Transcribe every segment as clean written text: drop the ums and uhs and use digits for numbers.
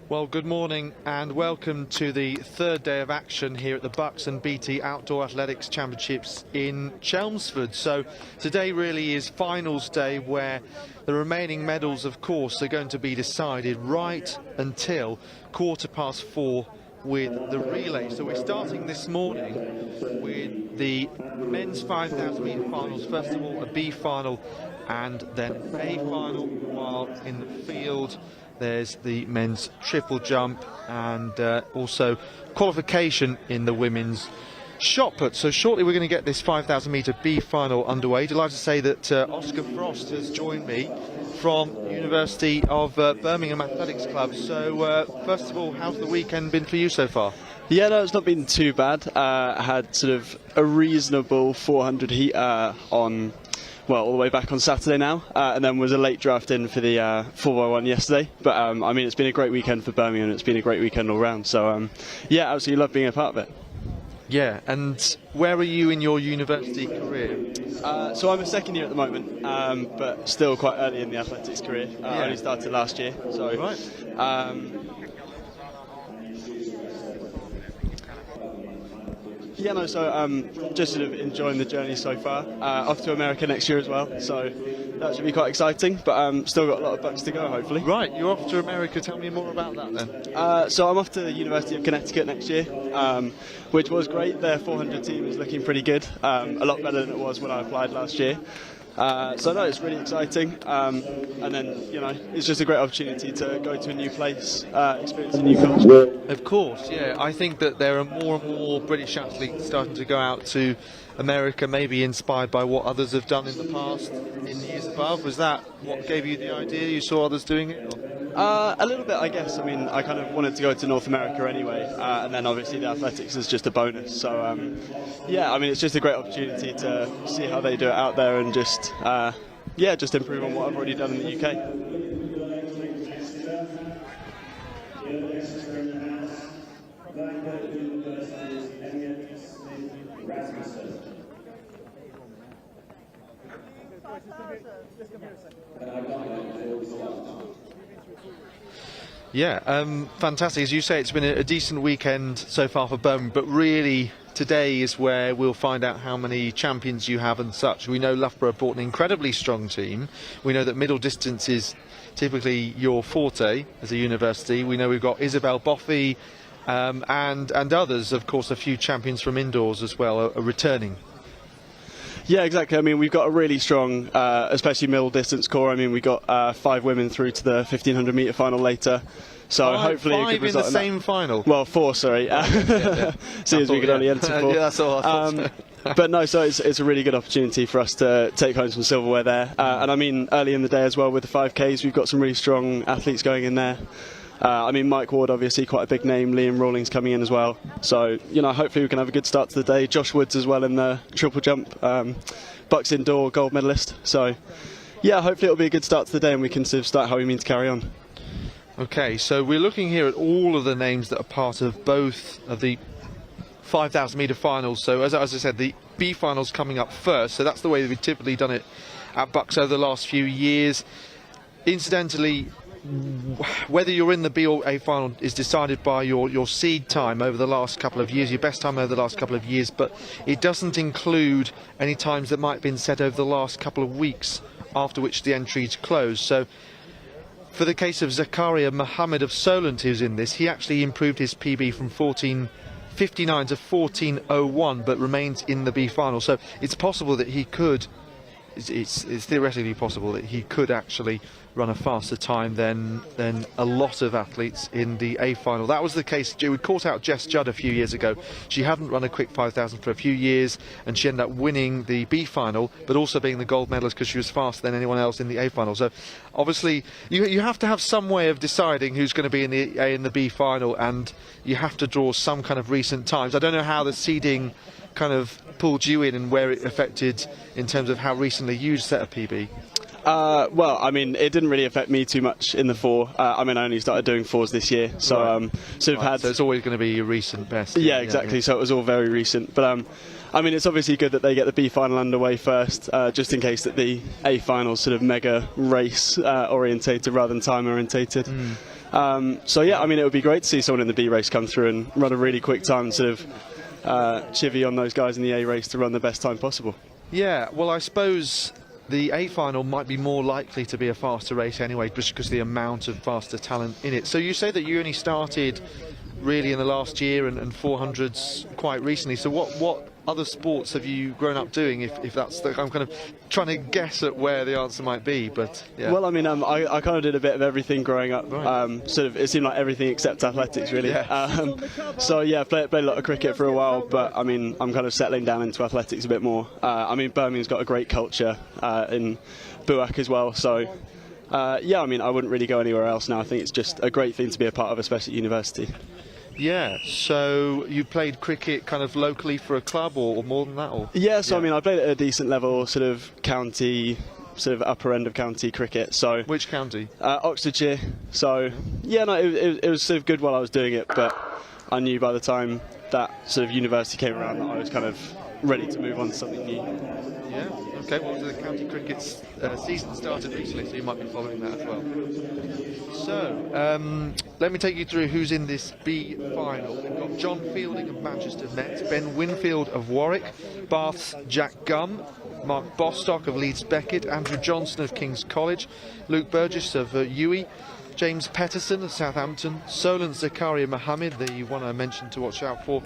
Well, good morning and welcome to the third day of action here at the BUCS and BT Outdoor Athletics Championships in Chelmsford. So today really is finals day, where the remaining medals, of course, are going to be decided right until 4:15 with the relay. So we're starting this morning with the men's 5,000 metre finals. First of all, a B final and then A final, while in the field there's the men's triple jump and also qualification in the women's shot put. So shortly we're going to get this 5,000 metre B final underway. Delighted to say that Oscar Frost has joined me from University of Birmingham Athletics Club. So first of all, how's the weekend been for you so far? Yeah, no, it's not been too bad. I had sort of a reasonable 400 heat on, well, all the way back on Saturday now, and then was a late draft in for the 4x1 yesterday. But I mean, it's been a great weekend for Birmingham. It's been a great weekend all round. So yeah, absolutely love being a part of it. Yeah, and where are you in your university career? So I'm a second year at the moment, but still quite early in the athletics career. I only started last year, so right. Yeah, no, so just sort of enjoying the journey so far. Off to America next year as well, so that should be quite exciting, but still got a lot of bucks to go, hopefully. Right, you're off to America. Tell me more about that then. So I'm off to the University of Connecticut next year, which was great. Their 400 team is looking pretty good, a lot better than it was when I applied last year. So no, it's really exciting, and then, you know, it's just a great opportunity to go to a new place, experience a new culture. Of course, yeah. I think that there are more and more British athletes starting to go out to America, maybe inspired by what others have done in the past, in years above. Was that what gave you the idea? You saw others doing it? A little bit, I guess. I mean, I kind of wanted to go to North America anyway, and then obviously the athletics is just a bonus. So, yeah, I mean, it's just a great opportunity to see how they do it out there and just, yeah, just improve on what I've already done in the UK. Yeah, fantastic. As you say, it's been a decent weekend so far for Birmingham, but really today is where we'll find out how many champions you have and such. We know Loughborough brought an incredibly strong team. We know that middle distance is typically your forte as a university. We know we've got Isabel Boffey and others, of course, a few champions from indoors as well are returning. Yeah, exactly. I mean, we've got a really strong, especially middle distance core. I mean, we got 5 women through to the 1,500 metre final later. So hopefully a good result in the same final. Well, 4, sorry. See, as we could only enter 4. Yeah, that's all I thought. But no, so it's a really good opportunity for us to take home some silverware there. And I mean, early in the day as well with the 5Ks, we've got some really strong athletes going in there. I mean, Mike Ward, obviously quite a big name. Liam Rawlings coming in as well. So, you know, hopefully we can have a good start to the day. Josh Woods as well in the triple jump, BUCS indoor gold medalist. So, yeah, hopefully it'll be a good start to the day and we can sort of start how we mean to carry on. Okay, so we're looking here at all of the names that are part of both of the 5,000 metre finals. So, as I said, the B finals coming up first. So that's the way that we've typically done it at BUCS over the last few years. Incidentally, whether you're in the B or A final is decided by your seed time over the last couple of years, your best time over the last couple of years, but it doesn't include any times that might have been set over the last couple of weeks, after which the entries close. So for the case of Zachary Muhammad of Solent, who's in this, he actually improved his PB from 14:59 to 14:01, but remains in the B final. So it's possible that he could, it's theoretically possible that he could actually run a faster time than a lot of athletes in the A final. That was the case. We caught out Jess Judd a few years ago. She hadn't run a quick 5,000 for a few years, and she ended up winning the B final, but also being the gold medalist because she was faster than anyone else in the A final. So obviously you have to have some way of deciding who's going to be in the A and the B final, and you have to draw some kind of recent times. I don't know how the seeding kind of pulled you in and where it affected in terms of how recently you set a PB. Well, I mean, it didn't really affect me too much in the 4. I mean, I only started doing 4s this year, so so it's always going to be your recent best. Yeah, exactly. So it was all very recent. But I mean, it's obviously good that they get the B final underway first, just in case that the A final's sort of mega race orientated rather than time orientated. So yeah, I mean, it would be great to see someone in the B race come through and run a really quick time and sort of chivvy on those guys in the A race to run the best time possible. Yeah, well, I suppose the A final might be more likely to be a faster race anyway, just because of the amount of faster talent in it. So you say that you only started really in the last year and 400s quite recently. So what other sports have you grown up doing? If that's the, I'm kind of trying to guess at where the answer might be, but yeah. Well, I mean, I kind of did a bit of everything growing up. Right. Sort of, it seemed like everything except athletics, really. Yeah. So yeah, played a lot of cricket for a while, but I mean, I'm kind of settling down into athletics a bit more. I mean, Birmingham's got a great culture in BUCS as well, so. Yeah, I mean, I wouldn't really go anywhere else now. I think it's just a great thing to be a part of, especially at university. Yeah, so you played cricket kind of locally for a club or more than that? Or? Yeah, so I mean, I played at a decent level, sort of county, sort of upper end of county cricket. So which county? Oxfordshire. So yeah, no, it was sort of good while I was doing it, but I knew by the time that sort of university came around that I was kind of ready to move on to something new. Yeah, okay, well, the county cricket season started recently, so you might be following that as well. So, let me take you through who's in this B final. We've got John Fielding of Manchester Met, Ben Winfield of Warwick, Bath's Jack Gum, Mark Bostock of Leeds Beckett, Andrew Johnson of King's College, Luke Burgess of UWE, James Petterson of Southampton, Solent Zachary Muhammad, the one I mentioned to watch out for.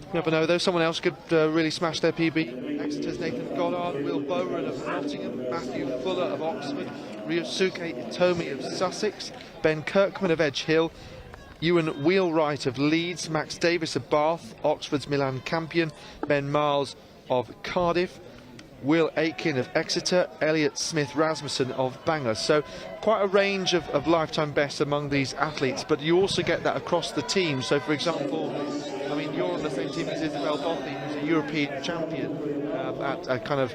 You never know though, someone else could really smash their PB. Exeter's Nathan Goddard, Will Bowen of Nottingham, Matthew Fuller of Oxford, Ryosuke Itomi of Sussex, Ben Kirkman of Edge Hill, Ewan Wheelwright of Leeds, Max Davis of Bath, Oxford's Milan Campion, Ben Miles of Cardiff, Will Aitken of Exeter, Elliot Smith Rasmussen of Bangor. So quite a range of lifetime bests among these athletes, but you also get that across the team. So for example, I mean, you're on the same team as Isabel Bothy, who's a European champion at a kind of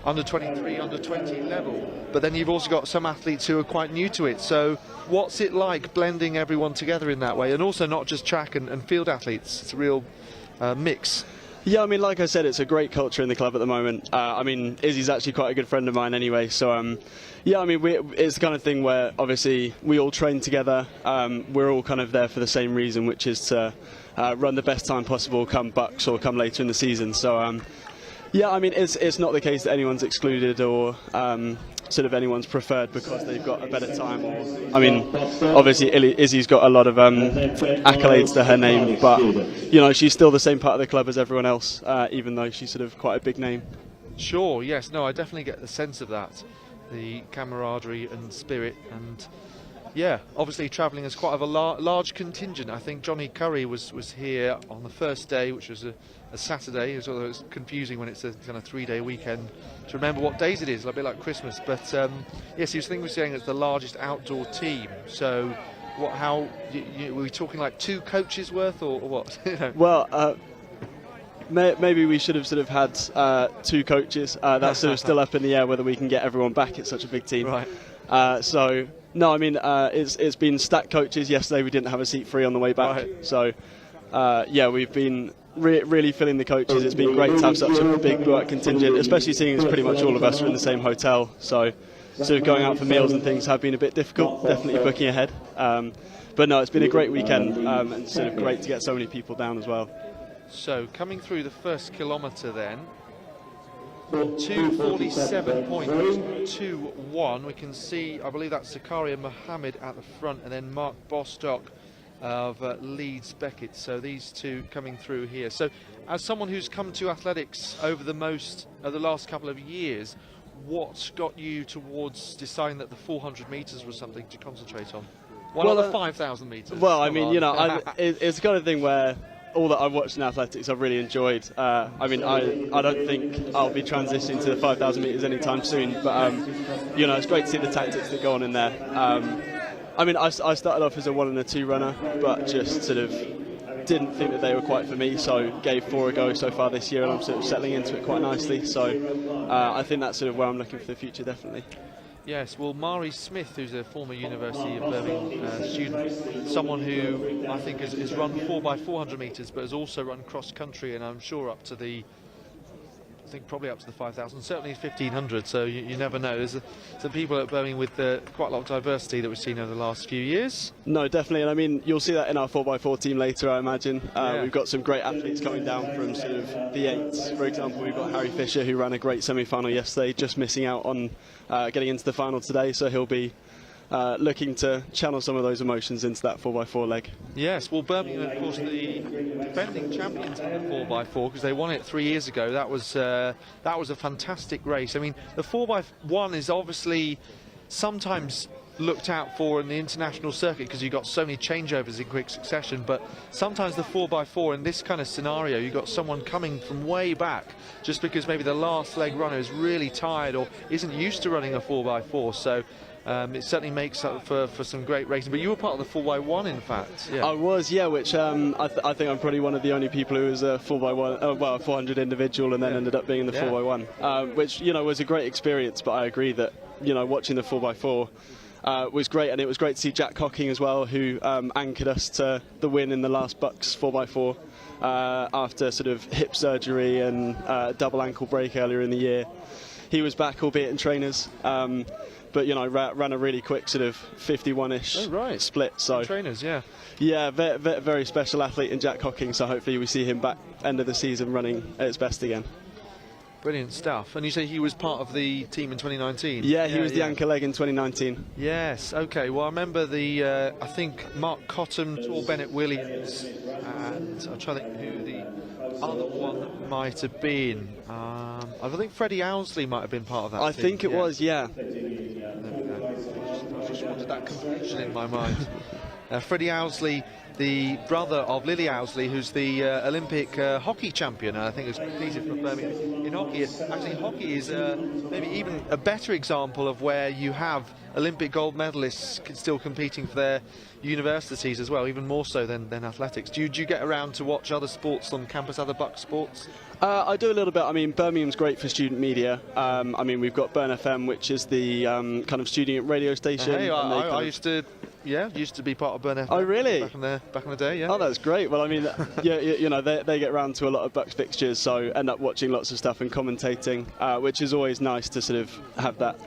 under 23, under 20 level. But then you've also got some athletes who are quite new to it. So what's it like blending everyone together in that way? And also not just track and field athletes, it's a real mix. Yeah, I mean, like I said, it's a great culture in the club at the moment. I mean, Izzy's actually quite a good friend of mine anyway, so yeah, I mean, it's the kind of thing where obviously we all train together. We're all kind of there for the same reason, which is to run the best time possible come BUCS or come later in the season. So yeah, I mean, it's not the case that anyone's excluded or sort of anyone's preferred because they've got a better time. Or, I mean, obviously Izzy's got a lot of accolades to her name, but you know, she's still the same part of the club as everyone else, even though she's sort of quite a big name. Sure, yes, no, I definitely get the sense of that, the camaraderie and spirit, and yeah, obviously travelling as quite of a large contingent. I think Johnny Curry was here on the first day, which was a Saturday, although it's confusing when it's a kind of 3-day weekend to remember what days it is, a bit like Christmas. But yes, he was saying it's the largest outdoor team. So, how were we talking like 2 coaches worth or what? You know? Well, maybe we should have sort of had 2 coaches. That's sort of still up in the air whether we can get everyone back. It's such a big team. Right. So. No, I mean, it's been stacked coaches. Yesterday we didn't have a seat free on the way back. Right. So, yeah, we've been really filling the coaches. It's been great to have such a big work contingent, especially seeing as pretty much all of us are in the same hotel. So, sort of going out for meals and things have been a bit difficult, definitely booking ahead. But no, it's been a great weekend and sort of great to get so many people down as well. So, coming through the first kilometre then, 2:47.21. We can see, I believe that's Zachary Muhammad at the front, and then Mark Bostock of Leeds Beckett. So these two coming through here. So, as someone who's come to athletics over the last couple of years, what got you towards deciding that the 400 metres was something to concentrate on? Why not the 5,000 metres? Well, I mean, you know, it's the kind of thing where all that I've watched in athletics I've really enjoyed. I mean, I don't think I'll be transitioning to the 5,000 metres anytime soon, but you know, it's great to see the tactics that go on in there. I mean, I started off as a 1 and a 2 runner, but just sort of didn't think that they were quite for me, so gave 4 a go so far this year, and I'm sort of settling into it quite nicely. So I think that's sort of where I'm looking for the future, definitely. Yes, well, Mari Smith, who's a former University of Birmingham student, someone who I think has run 4x400 metres, but has also run cross country, and I'm sure up to the, I think probably up to the 5,000, certainly 1,500. So you never know. There's some people at Birmingham with quite a lot of diversity that we've seen over the last few years. No, definitely, and I mean you'll see that in our 4x4 team later, I imagine. We've got some great athletes coming down from sort of the 8s. For example, we've got Harry Fisher, who ran a great semi-final yesterday, just missing out on getting into the final today, so he'll be looking to channel some of those emotions into that 4x4 leg. Yes, well, Birmingham, of course, the defending champions in the 4x4, because they won it 3 years ago. That was a fantastic race. I mean, the 4x1 is obviously sometimes looked out for in the international circuit because you've got so many changeovers in quick succession, but sometimes the 4x4 in this kind of scenario, you've got someone coming from way back just because maybe the last leg runner is really tired or isn't used to running a 4x4, so it certainly makes up for some great racing. But you were part of the 4x1, in fact. Yeah. I was, yeah, which I think I'm probably one of the only people who was a 4x1, well, a 400 individual, and then ended up being in the 4x1, which, you know, was a great experience. But I agree that, you know, watching the 4x4 was great, and it was great to see Jack Cocking as well, who anchored us to the win in the last BUCS 4x4 after sort of hip surgery and double ankle break earlier in the year. He was back, albeit in trainers. But you know, ran a really quick sort of 51-ish split. So trainers, yeah, very special athlete in Jack Cocking. So hopefully we see him back end of the season running at its best again. Brilliant stuff. And you say he was part of the team in 2019? Yeah, he was the anchor leg in 2019. Yes. Okay. Well, I remember the I think Mark Cotton, Tor Bennett Williams, and I'm trying to think who the other one might have been. I think Freddie Owsley might have been part of that. I think it was, yeah. I just wanted that confusion in my mind. Freddie Owsley, the brother of Lily Owsley, who's the Olympic hockey champion, and I think has competed for Birmingham in hockey. Actually, hockey is maybe even a better example of where you have Olympic gold medalists still competing for their universities as well, even more so than athletics. Do you get around to watch other sports on campus, other BUCS sports? I do a little bit. I mean, Birmingham's great for student media. I mean, we've got Burn FM, which is the kind of student radio station. Hey, I used to be part of Burn FM. Oh, really? Back in the day, yeah. Oh, that's great. Well, I mean, you know, they get round to a lot of BUCS fixtures, so end up watching lots of stuff and commentating, which is always nice to sort of have that.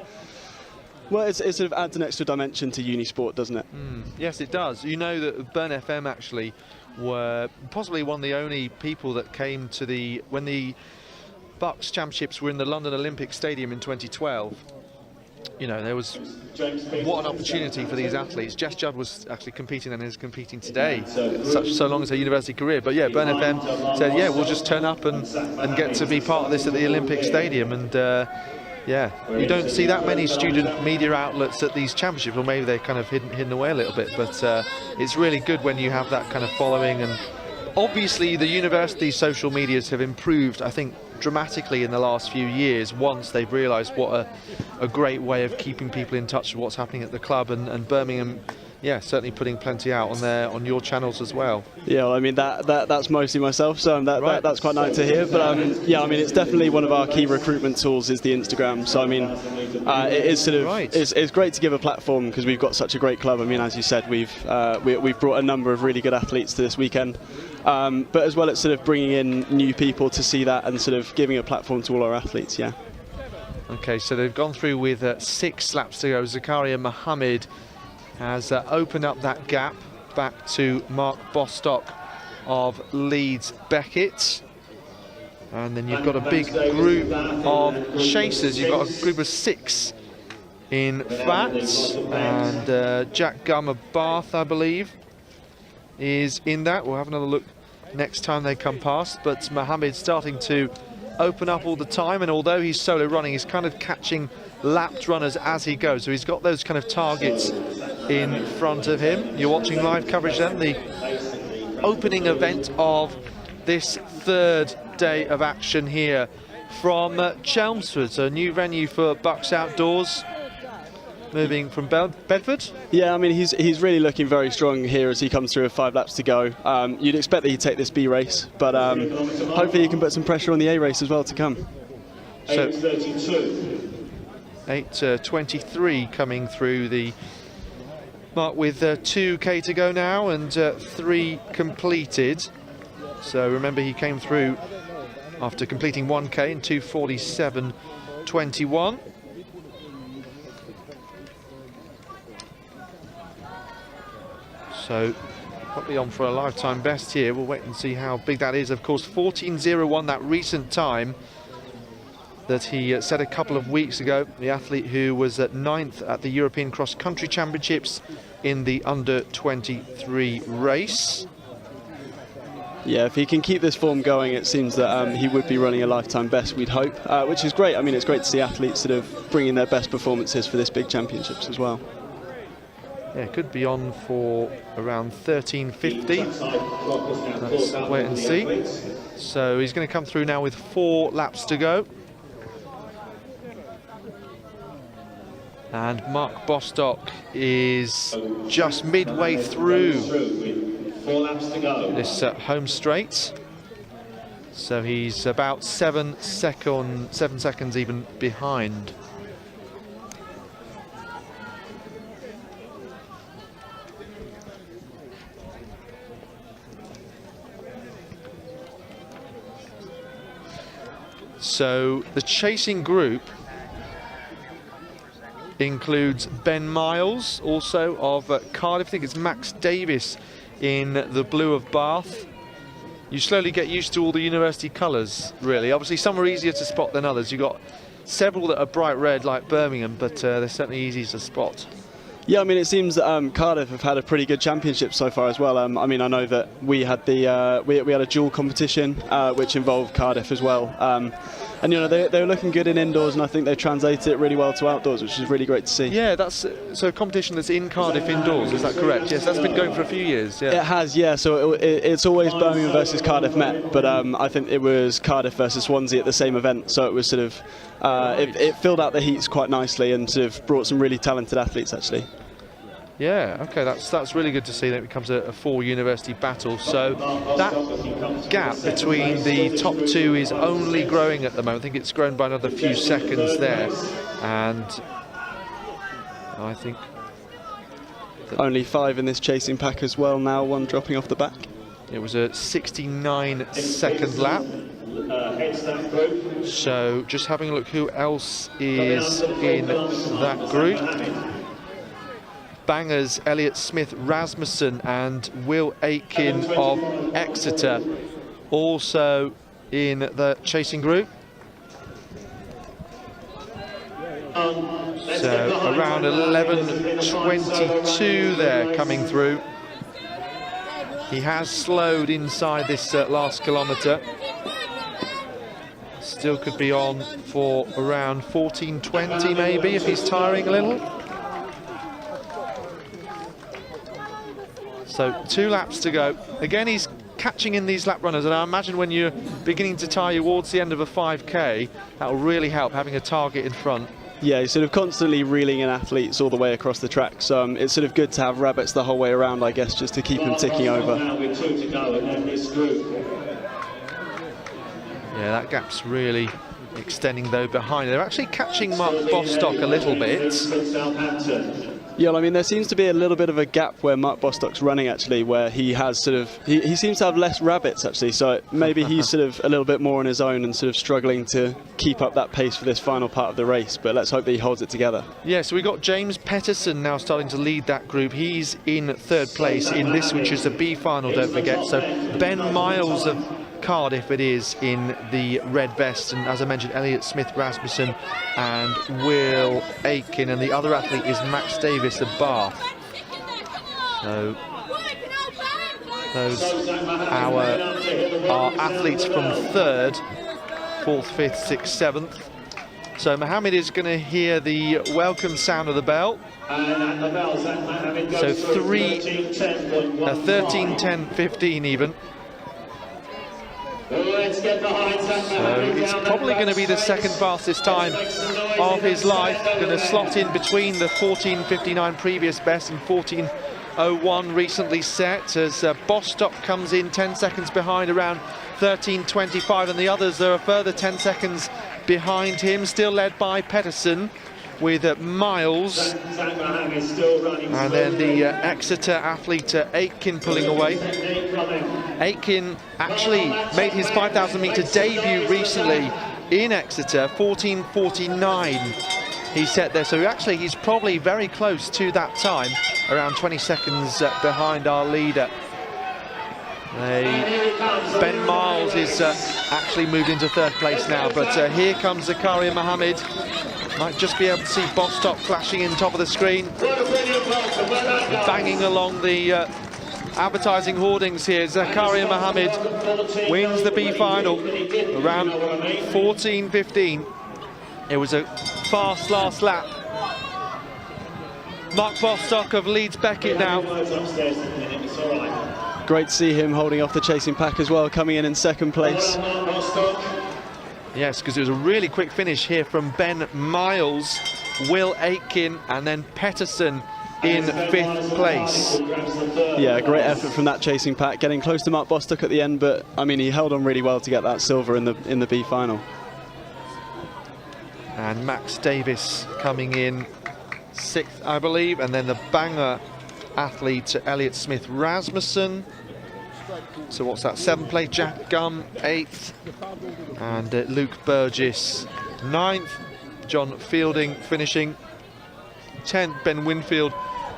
Well, it sort of adds an extra dimension to uni sport, doesn't it? Yes, it does. You know that Burn FM actually were possibly one of the only people that came to when the BUCS Championships were in the London Olympic Stadium in 2012. You know, there was what an opportunity for these athletes. Jess Judd was actually competing and is competing today, so long as her university career. But yeah, Burn FM said, yeah, we'll just turn up and get to be part of this at the Olympic Stadium. And yeah, you don't see that many student media outlets at these championships, or maybe they're kind of hidden away a little bit. But it's really good when you have that kind of following. And obviously, the university's social medias have improved, I think, dramatically in the last few years once they've realised what a great way of keeping people in touch with what's happening at the club, and Birmingham, yeah, certainly putting plenty out on your channels as well. Yeah, well, I mean that's mostly myself, so that's quite nice to hear. But yeah, I mean it's definitely one of our key recruitment tools is the Instagram. So I mean it is sort of it's great to give a platform because we've got such a great club. I mean, as you said, we've brought a number of really good athletes to this weekend. But as well, it's sort of bringing in new people to see that and sort of giving a platform to all our athletes. Yeah. Okay, so they've gone through with 6 laps to go. Zachary Muhammad has opened up that gap back to Mark Bostock of Leeds Beckett. And then you've got a big group of chasers. You've got a group of 6 in fact. And Jack Gum of Bath, I believe, is in that. We'll have another look next time they come past. But Mohamed's starting to open up all the time. And although he's solo running, he's kind of catching lapped runners as he goes. So he's got those kind of targets in front of him. You're watching live coverage then, the opening event of this 3rd day of action here from Chelmsford, so a new venue for BUCS Outdoors, moving from Bedford. Yeah, I mean he's really looking very strong here as he comes through with 5 laps to go. You'd expect that he'd take this B race, but hopefully he can put some pressure on the A race as well to come. So 8:23 coming through the mark with 2k to go now and 3 completed. So remember, he came through after completing 1k in 2:47.21. So probably on for a lifetime best here. We'll wait and see how big that is. Of course, 14:01, that recent time that he set a couple of weeks ago. The athlete who was at 9th at the European Cross Country Championships in the under-23 race. Yeah, if he can keep this form going, it seems that he would be running a lifetime best, we'd hope, which is great. I mean, it's great to see athletes sort of bringing their best performances for this big championships as well. Yeah, could be on for around 13:50. Let's wait and see. So he's going to come through now with 4 laps to go. And Mark Bostock is just midway through this home straight. So he's about 7 seconds even behind. So the chasing group includes Ben Miles, also of Cardiff. I think it's Max Davis in the blue of Bath. You slowly get used to all the university colours, really. Obviously, some are easier to spot than others. You've got several that are bright red, like Birmingham, but they're certainly easy to spot. Yeah, I mean, it seems that Cardiff have had a pretty good championship so far as well. I mean, I know that we had the we had a dual competition which involved Cardiff as well, and you know they were looking good in indoors, and I think they translated it really well to outdoors, which is really great to see. Yeah, that's so a competition that's in Cardiff indoors. Is that correct? Yes, that's been going for a few years. Yeah, it has. Yeah, so it's always Birmingham versus Cardiff met, but I think it was Cardiff versus Swansea at the same event, so it was sort of it filled out the heats quite nicely and sort of brought some really talented athletes actually. Yeah, okay, that's really good to see that it becomes a 4 university battle. So that gap between the top 2 is only growing at the moment. I think it's grown by another few seconds there, and I think only 5 in this chasing pack as well now, 1 dropping off the back. It was a 69-second lap. So just having a look who else is in that group. Bangers, Elliot Smith Rasmussen and Will Aitken of Exeter also in the chasing group. So around 11:22 there coming through. He has slowed inside this last kilometre. Still could be on for around 14:20 maybe if he's tiring a little. So 2 laps to go. Again, he's catching in these lap runners, and I imagine when you're beginning to tire towards the end of a 5k, that will really help, having a target in front. Yeah, he's sort of constantly reeling in athletes all the way across the track, so it's sort of good to have rabbits the whole way around, I guess, just to keep him ticking over. Yeah, that gap's really extending though behind. They're actually catching Mark Bostock a little bit. Yeah, well, I mean, there seems to be a little bit of a gap where Mark Bostock's running, actually, where he has sort of... He seems to have less rabbits, actually, so maybe he's sort of a little bit more on his own and sort of struggling to keep up that pace for this final part of the race, but let's hope that he holds it together. Yeah, so we've got James Petterson now starting to lead that group. He's in 3rd place in this, which is a B final, don't forget. So Ben Miles of Cardiff it is in the red vest, and as I mentioned, Elliot Smith Rasmussen and Will Aitken, and the other athlete is Max Davis of Bath. So those are athletes from 3rd, 4th, 5th, 6th, 7th. So Muhammad is going to hear the welcome sound of the bell. So 13, 10, 15 even. So it's probably going to be the 2nd fastest time of his life. Going to slot in between the 14:59 previous best and 14:01 recently set, as Bostock comes in 10 seconds behind around 13:25, and the others are a further 10 seconds behind him, still led by Petterson with Miles, and then the Exeter athlete Aitken pulling away. Aitken actually made his 5,000 metre debut recently in Exeter, 14:49 he set there, so actually he's probably very close to that time, around 20 seconds behind our leader. Ben Miles is actually moved into third place now, but here comes Zachary Muhammad. Might just be able to see Bostock flashing in top of the screen, banging along the advertising hoardings here. Zachary Muhammad wins the B final around 14:15. It was a fast last lap. Mark Bostock of Leeds Beckett now. Great to see him holding off the chasing pack as well, coming in second place. Yes, because it was a really quick finish here from Ben Miles, Will Aitken, and then Petterson in fifth place. Yeah, great effort from that chasing pack, getting close to Mark Bostock at the end, but I mean he held on really well to get that silver in the B final. And Max Davis coming in sixth, I believe, and then the banger athlete Elliot Smith Rasmussen. So what's that? Seventh place, Jack Gum, eighth, and Luke Burgess ninth. John Fielding finishing 10th. Ben Winfield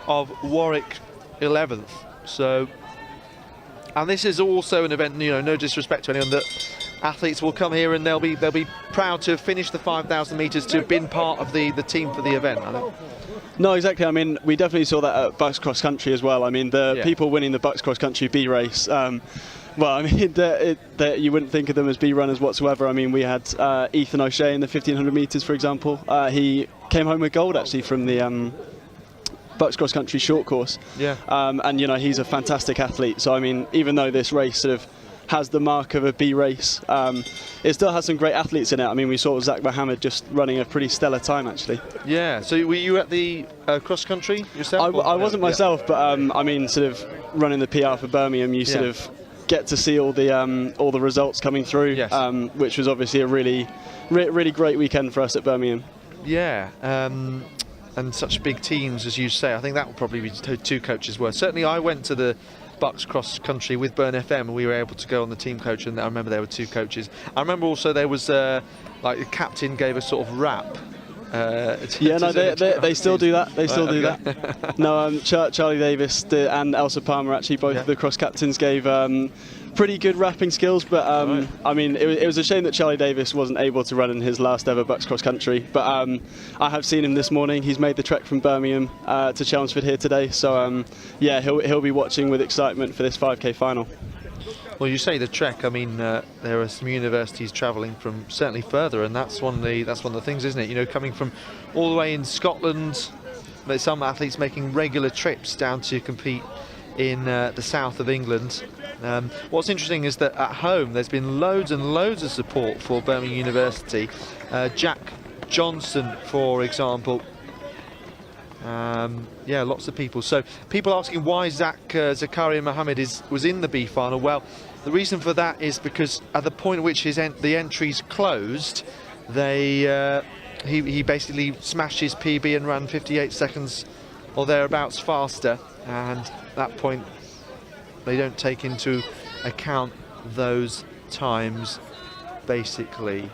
of Warwick 11th. So, and this is also an event, you know, no disrespect to anyone, that athletes will come here and they'll be proud to have finished the 5,000 metres, to have been part of the team for the event, I think. No, exactly. I mean, we definitely saw that at BUCS Cross Country as well. I mean, the people winning the BUCS Cross Country B race, well, I mean, you wouldn't think of them as B runners whatsoever. I mean, we had Ethan O'Shea in the 1,500 metres, for example. He came home with gold, actually, from the BUCS Cross Country short course. Yeah. And, you know, he's a fantastic athlete. So, I mean, even though this race sort of has the mark of a B race, it still has some great athletes in it. I mean, we saw Zach Muhammad just running a pretty stellar time, actually. Yeah, so were you at the cross country yourself? I wasn't myself, but I mean, sort of running the PR for Birmingham, you sort of get to see all the results coming through, which was obviously a really great weekend for us at Birmingham. Yeah, and such big teams, as you say. I think that would probably be two coaches worth. Certainly I went to the BUCS cross country with Burn FM, and we were able to go on the team coach, and I remember there were two coaches. I remember also there was like the captain gave a sort of rap. Yeah, no, they still do that. They still do that. No, Charlie Davis and Elsa Palmer, actually, both of the cross captains gave pretty good rapping skills, but I mean, it was a shame that Charlie Davis wasn't able to run in his last ever BUCS cross country, but I have seen him this morning. He's made the trek from Birmingham to Chelmsford here today, so yeah, he'll be watching with excitement for this 5K final. Well, you say the trek. I mean, there are some universities travelling from certainly further, and that's one of the things, isn't it? You know, coming from all the way in Scotland, but some athletes making regular trips down to compete in the south of England. What's interesting is that at home there's been loads and loads of support for Birmingham University. Jack Johnson, for example. Yeah, lots of people. So people asking why Zachary Muhammad was in the B final. Well, the reason for that is because at the point at which the entries closed, he basically smashed his PB and ran 58 seconds or thereabouts faster, and at that point they don't take into account those times, basically.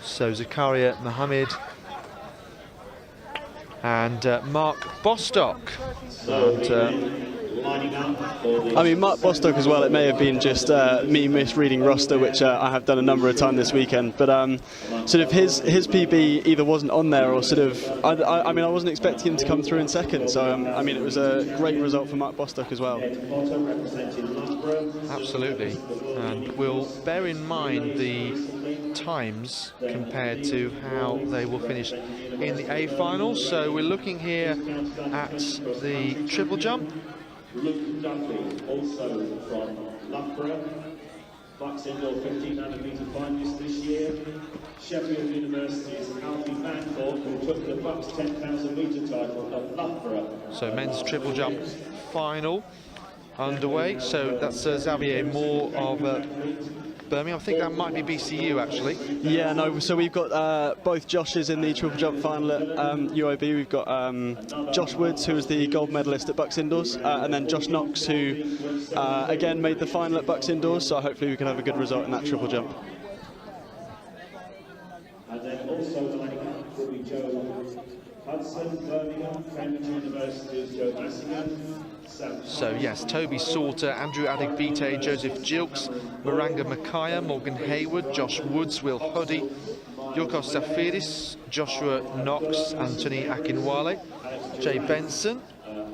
So Zachary Muhammad and Mark Bostock. I mean, Mark Bostock as well, it may have been just me misreading roster, which I have done a number of times this weekend, but sort of his PB either wasn't on there or sort of, I mean, I wasn't expecting him to come through in second, so I mean, it was a great result for Mark Bostock as well. Absolutely, and we'll bear in mind the times compared to how they will finish in the A final. So we're looking here at the triple jump. Luke Duffy, also from Loughborough, BUCS Indoor 1,500 metre finalist this year. Sheffield University's Alfie Manthorpe, who took the BUCS 10,000 metre title at Loughborough. So men's triple jump final underway. So that's Xavier Moore of Birmingham. I think that might be BCU actually. Yeah, no, so we've got both Joshes in the triple jump final at UOB. We've got Josh Woods, who was the gold medalist at BUCS Indoors, and then Josh Knox, who again made the final at BUCS Indoors, so hopefully we can have a good result in that triple jump. And then also lining up will be Joe Hudson, Birmingham, Cambridge University's Joe Massingham. So yes, Toby Sauter, Andrew Adigbite, Joseph Gilks, Maranga Makaya, Morgan Hayward, Josh Woods, Will Huddy, Yurkos Zafiris, Joshua Knox, Anthony Akinwale, Jay Benson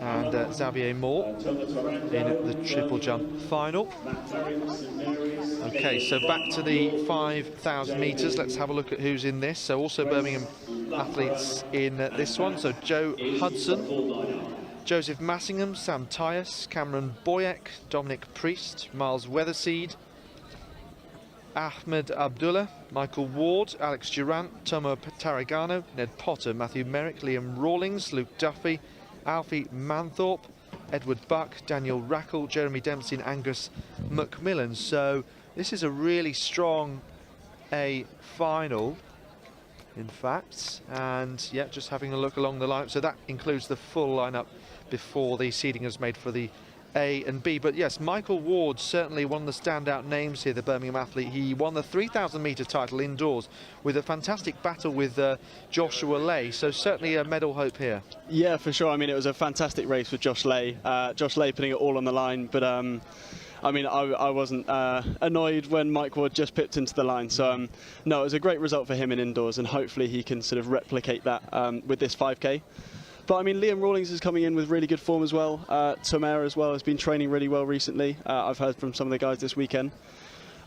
and Xavier Moore in the triple jump final. Okay, so back to the 5,000 metres. Let's have a look at who's in this. So also Birmingham athletes in this one. So Joe Hudson, Joseph Massingham, Sam Tyus, Cameron Boyak, Dominic Priest, Miles Weatherseed, Ahmed Abdullah, Michael Ward, Alex Durant, Tomo Tarragano, Ned Potter, Matthew Merrick, Liam Rawlings, Luke Duffy, Alfie Manthorpe, Edward Buck, Daniel Rackle, Jeremy Dempsey and Angus Macmillan. So this is a really strong A final, in fact, and yeah, just having a look along the line. So that includes the full lineup before the seeding is made for the A and B. But yes, Michael Ward, certainly one of the standout names here, the Birmingham athlete. He won the 3,000 metre title indoors with a fantastic battle with Joshua Lay, so certainly a medal hope here. Yeah, for sure. I mean, it was a fantastic race with Josh Lay. Josh Lay putting it all on the line, but I mean, I wasn't annoyed when Mike Ward just pipped into the line. So no, it was a great result for him in indoors, and hopefully he can sort of replicate that with this 5K. But I mean, Liam Rawlings is coming in with really good form as well. Tomer as well has been training really well recently. I've heard from some of the guys this weekend.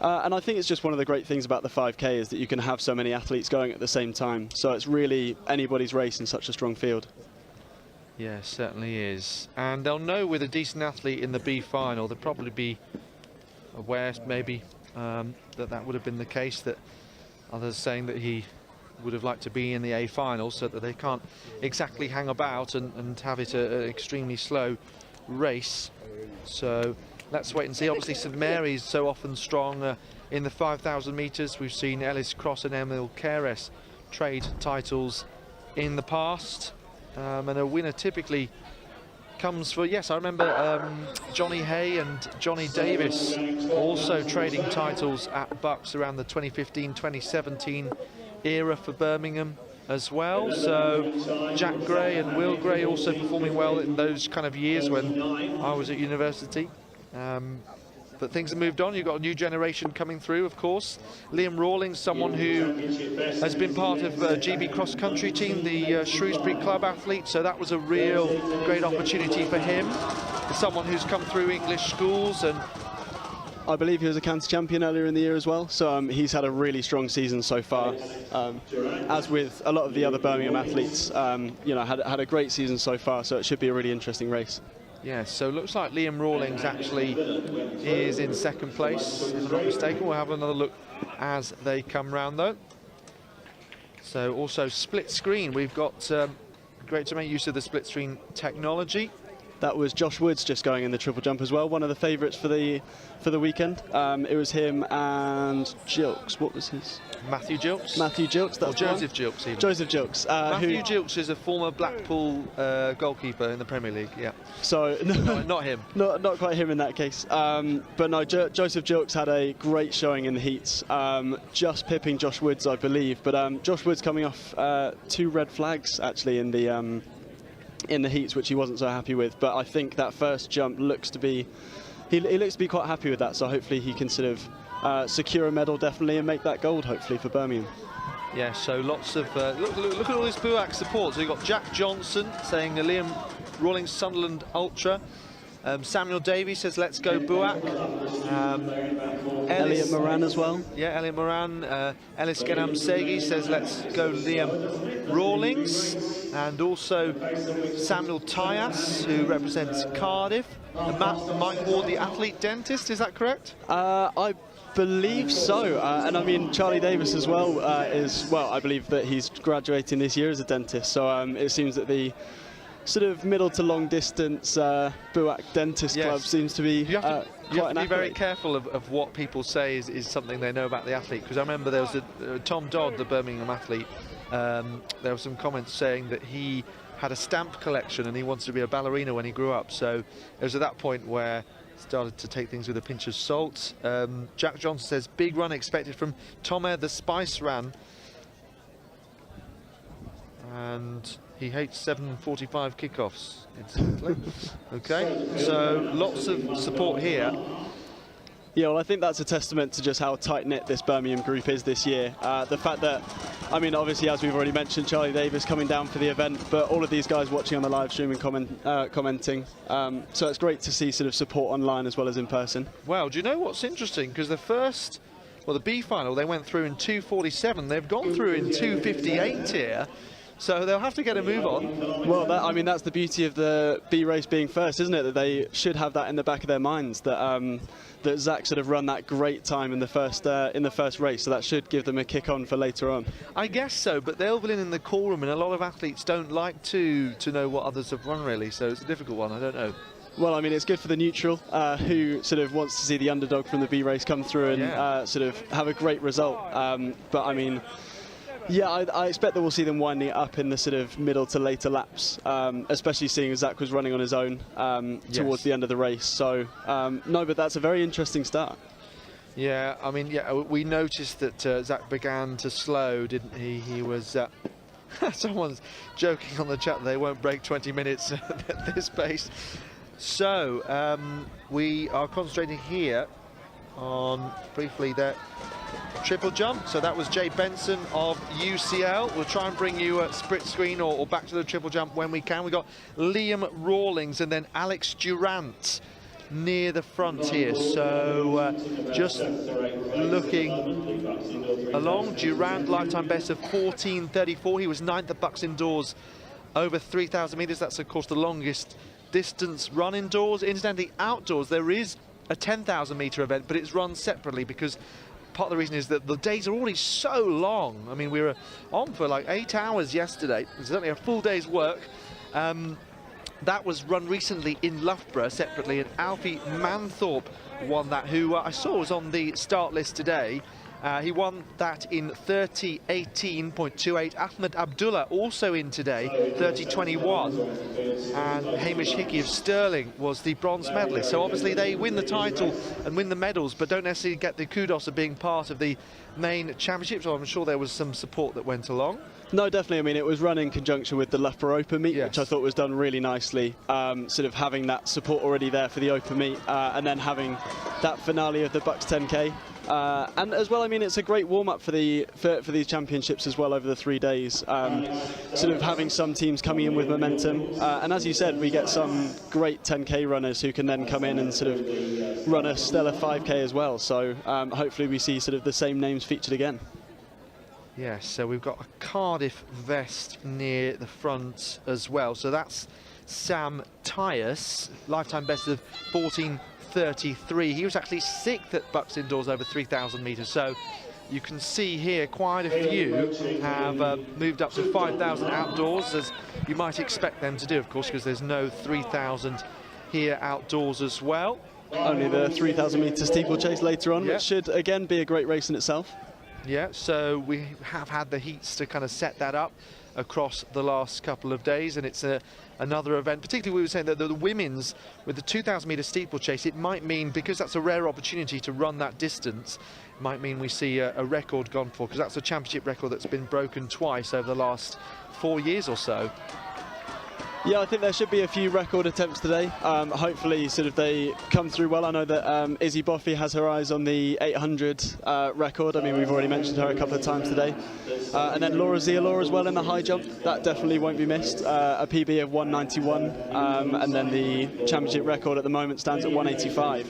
And I think it's just one of the great things about the 5K is that you can have so many athletes going at the same time. So it's really anybody's race in such a strong field. Yeah, certainly is. And they'll know with a decent athlete in the B final, they'll probably be aware maybe that would have been the case, that others saying that he would have liked to be in the A final, so that they can't exactly hang about and have it an extremely slow race. So let's wait and see. Obviously St Mary's so often strong in the 5,000 metres. We've seen Ellis Cross and Emil Keres trade titles in the past, and a winner typically comes for, yes, I remember Johnny Hay and Johnny Davis also trading titles at BUCS around the 2015-2017 era for Birmingham as well. So Jack Gray and Will Gray also performing well in those kind of years when I was at university. But things have moved on. You've got a new generation coming through, of course. Liam Rawlings, someone who has been part of GB cross country team, the Shrewsbury club athlete, so that was a real great opportunity for him. Someone who's come through English schools, and I believe he was a county champion earlier in the year as well, so he's had a really strong season so far. As with a lot of the other Birmingham athletes, you know, had a great season so far, so it should be a really interesting race. Yeah, so looks like Liam Rawlings actually is in second place, if I'm not mistaken. We'll have another look as they come round though. So also split screen, we've got great to make use of the split screen technology. That was Josh Woods just going in the triple jump as well, one of the favourites for the weekend. It was him and Gilks. What was his? Matthew Gilks. Matthew Gilks. That's Joseph Gilks. Even. Joseph Gilks. Matthew Gilks is a former Blackpool goalkeeper in the Premier League. Yeah. So no, not him. Not quite him in that case. But no, Joseph Gilks had a great showing in the heats, just pipping Josh Woods, I believe. But Josh Woods coming off 2 red flags actually in the heats, which he wasn't so happy with. But I think that first jump looks to be, he looks to be quite happy with that, so hopefully he can sort of secure a medal definitely and make that gold hopefully for Birmingham. Yeah, so lots of look at all this BUCS support. So you've got Jack Johnson saying Liam Rawlings Sunderland Ultra. Samuel Davies says let's go BUCS. Elliot Moran as well. Yeah, Elliot Moran. Ellis Genam Segi says let's go Liam Rawlings. And also Samuel Tyas, who represents Cardiff. And Mike Ward, the athlete dentist, is that correct? I believe so. And I mean, Charlie Davis as well I believe that he's graduating this year as a dentist. So it seems that the sort of middle to long distance Boyak Dentist Yes. Club seems to be You have to be very accolade. careful of what people say is something they know about the athlete, because I remember there was Tom Dodd, the Birmingham athlete, there were some comments saying that he had a stamp collection and he wanted to be a ballerina when he grew up, so it was at that point where he started to take things with a pinch of salt. Jack Johnson says big run expected from Tomer the Spice Ran, and he hates 7:45 kickoffs, incidentally. Okay, so lots of support here. Yeah, well, I think that's a testament to just how tight-knit this Birmingham group is this year. The fact that, I mean, obviously, as we've already mentioned, Charlie Davis coming down for the event, but all of these guys watching on the live stream and commenting. So it's great to see sort of support online as well as in person. Well, do you know what's interesting? Because the B final, they went through in 2:47. They've gone through in 2:58 here. So they'll have to get a move on. Well, I mean, that's the beauty of the B race being first, isn't it? That they should have that in the back of their minds, that that Zach sort of run that great time in the first race, so that should give them a kick on for later on. I guess so, but they'll be in the call room, and a lot of athletes don't like to know what others have run, really, so it's a difficult one. I don't know. Well, I mean, it's good for the neutral, who sort of wants to see the underdog from the B race come through and sort of have a great result. But I mean, yeah, I expect that we'll see them winding it up in the sort of middle to later laps, especially seeing as Zach was running on his own towards the end of the race. So, no, but that's a very interesting start. Yeah, I mean, yeah, we noticed that Zach began to slow, didn't he? He was... someone's joking on the chat that they won't break 20 minutes at this pace. So, we are concentrating here on, briefly, that triple jump. So that was Jay Benson of UCL. We'll try and bring you a split screen or back to the triple jump when we can. We've got Liam Rawlings and then Alex Durant near the front here. So just looking along, Durant lifetime best of 14:34. He was 9th at BUCS indoors over 3,000 metres. That's of course the longest distance run indoors. Incidentally, outdoors there is a 10,000 metre event, but it's run separately because part of the reason is that the days are already so long. I mean, we were on for like 8 hours yesterday. It's certainly a full day's work. That was run recently in Loughborough separately, and Alfie Manthorpe won that, who I saw was on the start list today. He won that in 30:18.28. Ahmed Abdullah also in today, 30:21. And Hamish Hickey of Stirling was the bronze medalist. So obviously they win the title and win the medals, but don't necessarily get the kudos of being part of the main championship. So I'm sure there was some support that went along. No, definitely. I mean, it was run in conjunction with the Loughborough Open meet, Yes. which I thought was done really nicely. Sort of having that support already there for the Open meet, and then having that finale of the BUCS 10K. And as well, I mean, it's a great warm-up for these championships as well over the 3 days. Sort of having some teams coming in with momentum, and as you said, we get some great 10K runners who can then come in and sort of run a stellar 5K as well. So hopefully we see sort of the same names featured again. Yes, so we've got a Cardiff vest near the front as well. So that's Sam Tyus, lifetime best of 14:33. He was actually 6th at BUCS indoors over 3,000 metres. So you can see here quite a few have moved up to 5,000 outdoors, as you might expect them to do, of course, because there's no 3,000 here outdoors as well. Only the 3,000 metre steeplechase later on, which should again be a great race in itself. Yeah, so we have had the heats to kind of set that up across the last couple of days, and it's another event. Particularly, we were saying that the women's, with the 2,000 metre steeplechase, it might mean, because that's a rare opportunity to run that distance, it might mean we see a record gone for, because that's a championship record that's been broken twice over the last 4 years or so. Yeah, I think there should be a few record attempts today. Hopefully sort of they come through well. I know that Izzy Boffey has her eyes on the 800 record. I mean, we've already mentioned her a couple of times today. And then Laura Zialor as well in the high jump. That definitely won't be missed. A PB of 191. And then the championship record at the moment stands at 185.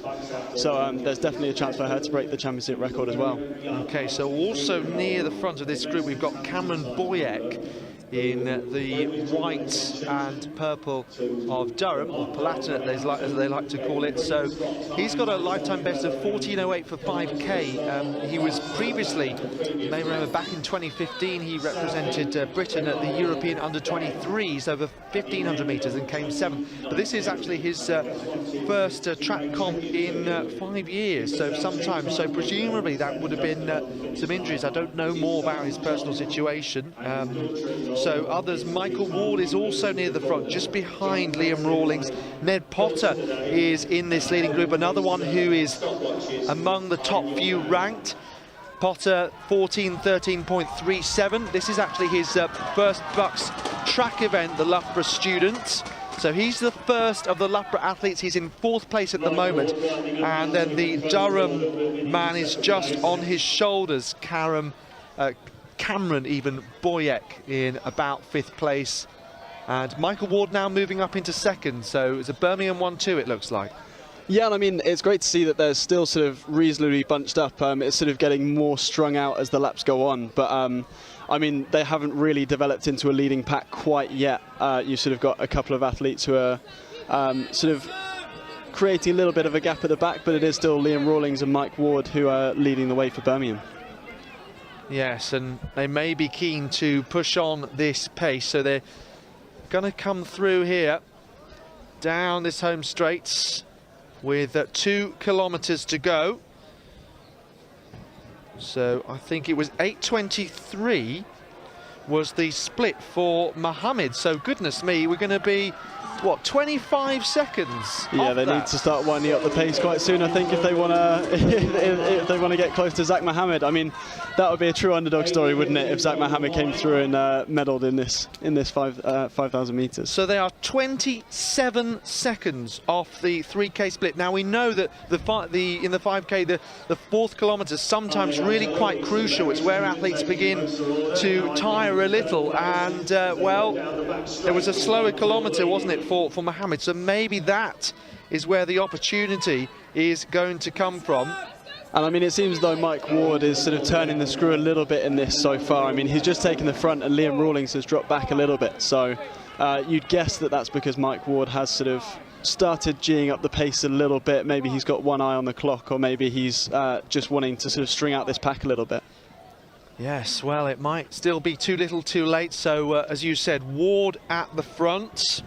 So there's definitely a chance for her to break the championship record as well. Okay, so also near the front of this group, we've got Cameron Boyak in the white and purple of Durham, or Palatinate as they like to call it. So he's got a lifetime best of 14:08 for 5K. He was previously, you may remember, back in 2015, he represented Britain at the European Under-23s over 1,500 metres and came 7th. But this is actually his first track comp in 5 years, so sometime. So presumably that would have been some injuries. I don't know more about his personal situation. So others, Michael Ward is also near the front, just behind Liam Rawlings. Ned Potter is in this leading group, another one who is among the top few ranked. Potter 14:13.37. This is actually his first BUCS track event, the Loughborough Students. So he's the first of the Loughborough athletes. He's in 4th place at the moment. And then the Durham man is just on his shoulders. Cameron even Boyak in about 5th place. And Michael Ward now moving up into 2nd. So it's a Birmingham 1-2, it looks like. Yeah, and I mean, it's great to see that they're still sort of reasonably bunched up. It's sort of getting more strung out as the laps go on. But I mean, they haven't really developed into a leading pack quite yet. You've sort of got a couple of athletes who are sort of creating a little bit of a gap at the back, but it is still Liam Rawlings and Mike Ward who are leading the way for Birmingham. Yes, and they may be keen to push on this pace, so they're going to come through here, down this home straight, with 2 kilometres to go. So I think it was 8:23 was the split for Muhammad. So goodness me, we're going to be, what, 25 seconds? Yeah, they need to start winding up the pace quite soon, I think, if they want to if they want to get close to Zach Muhammad. I mean, that would be a true underdog story, wouldn't it, if Zach Muhammad came through and medalled in this 5,000 metres. So they are 27 seconds off the 3K split. Now we know that in the 5K, the 4th kilometre is sometimes really quite crucial. It's where athletes begin to tire a little, and well, there was a slower kilometre, wasn't it, for Muhammad? So maybe that is where the opportunity is going to come from. And I mean, it seems though Mike Ward is sort of turning the screw a little bit in this so far. I mean, he's just taken the front and Liam Rawlings has dropped back a little bit. So you'd guess that that's because Mike Ward has sort of started geeing up the pace a little bit. Maybe he's got one eye on the clock, or maybe he's just wanting to sort of string out this pack a little bit. Yes, well, it might still be too little too late. So as you said, Ward at the front.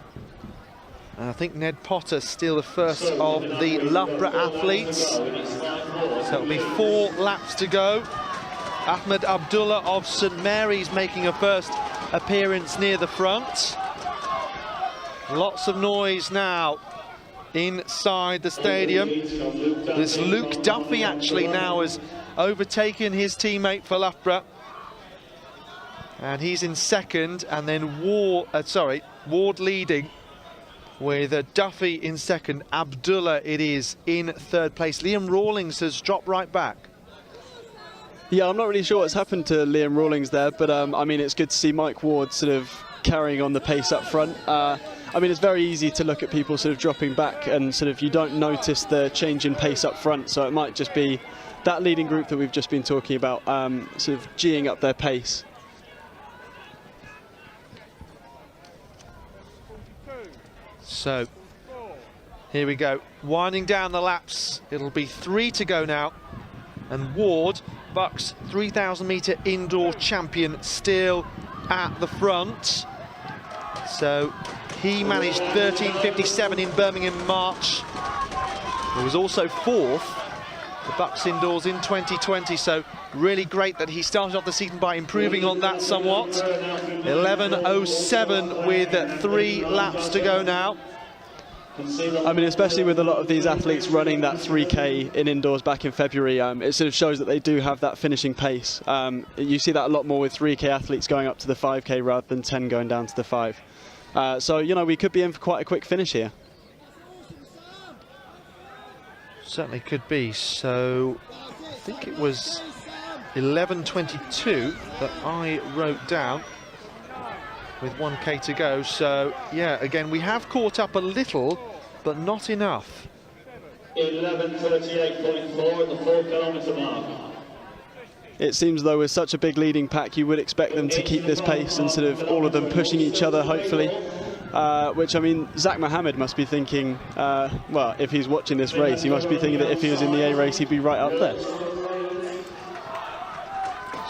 And I think Ned Potter still the first of the Loughborough athletes. So it'll be 4 laps to go. Ahmed Abdullah of St Mary's making a first appearance near the front. Lots of noise now inside the stadium. This Luke Duffy actually now has overtaken his teammate for Loughborough. And he's in 2nd, and then Ward leading, with Duffy in 2nd, Abdullah it is in 3rd place. Liam Rawlings has dropped right back. Yeah, I'm not really sure what's happened to Liam Rawlings there, but I mean, it's good to see Mike Ward sort of carrying on the pace up front. I mean, it's very easy to look at people sort of dropping back and sort of you don't notice the change in pace up front, so it might just be that leading group that we've just been talking about sort of geeing up their pace. So here we go, winding down the laps. It'll be 3 to go now, and Ward, BUCS 3,000 metre indoor champion, still at the front. So he managed 13:57 in Birmingham in March. He was also 4th the BUCS indoors in 2020, so really great that he started off the season by improving on that somewhat. 11:07 with 3 laps to go now. I mean, especially with a lot of these athletes running that 3K in indoors back in February, it sort of shows that they do have that finishing pace. You see that a lot more with 3K athletes going up to the 5K rather than 10 going down to the 5. So, you know, we could be in for quite a quick finish here. Certainly could be. So I think it was 11:22 that I wrote down with 1K to go. So yeah, again, we have caught up a little, but not enough. 11:38.4 at the 4 kilometre mark. it seems though with such a big leading pack, you would expect them to keep this pace and sort of all of them pushing each other, hopefully. Which, I mean, Zach Muhammad must be thinking, well, if he's watching this race, he must be thinking that if he was in the A race, he'd be right up there.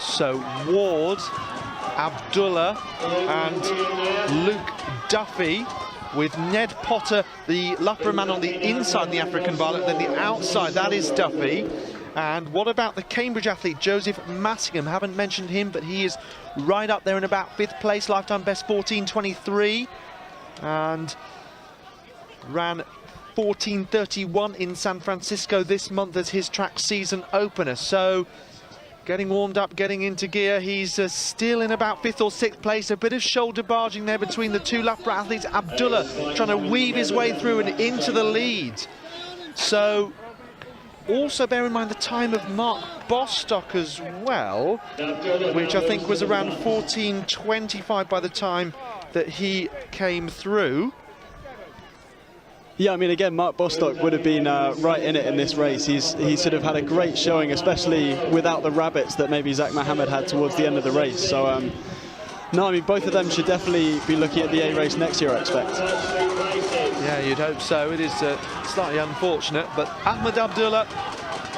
So Ward, Abdullah and Luke Duffy, with Ned Potter, the Loughborough man, on the inside the African violet, then the outside, that is Duffy. And what about the Cambridge athlete, Joseph Massingham? Haven't mentioned him, but he is right up there in about 5th place, lifetime best 14:23. And ran 14:31 in San Francisco this month as his track season opener. So getting warmed up, getting into gear. He's still in about 5th or 6th place. A bit of shoulder barging there between the two Loughborough athletes. Abdullah trying to weave his way through and into the lead. So also bear in mind the time of Mark Bostock as well, which I think was around 14:25 by the time that he came through. Yeah, I mean, again, Mark Bostock would have been right in it in this race. He's sort of had a great showing, especially without the rabbits that maybe Zach Muhammad had towards the end of the race. So, no, I mean, both of them should definitely be looking at the A race next year, I expect. Yeah, you'd hope so. It is slightly unfortunate, but Ahmed Abdullah,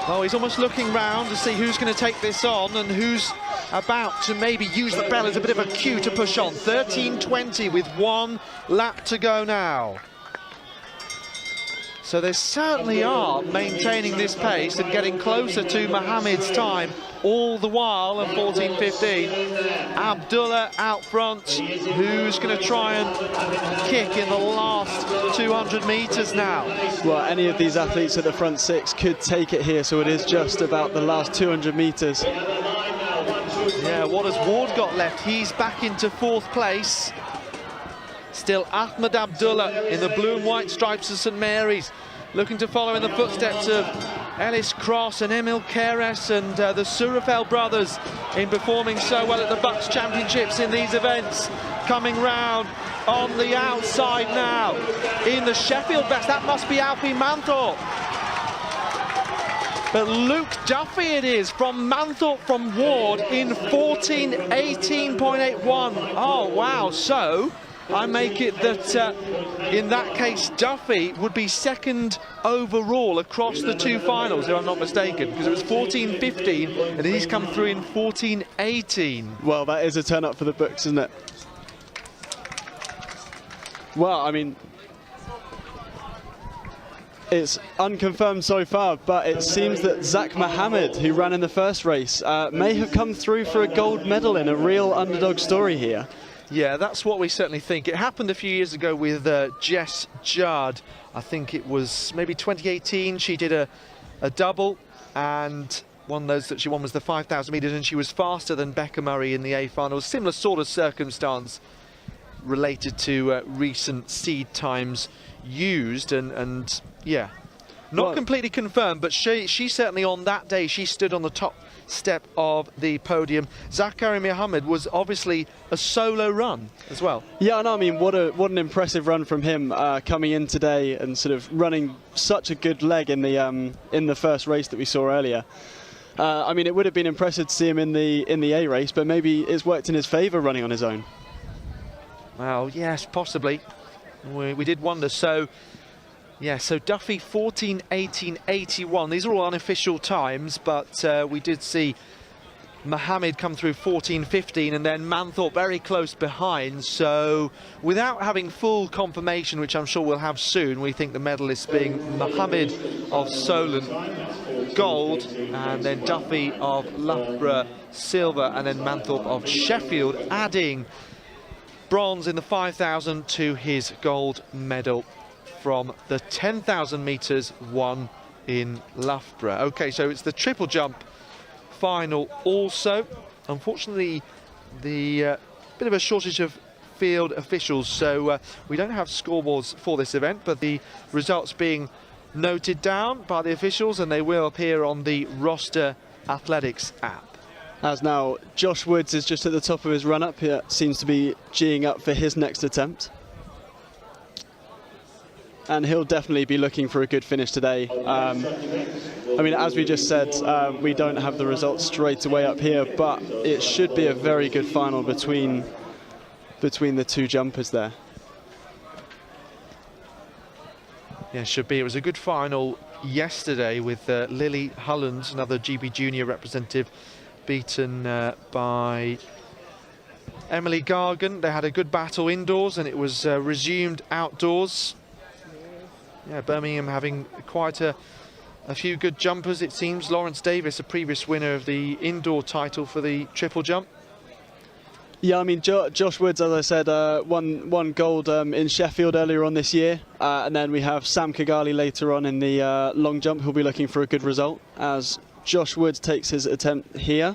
oh, he's almost looking round to see who's going to take this on and who's about to maybe use the bell as a bit of a cue to push on. 13:20 with 1 lap to go now. So they certainly are maintaining this pace and getting closer to Muhammad's time all the while at 14:15. Abdullah out front, who's going to try and kick in the last 200 metres now. Well, any of these athletes at the front 6 could take it here, so it is just about the last 200 metres. Yeah, what has Ward got left? He's back into 4th place. Still Ahmed Abdullah in the blue and white stripes of St Mary's, looking to follow in the footsteps of Ellis Cross and Emil Keres and the Surafel brothers in performing so well at the BUCS Championships in these events. Coming round on the outside now in the Sheffield best, that must be Alfie Manthorpe. But Luke Duffy it is from Manthorpe from Ward in 14:18.81. Oh wow, so I make it that in that case Duffy would be 2nd overall across the 2 finals, if I'm not mistaken, because it was 14:15 and he's come through in 14:18. Well, that is a turn up for the BUCS, isn't it? Well, I mean, it's unconfirmed so far, but it seems that Zach Muhammad, who ran in the first race, may have come through for a gold medal in a real underdog story here. Yeah, that's what we certainly think. It happened a few years ago with Jess Judd. I think it was maybe 2018. She did a double, and one of those that she won was the 5,000 metres, and she was faster than Becca Murray in the A finals. Similar sort of circumstance related to recent seed times used, and yeah, not completely confirmed, but she certainly on that day, she stood on the top step of the podium. Zachary Muhammad was obviously a solo run as well. Yeah, no, I mean, what an impressive run from him coming in today and sort of running such a good leg in the first race that we saw earlier. I mean, it would have been impressive to see him in the A race, but maybe it's worked in his favour running on his own. Well, yes, possibly. We did wonder. So yeah, so Duffy 14:18.81. These are all unofficial times, but we did see Muhammad come through 14:15 and then Manthorpe very close behind. So without having full confirmation, which I'm sure we'll have soon, we think the medalists being Muhammad of Solent gold, and then Duffy of Loughborough silver, and then Manthorpe of Sheffield adding bronze in the 5,000 to his gold medal from the 10,000 metres won in Loughborough. Okay, so it's the triple jump final also. Unfortunately, the bit of a shortage of field officials, so we don't have scoreboards for this event, but the results being noted down by the officials, and they will appear on the Roster Athletics app. As now Josh Woods is just at the top of his run-up here, seems to be geeing up for his next attempt. and he'll definitely be looking for a good finish today. I mean, as we just said, we don't have the results straight away up here, but it should be a very good final between the two jumpers there. Yeah, should be. It was a good final yesterday with Lily Hulland, another GB Junior representative, beaten by Emily Gargan. They had a good battle indoors and it was resumed outdoors. Yeah, Birmingham having quite a few good jumpers, it seems. Lawrence Davis, a previous winner of the indoor title for the triple jump. Yeah, I mean, Josh Woods, as I said, won gold in Sheffield earlier on this year. And then we have Sam Kigali later on in the long jump, who'll be looking for a good result as Josh Woods takes his attempt here.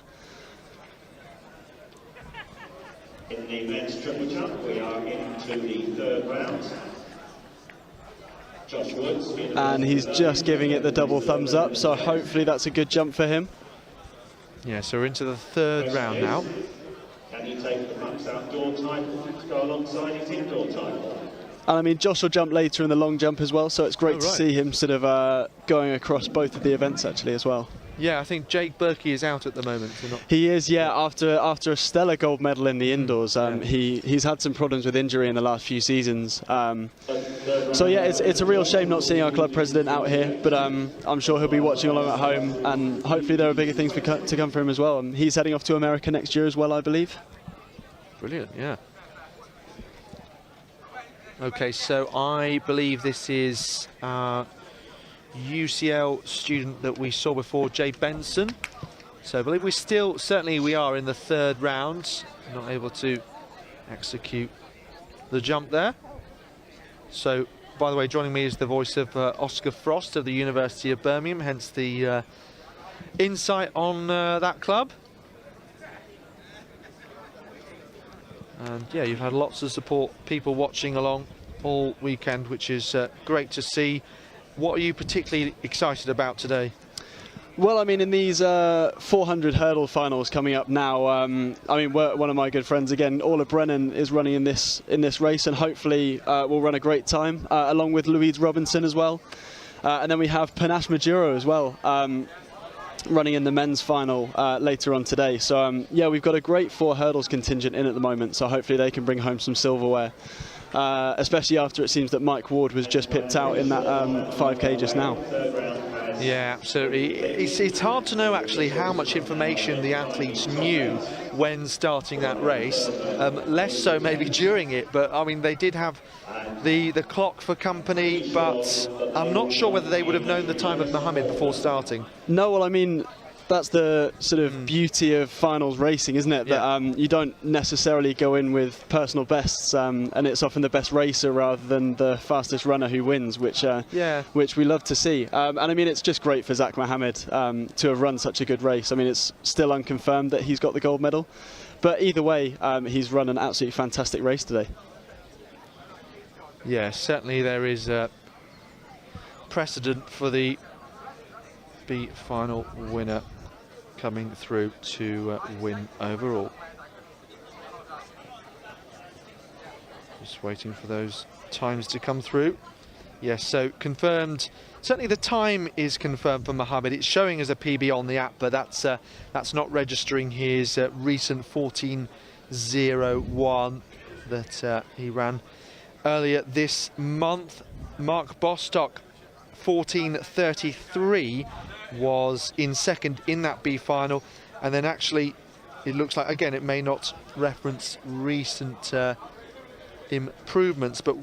In the men's triple jump, we are into the third round. Josh Woods. And he's just giving it the double thumbs up, so hopefully that's a good jump for him. Yeah, so we're into the third round now. Can he take the BUCS outdoor title to go alongside his indoor title? And I mean, Josh will jump later in the long jump as well, so it's great to see him sort of going across both of the events actually as well. Yeah, I think Jake Berkey is out at the moment. He is, yeah, after a stellar gold medal in the indoors. He's had some problems with injury in the last few seasons. So yeah, it's a real shame not seeing our club president out here, but I'm sure he'll be watching along at home, and hopefully there are bigger things to come for him as well. And he's heading off to America next year as well, I believe. Brilliant, yeah. Okay, so I believe this is UCL student that we saw before, Jay Benson. So I believe certainly we are in the third round, not able to execute the jump there. So, by the way, joining me is the voice of Oscar Frost of the University of Birmingham, hence the insight on that club. And yeah, you've had lots of support, people watching along all weekend, which is great to see. What are you particularly excited about today? Well, I mean, in these 400 hurdle finals coming up now, I mean, one of my good friends again, Orla Brennan, is running in this race, and hopefully will run a great time, along with Louise Robinson as well. And then we have Panache Majuro as well, running in the men's final later on today. So yeah, we've got a great 4 hurdles contingent in at the moment, so hopefully they can bring home some silverware. Especially after it seems that Mike Ward was just pipped out in that 5K just now. Yeah, absolutely. It's hard to know actually how much information the athletes knew when starting that race. Less so maybe during it, but I mean they did have the clock for company, but I'm not sure whether they would have known the time of Muhammad before starting. No, well, I mean, that's the sort of beauty of finals racing, isn't it? Yeah. That you don't necessarily go in with personal bests, and it's often the best racer rather than the fastest runner who wins, which we love to see. And I mean, it's just great for Zach Muhammad to have run such a good race. I mean, it's still unconfirmed that he's got the gold medal, but either way, he's run an absolutely fantastic race today. Yeah, certainly there is precedent for the B final winner coming through to win overall. Just waiting for those times to come through. Yes, so confirmed. Certainly the time is confirmed for Muhammad. It's showing as a PB on the app, but that's not registering his recent 14:01 that he ran earlier this month. Mark Bostock, 14:33, was in second in that B final, and then actually it looks like, again, it may not reference recent improvements, but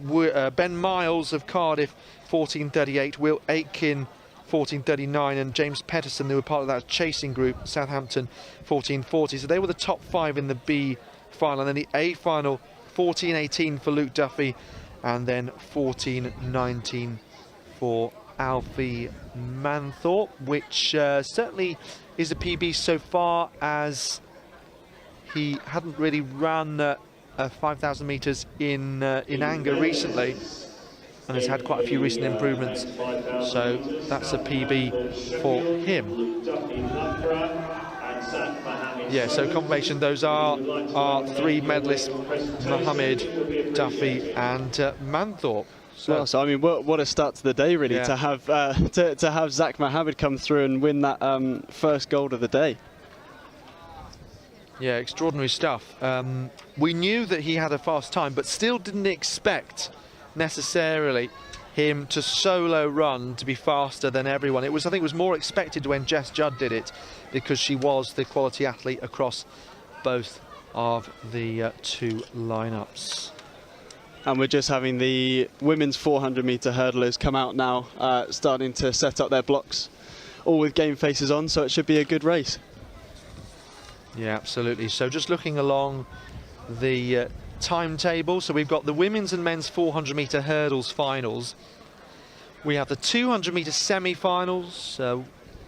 Ben Miles of Cardiff, 14:38, Will Aitken, 14:39, and James Petterson, who were part of that chasing group, Southampton, 14:40. So they were the top 5 in the B final, and then the A final, 14:18 for Luke Duffy, and then 14:19 for Alfie Manthorpe, which certainly is a PB so far, as he hadn't really run 5,000 metres in anger recently, and has had quite a few recent improvements, so that's a PB for him. Yeah, so confirmation, those are our 3 medalists, Muhammad, Duffy and Manthorpe. Well, so I mean, what a start to the day, really, Yeah. to have to have Zach Muhammad come through and win that first gold of the day. Yeah, extraordinary stuff. We knew that he had a fast time, but still didn't expect necessarily him to solo run to be faster than everyone. I think it was more expected when Jess Judd did it, because she was the quality athlete across both of the two lineups. And we're just having the women's 400-meter hurdlers come out now, starting to set up their blocks, all with game faces on, so it should be a good race. Yeah, absolutely. So just looking along the timetable, so we've got the women's and men's 400-meter hurdles finals. We have the 200-meter semi-finals,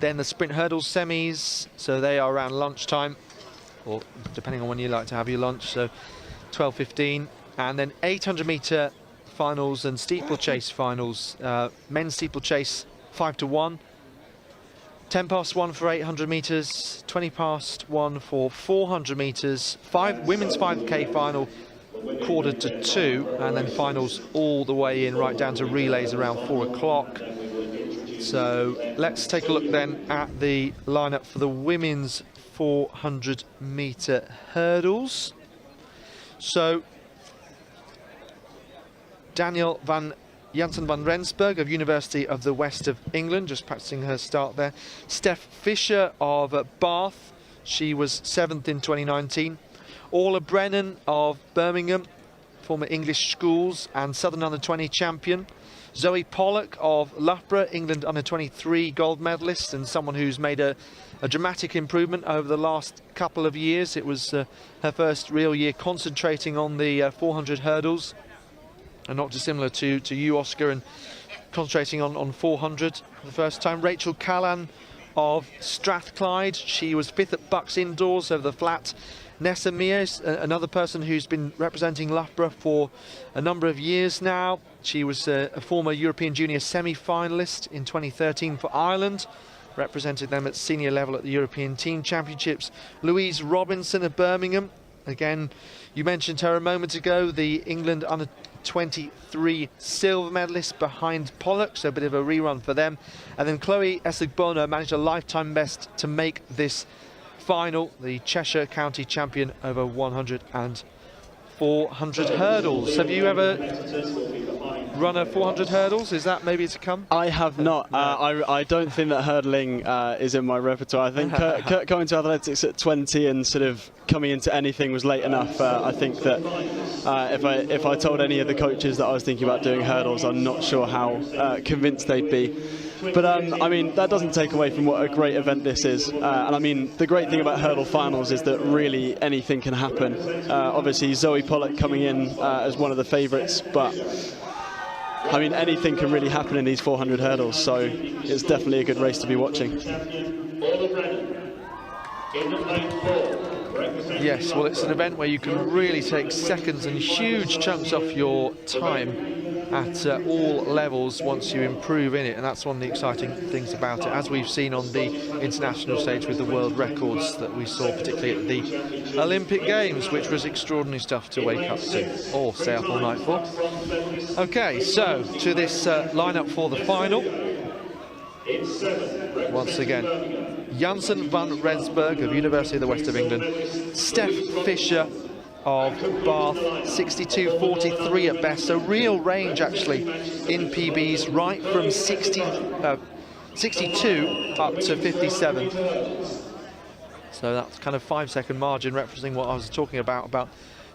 then the sprint hurdles semis, so they are around lunchtime, or depending on when you like to have your lunch, so 12:15. And then 800-meter finals and steeplechase finals. Men's steeplechase 5 to 1, 10 past 1 for 800 meters, 20 past 1 for 400 meters, women's 5k final quarter to 2, and then finals all the way in right down to relays around 4 o'clock. So let's take a look then at the lineup for the women's 400-meter hurdles. So Janssen van Rensburg of University of the West of England, just practicing her start there. Steph Fisher of Bath, she was 7th in 2019. Orla Brennan of Birmingham, former English schools and Southern Under-20 champion. Zoe Pollock of Loughborough, England Under-23 gold medalist, and someone who's made a dramatic improvement over the last couple of years. It was her first real year concentrating on the 400 hurdles, and not dissimilar to you, Oscar, and concentrating on 400 for the first time. Rachel Callan of Strathclyde, she was 5th at BUCS indoors over the flat. Nessa Mears, another person who's been representing Loughborough for a number of years now. She was a former European Junior semi-finalist in 2013 for Ireland, represented them at senior level at the European Team Championships. Louise Robinson of Birmingham, again, you mentioned her a moment ago, the England Under-23 silver medalist behind Pollock, so a bit of a rerun for them. And then Chloe Essig-Bono managed a lifetime best to make this final, the Cheshire County champion over 100 and 400 hurdles. Have you ever run a 400 hurdles? Is that maybe to come? I have not. I don't think that hurdling is in my repertoire. I think coming to athletics at 20 and sort of coming into anything was late enough. I think that if I told any of the coaches that I was thinking about doing hurdles, I'm not sure how convinced they'd be. But I mean, that doesn't take away from what a great event this is. And I mean, the great thing about hurdle finals is that really anything can happen. Obviously, Zoe Pollock coming in as one of the favourites, but I mean, anything can really happen in these 400 hurdles, so it's definitely a good race to be watching. Yes, well, it's an event where you can really take seconds and huge chunks off your time at all levels once you improve in it, and that's one of the exciting things about it, as we've seen on the international stage with the world records that we saw particularly at the Olympic Games, which was extraordinary stuff to wake up to or stay up all night for. Okay, so to this lineup for the final. Once again, Janssen van Rensburg of University of the West of England, Steph Fisher of Bath, 62.43 at best, so real range actually in PBs, right from 62 up to 57. So that's kind of 5-second margin, referencing what I was talking about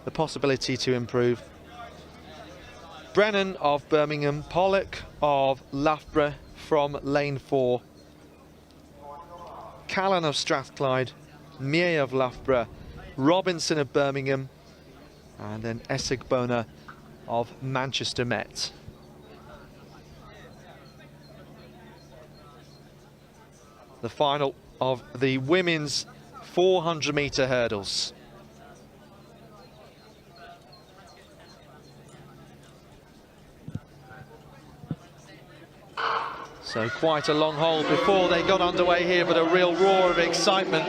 the possibility to improve. Brennan of Birmingham, Pollock of Loughborough from lane 4, Callan of Strathclyde, Mears of Loughborough, Robinson of Birmingham, and then Essig-Bono of Manchester Met. The final of the women's 400-meter hurdles. So quite a long haul before they got underway here, but a real roar of excitement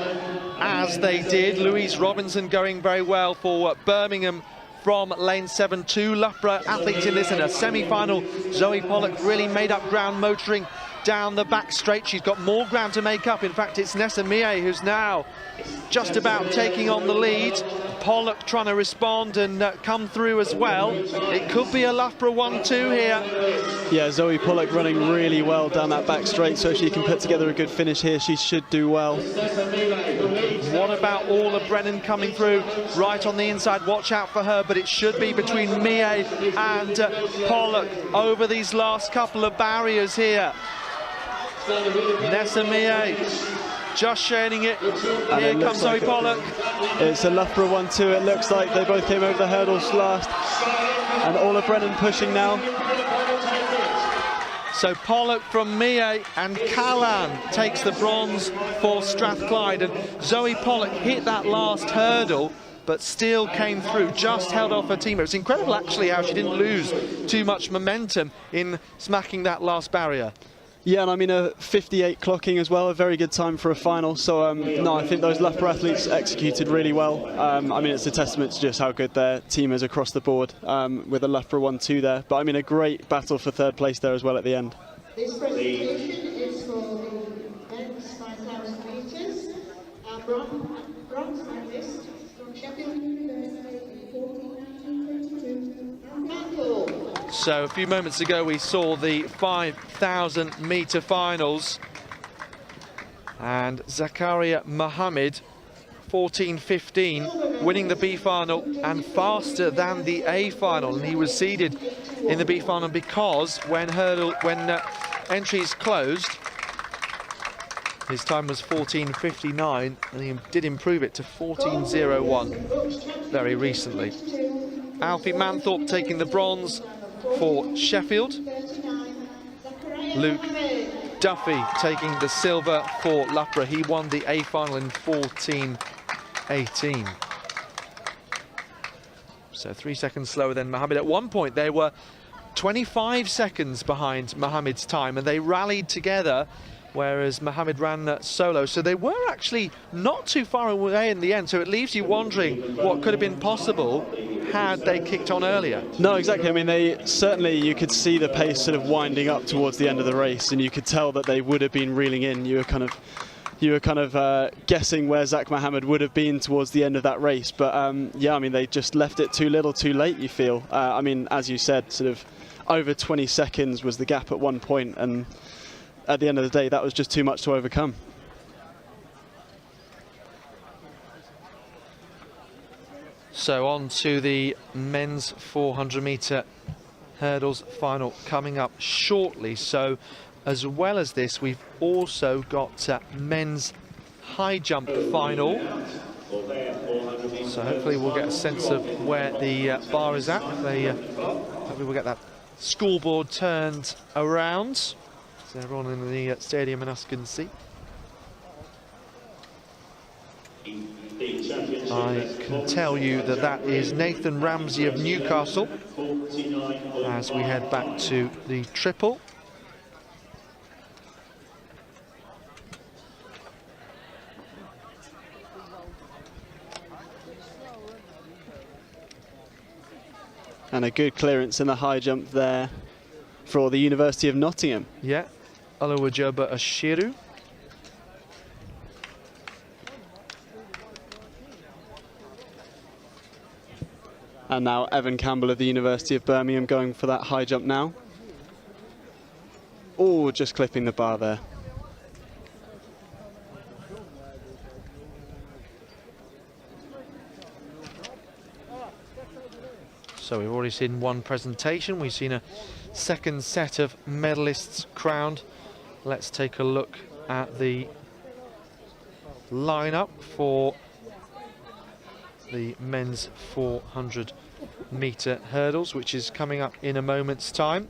as they did. Louise Robinson going very well for Birmingham from lane 7. 2 Loughborough athletes in this in a semi-final. Zoe Pollock really made up ground motoring down the back straight. She's got more ground to make up. In fact, it's Nessa Mie who's now just about taking on the lead. Pollock trying to respond and come through as well. It could be a Loughborough 1-2 here. Yeah, Zoe Pollock running really well down that back straight, so if she can put together a good finish here, she should do well. What about Orla Brennan coming through right on the inside? Watch out for her, but it should be between Mie and Pollock over these last couple of barriers here. Nessa Mie just shading it. And Here comes Zoe Pollock. It's a Loughborough 1-2. It looks like they both came over the hurdles last. And Orla Brennan pushing now. So Pollock from Mie and Callan takes the bronze for Strathclyde. And Zoe Pollock hit that last hurdle, but still came through, just held off her teammate. It's incredible actually how she didn't lose too much momentum in smacking that last barrier. Yeah, and I mean a 58 clocking as well, a very good time for a final. So no, I think those Loughborough athletes executed really well. I mean, it's a testament to just how good their team is across the board with a Loughborough 1-2 there. But I mean, a great battle for third place there as well at the end. This presentation is for the men's 5,000 metres. Bronze medalist from Sheffield University in 1922, Timetable. So a few moments ago we saw the 5,000 metre finals, and Zachary Muhammad 14:15 winning the B final and faster than the A final, and he was seeded in the B final because when entries closed his time was 14:59 and he did improve it to 14:01 very recently. Alfie Manthorpe taking the bronze for Sheffield. Luke Duffy taking the silver for Loughborough. He won the A final in 14:18. So 3 seconds slower than Muhammad. At one point they were 25 seconds behind Muhammad's time and they rallied together, whereas Muhammad ran solo. So they were actually not too far away in the end. So it leaves you wondering what could have been possible had they kicked on earlier. No, exactly. I mean, you could see the pace sort of winding up towards the end of the race, and you could tell that they would have been reeling in. You were kind of guessing where Zach Muhammad would have been towards the end of that race. But yeah, I mean, they just left it too little too late, you feel. I mean, as you said, sort of over 20 seconds was the gap at one point, and at the end of the day, that was just too much to overcome. So on to the men's 400 metre hurdles final coming up shortly. So as well as this, we've also got men's high jump final. So hopefully we'll get a sense of where the bar is at. Hopefully we'll get that scoreboard turned around so everyone in the stadium and us can see. I can tell you that that is Nathan Ramsey of Newcastle as we head back to the triple. And a good clearance in the high jump there for the University of Nottingham. Yeah, Oluwajoba Ashiru. And now Evan Campbell of the University of Birmingham going for that high jump now. Oh, just clipping the bar there. So we've already seen one presentation. We've seen a second set of medalists crowned. Let's take a look at the lineup for the men's 400 metre hurdles, which is coming up in a moment's time.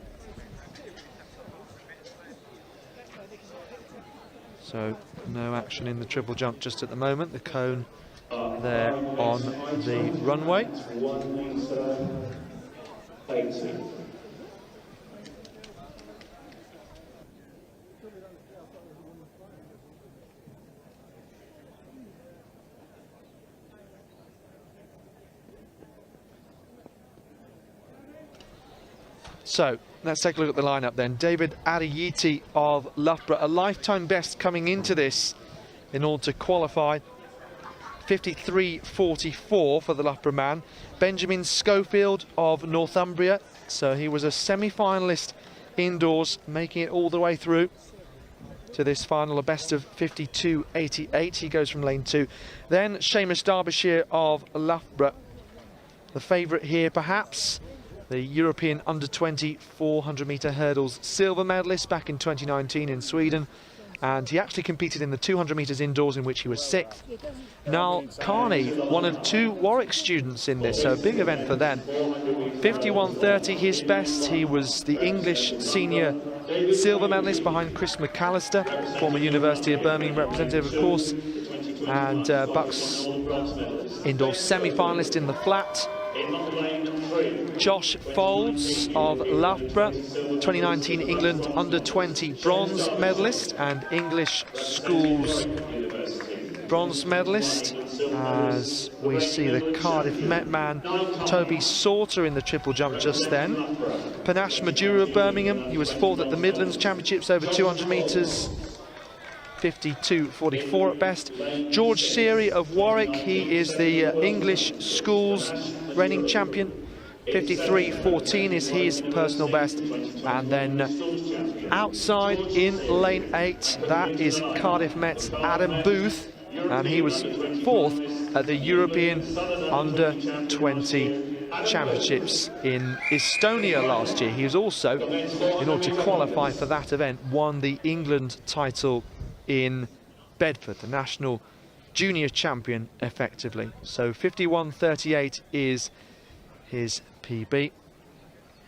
So no action in the triple jump just at the moment. The cone there on the runway. So let's take a look at the lineup then. David Adeyiti of Loughborough, a lifetime best coming into this in order to qualify. 53.44 for the Loughborough man. Benjamin Schofield of Northumbria, so he was a semi-finalist indoors, making it all the way through to this final, a best of 52.88. He goes from lane 2. Then Seamus Derbyshire of Loughborough, the favourite here perhaps, the European under-20 400-metre hurdles silver medalist back in 2019 in Sweden, and he actually competed in the 200 metres indoors, in which he was 6th. Niall Carney, one of 2 Warwick students in this, so a big event for them. 51.30 his best. He was the English senior silver medalist behind Chris McAllister, former University of Birmingham representative of course, and BUCS indoor semi-finalist in the flat. Josh Foles of Loughborough, 2019 England under-20 bronze medalist and English schools bronze medalist, as we see the Cardiff Met man Toby Sauter in the triple jump just then. Panache Majuru of Birmingham, he was 4th at the Midlands Championships over 200 metres, 52.44 at best. George Seary of Warwick, he is the English schools reigning champion. 53.14 is his personal best. And then outside in lane 8, that is Cardiff Met's Adam Booth, and he was 4th at the European Under-20 Championships in Estonia last year. He was also, in order to qualify for that event, won the England title in Bedford, the national junior champion effectively. So 51.38 is his PB.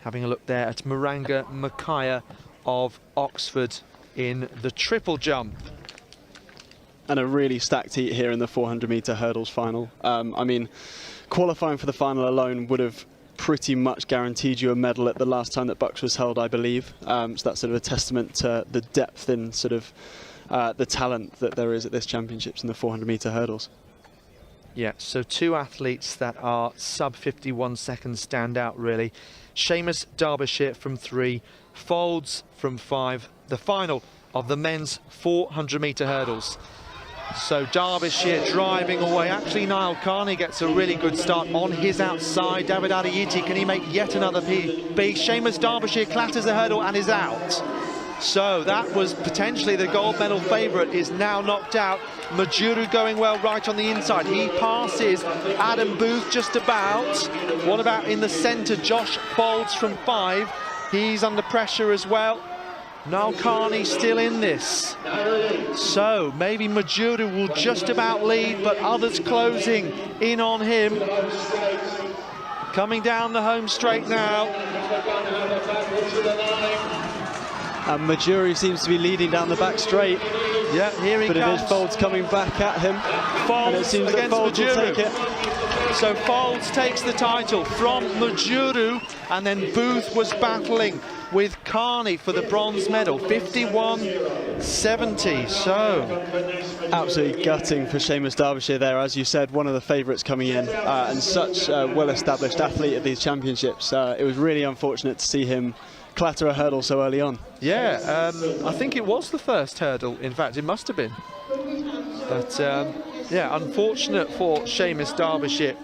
Having a look there at Maranga Makaya of Oxford in the triple jump. And a really stacked heat here in the 400-metre hurdles final. I mean, qualifying for the final alone would have pretty much guaranteed you a medal at the last time that BUCS was held, I believe. So that's sort of a testament to the depth and sort of the talent that there is at this championships in the 400-metre hurdles. Yeah, so 2 athletes that are sub 51 seconds stand out really. Seamus Derbyshire from 3, Foles from 5, the final of the men's 400-metre hurdles. So Derbyshire driving away. Actually, Niall Carney gets a really good start on his outside. David Adeyiti, can he make yet another PB? Seamus Derbyshire clatters the hurdle and is out. So that was potentially the gold medal favourite, is now knocked out. Majuru going well right on the inside. He passes Adam Booth just about. What about in the centre? Josh Foles from 5. He's under pressure as well. Niall Carney still in this. So maybe Majuru will just about lead, but others closing in on him. Coming down the home straight now. And Majuru seems to be leading down the back straight. Yeah, here he comes. But it is Foles coming back at him. Foles and it seems that Foles will take it. So Foles takes the title from Majuru, and then Booth was battling with Carney for the bronze medal, 51.70. So absolutely gutting for Seamus Derbyshire there, as you said, one of the favourites coming in, and such a well-established athlete at these championships. It was really unfortunate to see him clatter a hurdle so early on. Yeah, I think it was the first hurdle. In fact, it must have been. But yeah, unfortunate for Seamus Derbyshire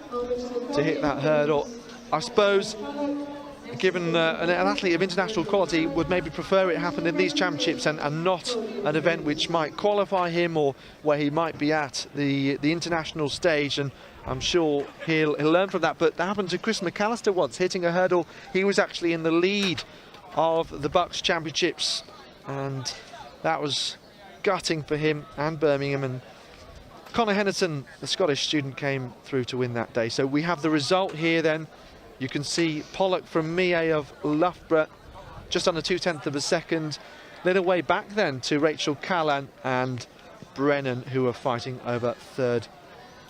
to hit that hurdle. I suppose, given an athlete of international quality, would maybe prefer it happened in these championships and not an event which might qualify him, or where he might be at the international stage. And I'm sure he'll learn from that. But that happened to Chris McAllister once, hitting a hurdle. He was actually in the lead of the BUCS championships, and that was gutting for him and Birmingham. And Conor Henderson, the Scottish student, came through to win that day. So we have the result here then. You can see Pollock from Mie of Loughborough, just under 0.2 of a second. Little way back then to Rachel Callan and Brennan, who are fighting over 3rd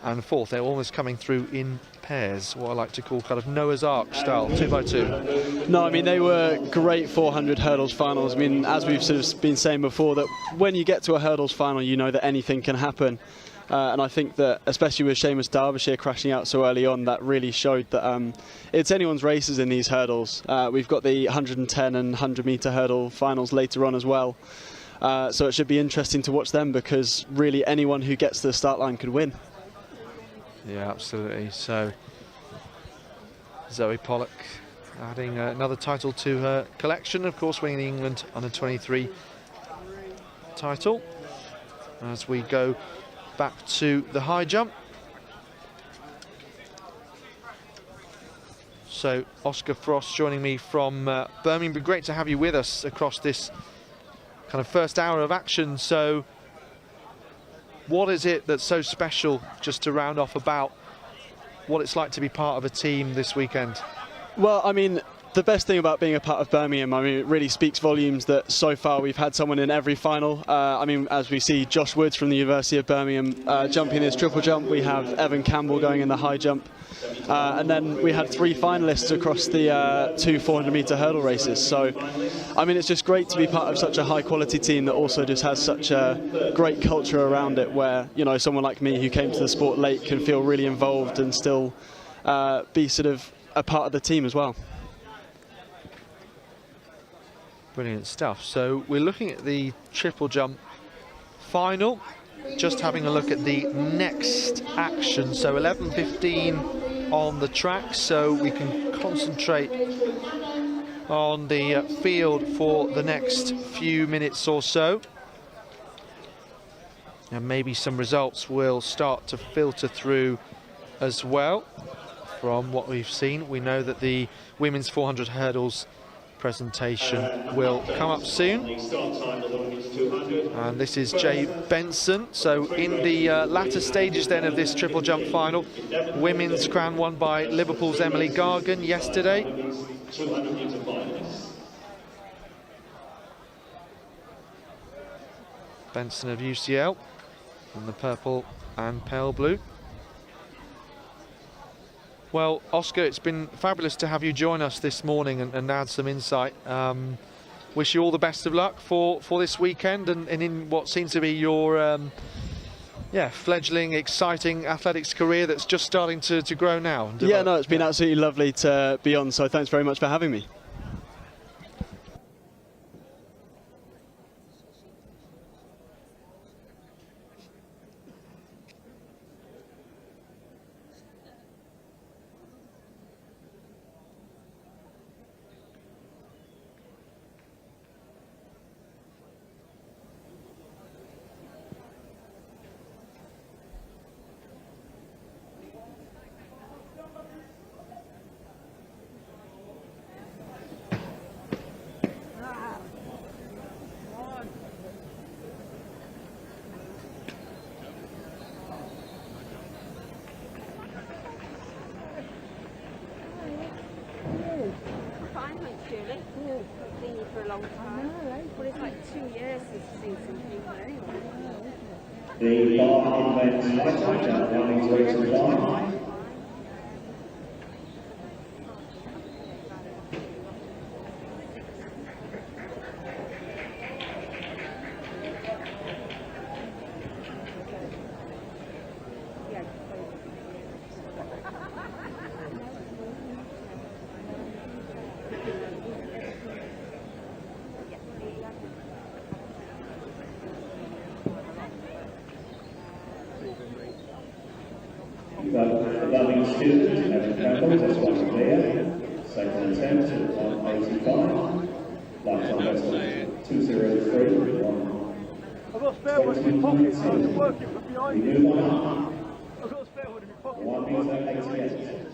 and 4th. They're almost coming through in pairs, what I like to call kind of Noah's Ark style, 2 by 2. No, I mean, they were great 400 hurdles finals. I mean, as we've sort of been saying before, that when you get to a hurdles final, you know that anything can happen. And I think that, especially with Seamus Derbyshire crashing out so early on, that really showed that it's anyone's races in these hurdles. We've got the 110 and 100 metre hurdle finals later on as well. So it should be interesting to watch them, because really anyone who gets to the start line could win. Yeah, absolutely. So Zoe Pollock adding another title to her collection, of course winning the England Under-23 title. As we go back to the high jump. So Oscar Frost joining me from Birmingham. It'd be great to have you with us across this kind of first hour of action. So what is it that's so special, just to round off, about what it's like to be part of a team this weekend? Well, I mean, the best thing about being a part of Birmingham, I mean, it really speaks volumes that so far we've had someone in every final. I mean, as we see Josh Woods from the University of Birmingham jumping his triple jump, we have Evan Campbell going in the high jump, and then we had 3 finalists across the 2 400-metre hurdle races. So, I mean, it's just great to be part of such a high-quality team that also just has such a great culture around it, where, you know, someone like me who came to the sport late can feel really involved and still be sort of a part of the team as well. Brilliant stuff. So we're looking at the triple jump final, just having a look at the next action. So 11:15 on the track, so we can concentrate on the field for the next few minutes or so, and maybe some results will start to filter through as well. From what we've seen, we know that the women's 400 hurdles presentation will come up soon, and this is Jay Benson. So in the latter stages then of this triple jump final, women's crown won by Liverpool's Emily Gargan yesterday. Benson of UCL in the purple and pale blue. Well, Oscar, it's been fabulous to have you join us this morning and add some insight. Wish you all the best of luck for this weekend and in what seems to be your fledgling, exciting athletics career that's just starting to grow now. Yeah, no, it's been absolutely lovely to be on, so thanks very much for having me. The bar in men's high jump, Rawlings race of 5. Rawlings student, Evan Campbell, that's one clear. Second attempt at 185. Left on best of 203. I've got a spare one in my pocket, so I can work it from behind you. I've got a spare one in my pocket. 1 metre 88.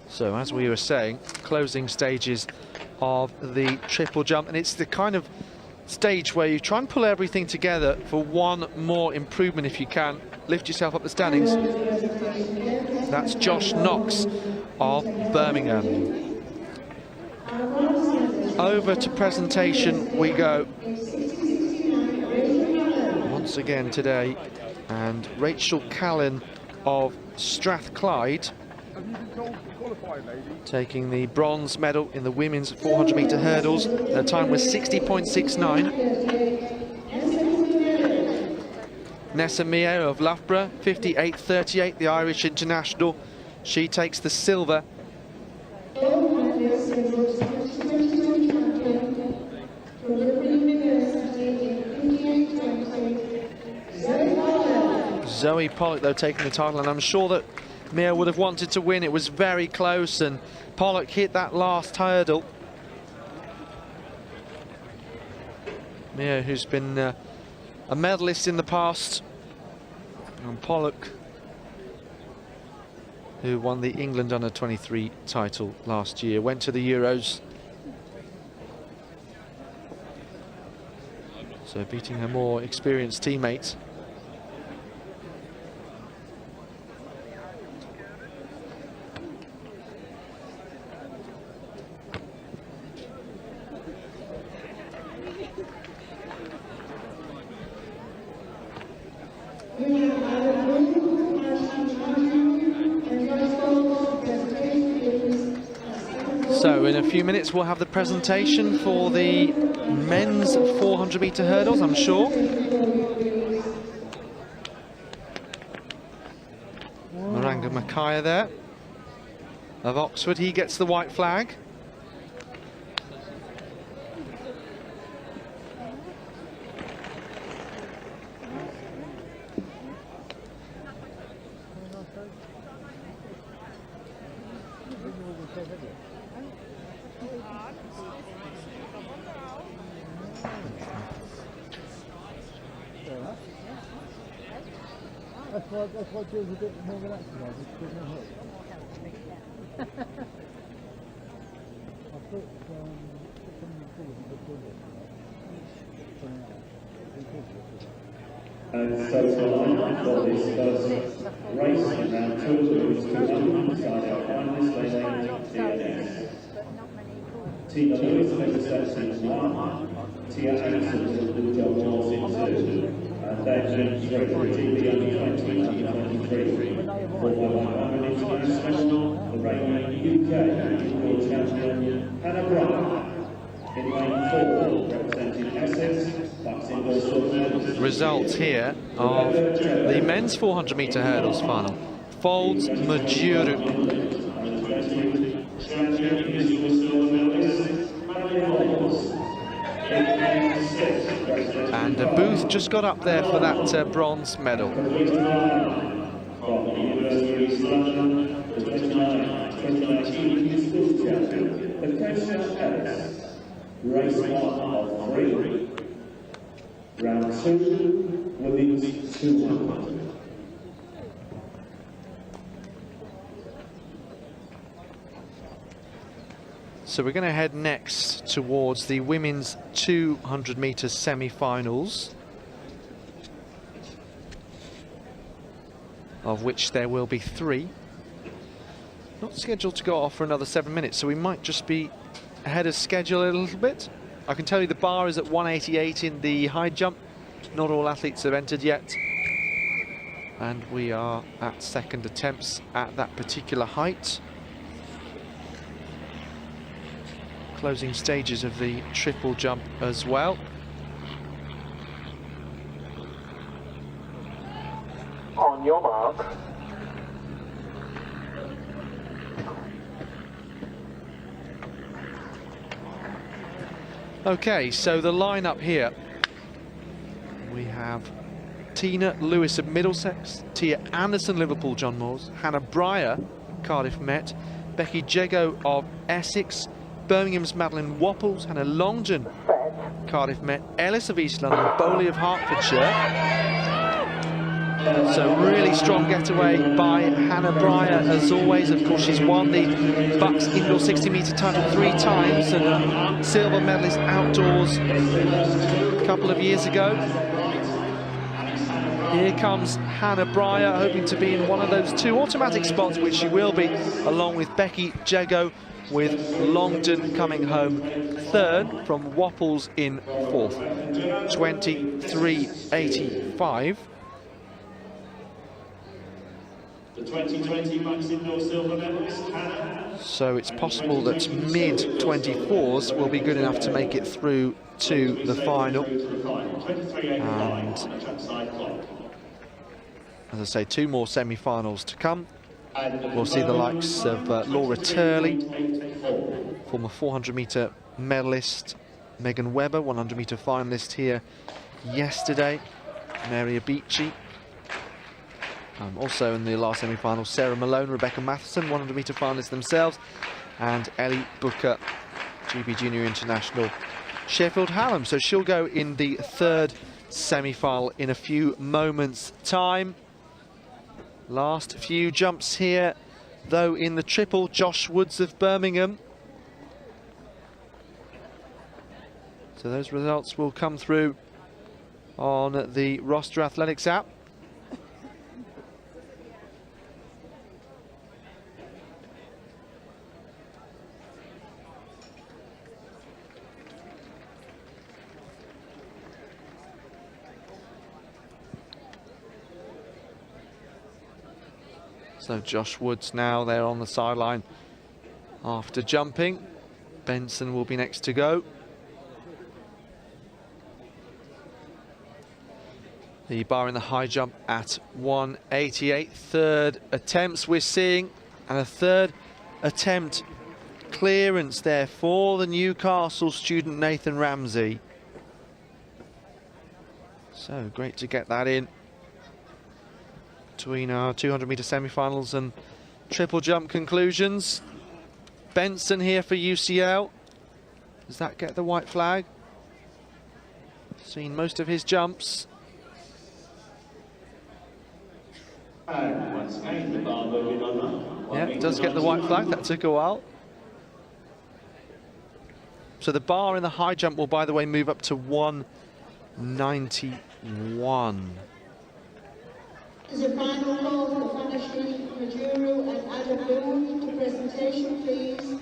So as we were saying, closing stages of the triple jump, and it's the kind of stage where you try and pull everything together for one more improvement if you can. Lift yourself up the standings. That's Josh Knox of Birmingham. Over to presentation we go once again today, and Rachel Callan of Strathclyde taking the bronze medal in the women's 400-metre hurdles. Her time was 60.69. Nessa Mio of Loughborough, 58.38, the Irish international. She takes the silver. Zoe Pollock, though, taking the title, and I'm sure that Mia would have wanted to win. It was very close, and Pollock hit that last hurdle. Mia, who's been a medalist in the past, and Pollock, who won the England Under-23 title last year, went to the Euros. So beating her more experienced teammates. So in a few minutes we'll have the presentation for the men's 400-metre hurdles, I'm sure. Maranga Makaya there of Oxford, he gets the white flag. That's why Jill's a bit more relaxed now, just because no hurt. I put something forward and put forward. And so the lineup for this first race in round 2 is to inside our finalist lane TNS. Tina Louise made the steps in 1, Tia Anderson and Joe Walls in 2, and then straight for the Under-20 and Under-23. For Wagon International, the reigning UK World Champion Hannah Bryan. In lane 4, representing Essex, BUCS indoor silver medals. Results here of the men's 400-metre hurdles final. Foles Majuru. And Booth just got up there for that bronze medal. From the University of London, the 2019 Schools Champion, the Coach Ellis. Race 1 of 3. Round 2, women's 200. So we're going to head next towards the women's 200-metre semi-finals, of which there will be 3. Not scheduled to go off for another 7 minutes, so we might just be ahead of schedule a little bit. I can tell you the bar is at 188 in the high jump. Not all athletes have entered yet, and we are at second attempts at that particular height. Closing stages of the triple jump as well. On your mark. Okay, so the lineup here. We have Tina Lewis of Middlesex, Tia Anderson, Liverpool John Moores, Hannah Breyer, Cardiff Met, Becky Jago of Essex, Birmingham's Madeline Wapples, Hannah Longden, Cardiff Met, Ellis of East London, Bowley of Hertfordshire. So really strong getaway by Hannah Breyer as always. Of course, she's won the BUCS indoor 60-metre title 3 times and a silver medalist outdoors a couple of years ago. Here comes Hannah Breyer, hoping to be in one of those 2 automatic spots, which she will be, along with Becky Jago, with Longdon coming home 3rd from Wapples in 4th. 23.85. The 2020 BUCS Indoor Silver medalist, Hannah. So it's possible that mid-24s will be good enough to make it through to the final. And as I say, 2 more semi-finals to come. We'll see the likes of Laura Turley, former 400-metre medalist, Megan Webber, 100-metre finalist here yesterday, Mary Abici. Also in the last semi-final, Sarah Malone, Rebecca Matheson, 100-metre finalists themselves, and Ellie Booker, GB Junior International, Sheffield Hallam. So she'll go in the 3rd semi-final in a few moments' time. Last few jumps here, though, in the triple, Josh Woods of Birmingham. So those results will come through on the Roster Athletics app. So Josh Woods now there on the sideline after jumping. Benson will be next to go. The bar in the high jump at 188. 3rd attempts we're seeing, and a 3rd attempt clearance there for the Newcastle student Nathan Ramsey. So great to get that in between our 200-metre semi-finals and triple jump conclusions. Benson here for UCL. Does that get the white flag? Seen most of his jumps. Yeah, it does get the white flag. That took a while. So the bar in the high jump will, by the way, move up to 191. There's a final call for Panashri Majuru and Adam Boone to presentation, please.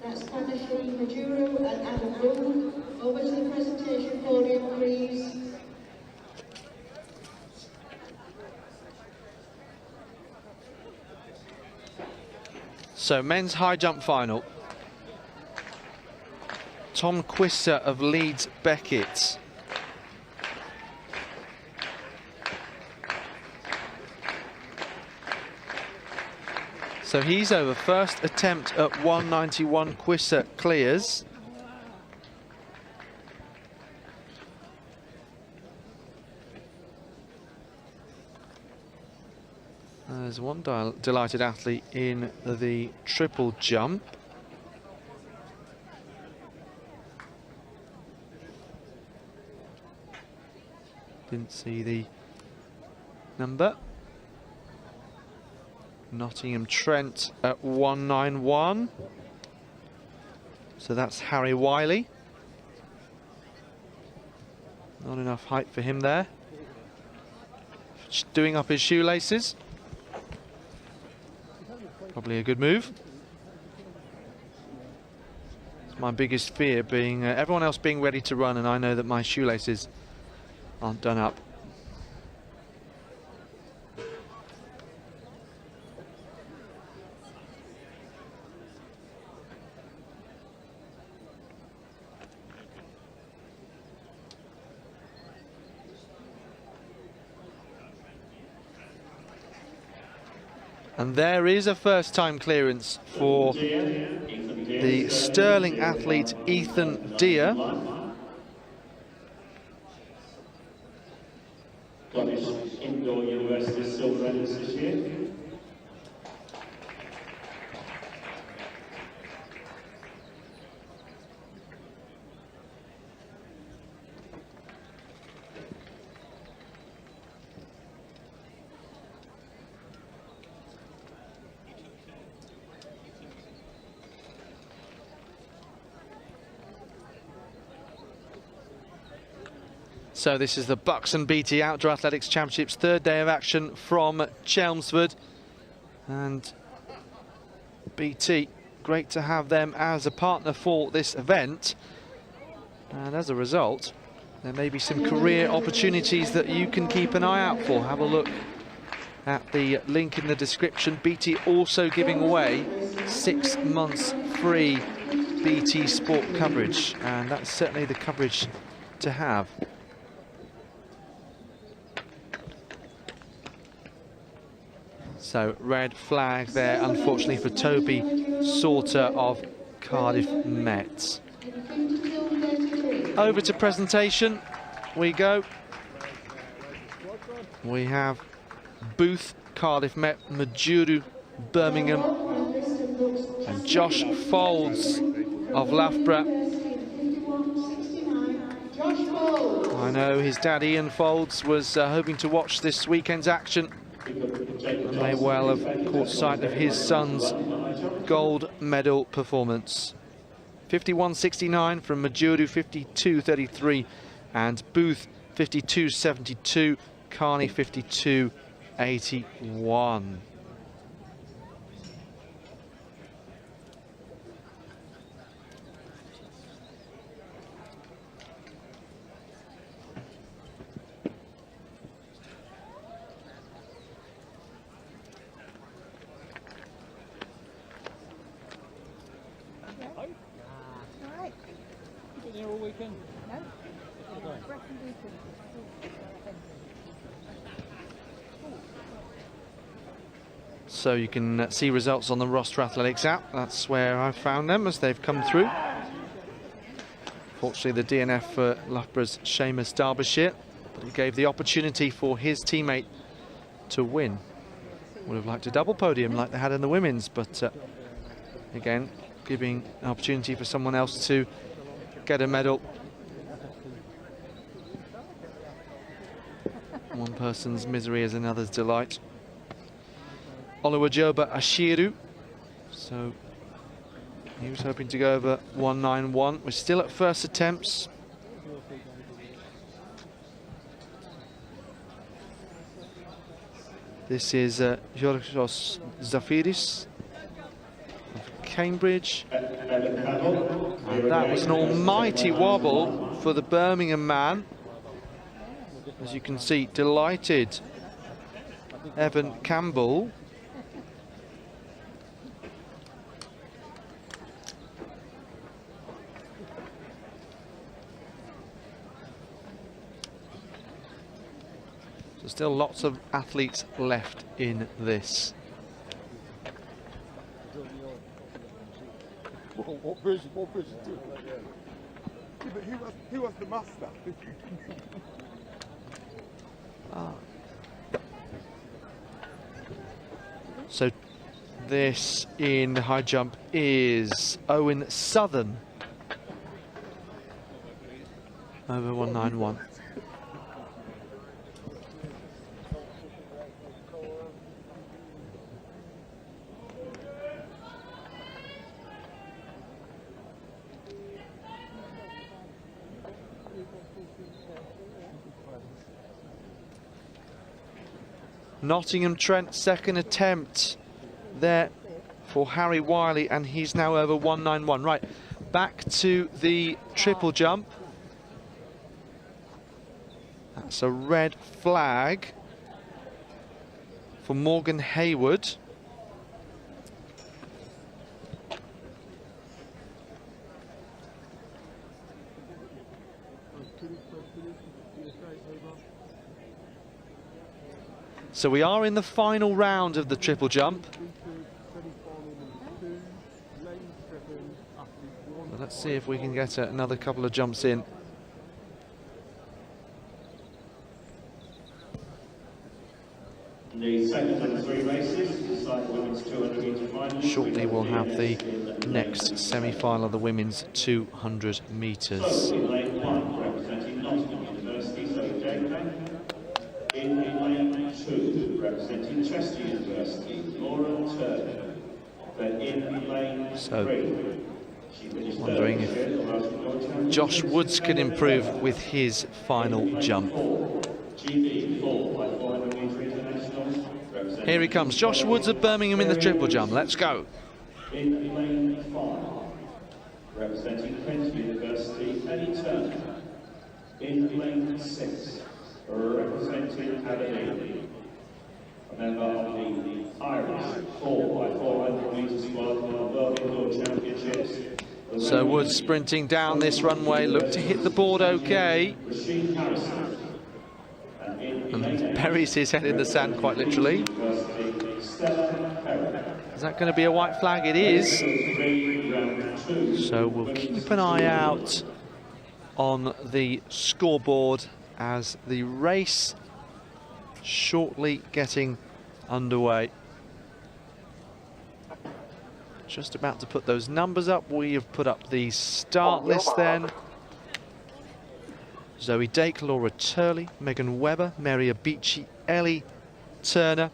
That's Panashri Majuru and Adam Boone. Over to the presentation podium, please. So men's high jump final. Tom Quisser of Leeds Beckett. So he's over. First attempt at 191, Quisser clears. There's one delighted athlete in the triple jump. Didn't see the number. Nottingham Trent at 191. So that's Harry Wiley. Not enough height for him there. Just doing up his shoelaces. Probably a good move. It's my biggest fear, being everyone else being ready to run, and I know that my shoelaces aren't done up. And there is a first-time clearance for the Stirling athlete Ethan Deere. Scottish Indoor University silver medalist this year. So this is the BUCS and BT Outdoor Athletics Championships, third day of action from Chelmsford. And BT, great to have them as a partner for this event. And as a result, there may be some career opportunities that you can keep an eye out for. Have a look at the link in the description. BT also giving away 6 months free BT Sport coverage, and that's certainly the coverage to have. So red flag there, unfortunately, for Toby Sauter of Cardiff Met. Over to presentation we go. We have Booth, Cardiff Met, Majuru, Birmingham, and Josh Foles of Loughborough. I know his dad Ian Foles was hoping to watch this weekend's action and may well have caught sight of his son's gold medal performance. 51.69 from Majuru, 52.33, and Booth 52.72, Carney 52.81. So you can see results on the Roster Athletics app. That's where I found them as they've come through. Fortunately, the DNF for Loughborough's Seamus Derbyshire, but he gave the opportunity for his teammate to win. Would have liked a double podium like they had in the women's, but again, giving an opportunity for someone else to get a medal. One person's misery is another's delight. Oluwajoba Ashiru, so he was hoping to go over 191. We're still at first attempts. This is Georgios Zafiris of Cambridge. And that was an almighty wobble for the Birmingham man. As you can see, delighted Evan Campbell. So still lots of athletes left in this. What version do you? Yeah, but who was the master? So this in the high jump is Owen Sullivan over 191. Nottingham Trent, second attempt there for Harry Wiley, and he's now over 191. Right, back to the triple jump. That's a red flag for Morgan Hayward. So we are in the final round of the triple jump. Well, let's see if we can get another couple of jumps in. The second and three races, decide the women's 200 metre final. Shortly we'll have the next semi-final of the women's 200 metres. So in lane 1, representing Nottingham University, Zoe Jacob. In lane 2, representing Chester University, Laura Turner. But in lane 3, Wondering if Josh Woods can improve with his final jump. Here he comes, Josh Woods of Birmingham in the triple jump. Let's go. In lane 5, representing Kent University, Eddie Turner. In lane 6, representing Aberdeen, a member of the Irish 4x400 metres squad for the Birmingham Championships. So Woods sprinting down this runway, look to hit the board okay. And buries his head in the sand quite literally. Is that going to be a white flag? It is. So we'll keep an eye out on the scoreboard as the race shortly getting underway. Just about to put those numbers up. We have put up the start list then. Zoe Dake, Laura Turley, Megan Webber, Mary Abici, Ellie Turner,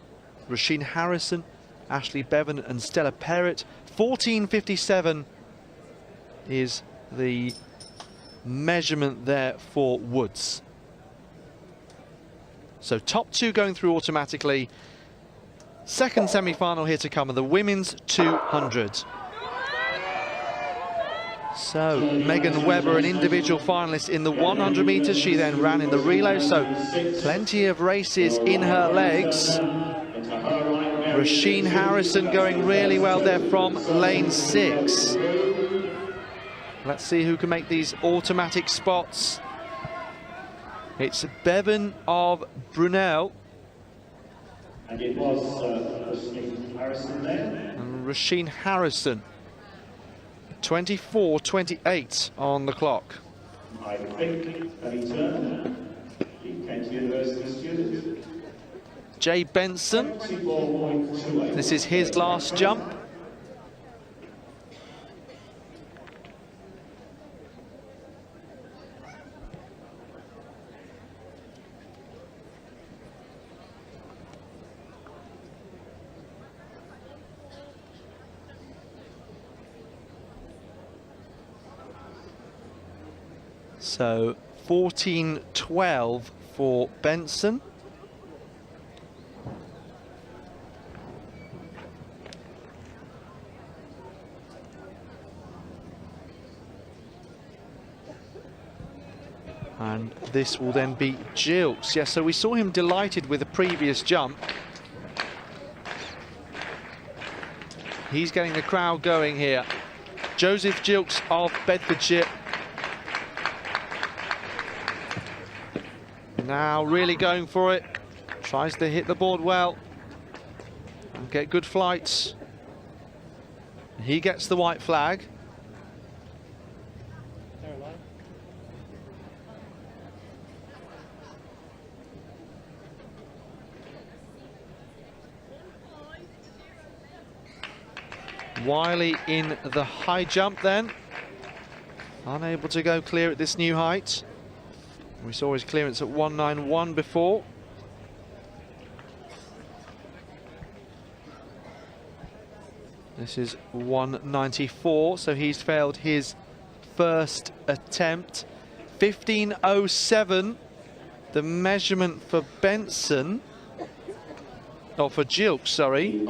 Rasheen Harrison, Ashley Bevan and Stella Perrett. 14:57 is the measurement there for Woods. So top two going through automatically. Second semi-final here to come are the women's 200. So Megan Webber, an individual finalist in the 100 metres. She then ran in the relay, so plenty of races in her legs. Rasheen Harrison going really well there from lane 6. Let's see who can make these automatic spots. It's Bevan of Brunel. And it was Rasheen Harrison there. And Rasheen Harrison. 24:28 on the clock. I think Eddie Turner, the Kent University student. Jay Benson. This is his last jump. So 14:12 for Benson. And this will then be Gilks. Yes, so we saw him delighted with the previous jump. He's getting the crowd going here. Joseph Gilks of Bedfordshire. Now really going for it. Tries to hit the board well and get good flights. He gets the white flag. Wiley in the high jump then. Unable to go clear at this new height. We saw his clearance at 191 before. This is 194, so he's failed his first attempt. 15:07, the measurement for Benson. Oh, for Gilks, sorry.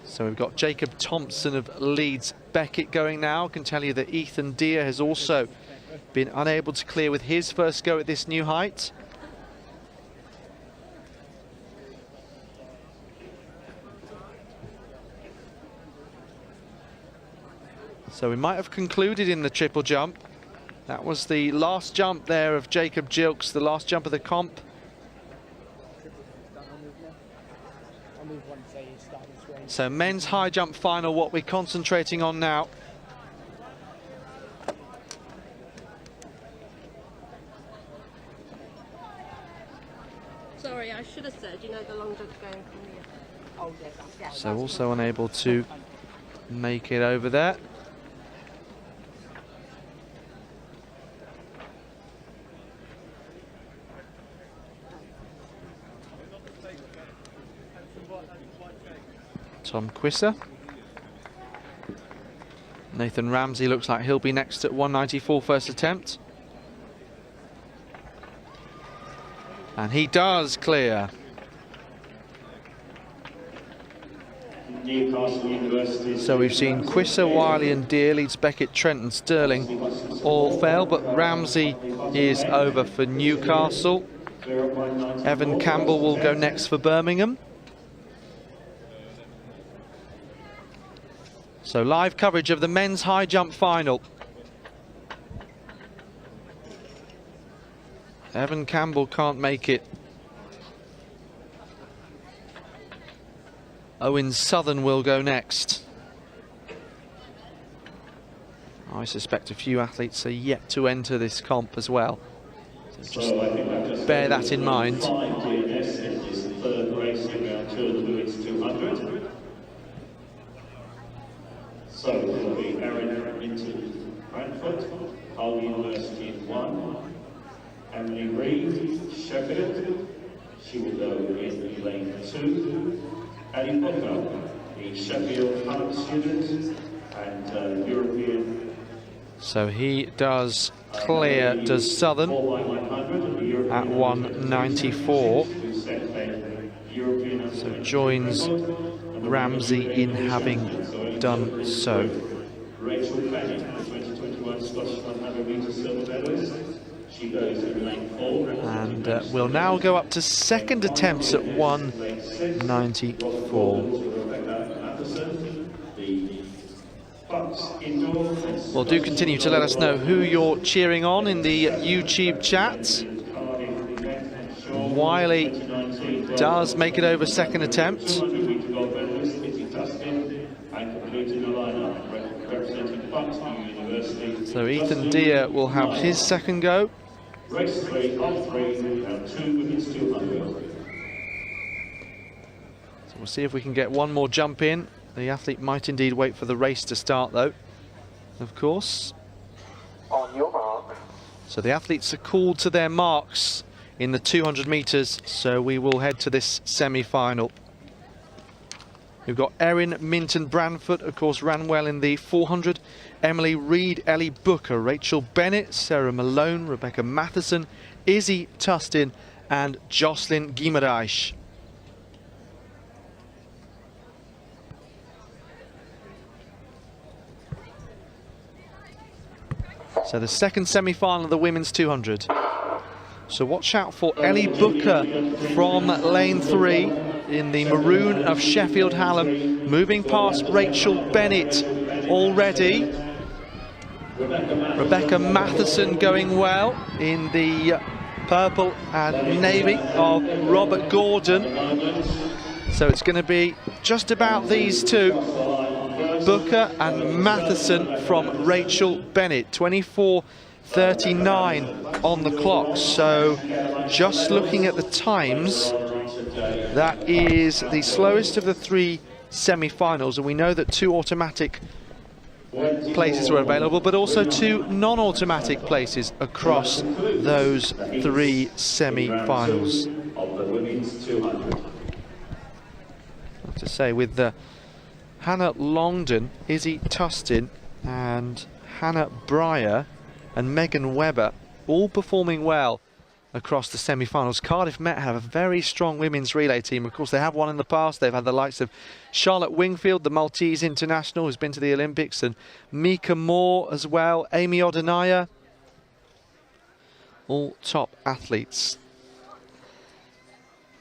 So we've got Jacob Thompson of Leeds Beckett going now. I can tell you that Ethan Deere has also been unable to clear with his first go at this new height. So we might have concluded in the triple jump. That was the last jump there of Jacob Gilks, the last jump of the comp. So men's high jump final, what we're concentrating on now. Sorry, I should have said, you know, the long jump going from here. Oh, yeah. So also unable to make it over there. Tom Quisser. Nathan Ramsey looks like he'll be next at 194 first attempt. And he does clear. So we've seen Quisser, Wiley and Deere, Leeds, Beckett, Trent and Sterling all fail, but Ramsey is over for Newcastle. Evan Campbell will go next for Birmingham. So live coverage of the men's high jump final. Evan Campbell can't make it. Owen Sullivan will go next. I suspect a few athletes are yet to enter this comp as well. So just bear that in mind. So it will be Erin Minton Brantford, Hull University in 1. Emily Reid, Sheffield. She will go in lane 2. Ellie Booker, the Sheffield Hull student and European. So he does clear, does Southern at 194. So joins Ramsey in having done so. Rachel Bennett, the 2021 Scottish 100-metre silver medalist. She goes in lane 4. And we'll now go up to second attempts at 194. Well, do continue to let us know who you're cheering on in the YouTube chat. Wiley does make it over second attempt. So Ethan Deere will have his second go. Race 3 of 3 and 2 women's 200. So we'll see if we can get one more jump in. The athlete might indeed wait for the race to start though, of course. On your mark. So the athletes are called to their marks in the 200 metres, so we will head to this semi-final. We've got Erin Minton Branford, of course, ran well in the 400. Emily Reid, Ellie Booker, Rachel Bennett, Sarah Malone, Rebecca Matheson, Izzy Tustin and Jocelyn Guimaraes. So the second semi-final of the women's 200. So watch out for Ellie Booker from lane 3 in the maroon of Sheffield Hallam, moving past Rachel Bennett already. Rebecca Matheson going well in the purple and navy of Robert Gordon. So it's going to be just about these two, Booker and Matheson from Rachel Bennett. 24:39 on the clock. So just looking at the times, that is the slowest of the 3 semi-finals, and we know that 2 automatic places were available, but also 2 non-automatic places across those 3 semi-finals. I have to say, with Hannah Longdon, Izzy Tustin and Hannah Breyer and Megan Webber all performing well across the semi-finals. Cardiff Met have a very strong women's relay team. Of course, they have one in the past. They've had the likes of Charlotte Wingfield, the Maltese international, who's been to the Olympics, and Mika Moore as well, Amy Odenaya. All top athletes.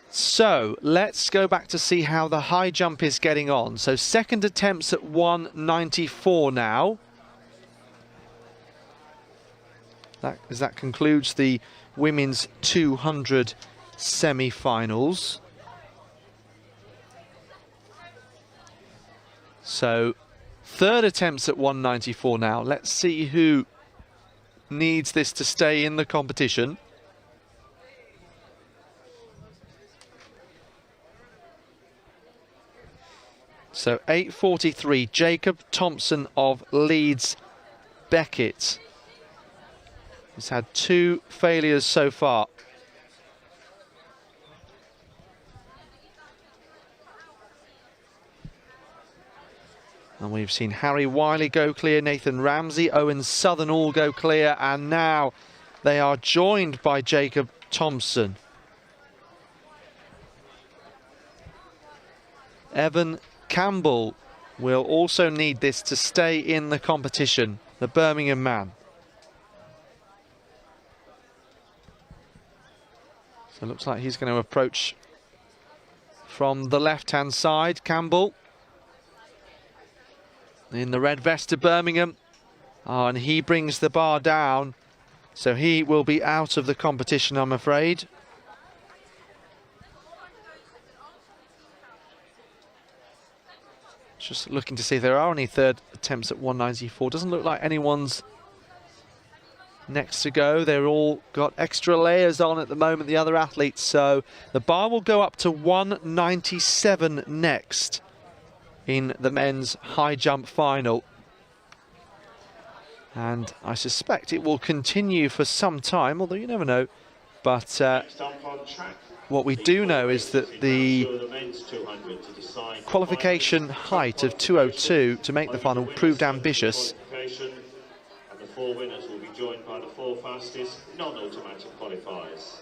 So let's go back to see how the high jump is getting on. So second attempts at 194 now. That concludes the women's 200 semi-finals. So third attempts at 194 now. Let's see who needs this to stay in the competition. So 8:43, Jacob Thompson of Leeds Beckett. He's had 2 failures so far. And we've seen Harry Wiley go clear, Nathan Ramsey, Owen Sullivan all go clear, and now they are joined by Jacob Thompson. Evan Campbell will also need this to stay in the competition, the Birmingham man. So it looks like he's going to approach from the left-hand side, Campbell. In the red vest of Birmingham. Oh, and he brings the bar down. So he will be out of the competition, I'm afraid. Just looking to see if there are any third attempts at 194. Doesn't look like anyone's next to go. They're all got extra layers on at the moment, the other athletes. So the bar will go up to 197 next in the men's high jump final. And I suspect it will continue for some time, although you never know. But what we do know is that the qualification height of 202 to make the final proved ambitious. And the 4 winners will be joined by the 4 fastest non-automatic qualifiers.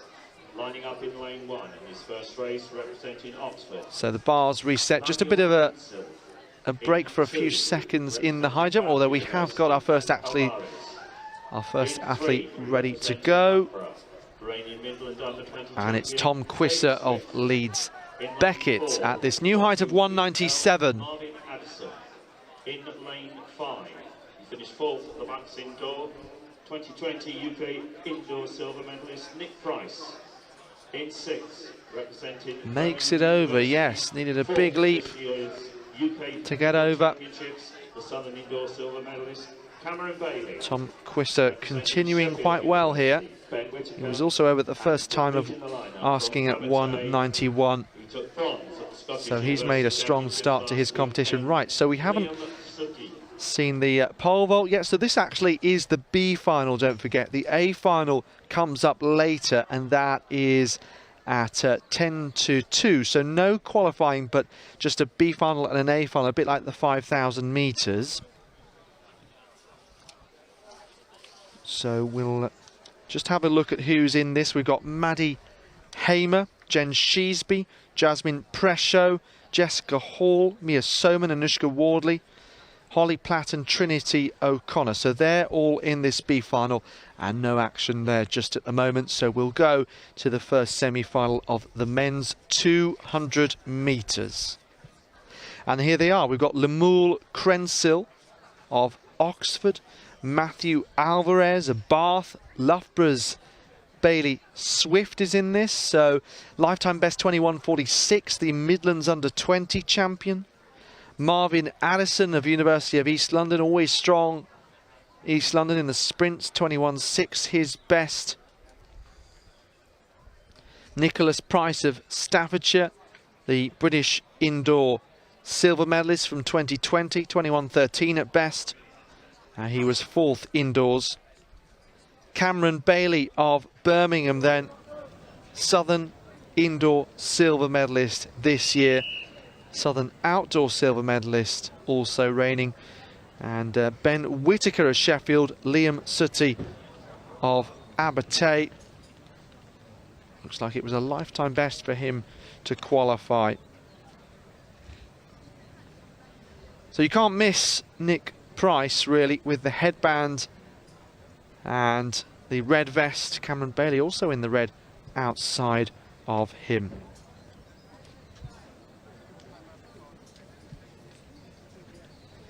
Lining up in lane 1 in his first race, representing Oxford. So the bars reset, just a bit of a break for a few seconds in the high jump, although we have got our first athlete ready to go. And it's Tom Quisser of Leeds Beckett at this new height of 197. In lane 5, he finished 4th at the BUCS indoor. 2020 UK indoor silver medalist Nick Price in 6th, representing. Makes it over, yes. Needed a big leap to get over. The Southern indoor silver medalist Cameron Bailey. Tom Quisser continuing quite well here. He was also over at the first time of asking at 191. So he's made a strong start to his competition. Right, so we haven't seen the pole vault yet. So this actually is the B final, don't forget. The A final comes up later, and that is at 10 to 2. So no qualifying, but just a B final and an A final, a bit like the 5,000 metres. So we'll just have a look at who's in this. We've got Maddie Hamer, Jen Sheesby, Jasmine Presho, Jessica Hall, Mia Soman, Anushka Wardley, Holly Platt and Trinity O'Connor. So they're all in this B final, and no action there just at the moment. So we'll go to the first semi-final of the men's 200 metres. And here they are. We've got Lemuel Krensil of Oxford, Matthew Alvarez of Bath, Loughborough's Bailey Swift is in this, so lifetime best 21.46, the Midlands under-20 champion. Marvin Addison of University of East London, always strong. East London in the sprints, 21.6, his best. Nicholas Price of Staffordshire, the British indoor silver medalist from 2020, 21.13 at best. He was 4th indoors. Cameron Bailey of Birmingham then, Southern indoor silver medalist this year. Southern outdoor silver medalist also reigning. And Ben Whitaker of Sheffield, Liam Sutty of Abertay. Looks like it was a lifetime best for him to qualify. So you can't miss Nick Price really with the headband and the red vest. Cameron Bailey also in the red outside of him.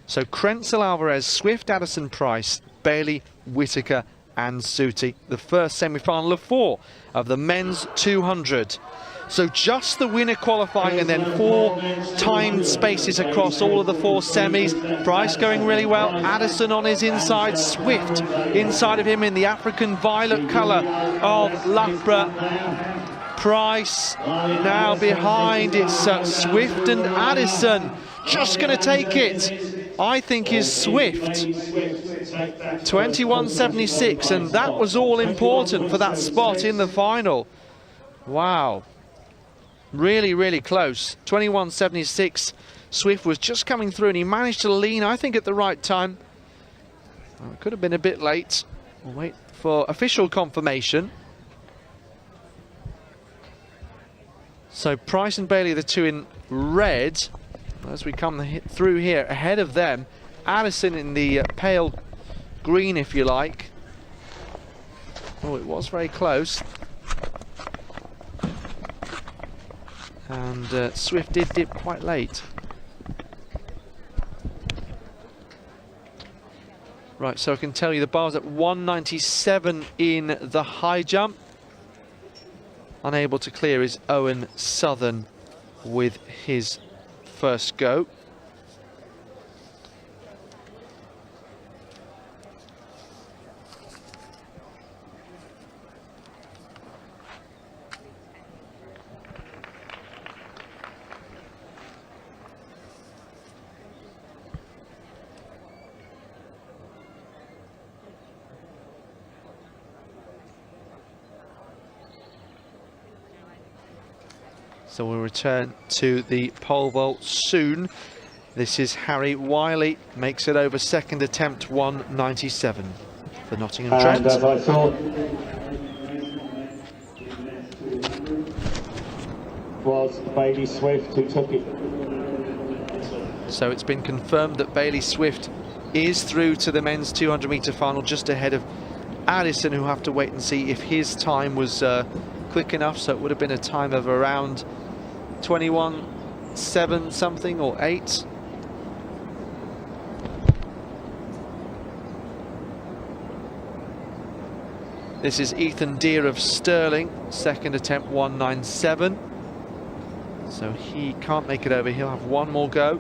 So Krensil, Alvarez, Swift, Addison, Price, Bailey, Whitaker and Sooty. The first semi-final of 4 of the men's 200. So just the winner qualifying, and then 4 timed spaces across all of the 4 semis. Price going really well. Addison on his inside. Swift inside of him in the African violet colour of Loughborough. Price now behind. It's Swift and Addison. Just going to take it, I think, is Swift. 21.76, and that was all important for that spot in the final. Wow. Really, really close. 21.76. Swift was just coming through and he managed to lean, I think, at the right time. Well, it could have been a bit late. We'll wait for official confirmation. So Price and Bailey, the two in red. As we come through here, ahead of them, Addison in the pale green, if you like. Oh, it was very close. And Swift did dip quite late. Right, so I can tell you the bar's at 197 in the high jump. Unable to clear is Owen Sullivan with his first go. So we'll return to the pole vault soon. This is Harry Wiley, makes it over second attempt, 197 for Nottingham Trent. And as I thought, was Bailey Swift who took it. So it's been confirmed that Bailey Swift is through to the men's 200 metre final, just ahead of Addison, who have to wait and see if his time was quick enough. So it would have been a time of around 21.7 something or 8. This is Ethan Deere of Stirling, second attempt 197. So he can't make it over, he'll have one more go.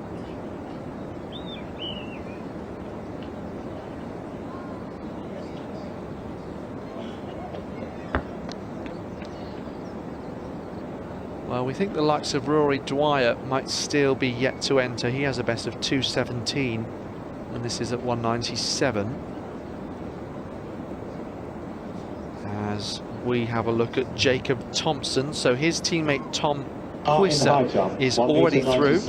Well, we think the likes of Rory Dwyer might still be yet to enter. He has a best of 217, and this is at 197. As we have a look at Jacob Thompson, so his teammate Tom Quisser is already through.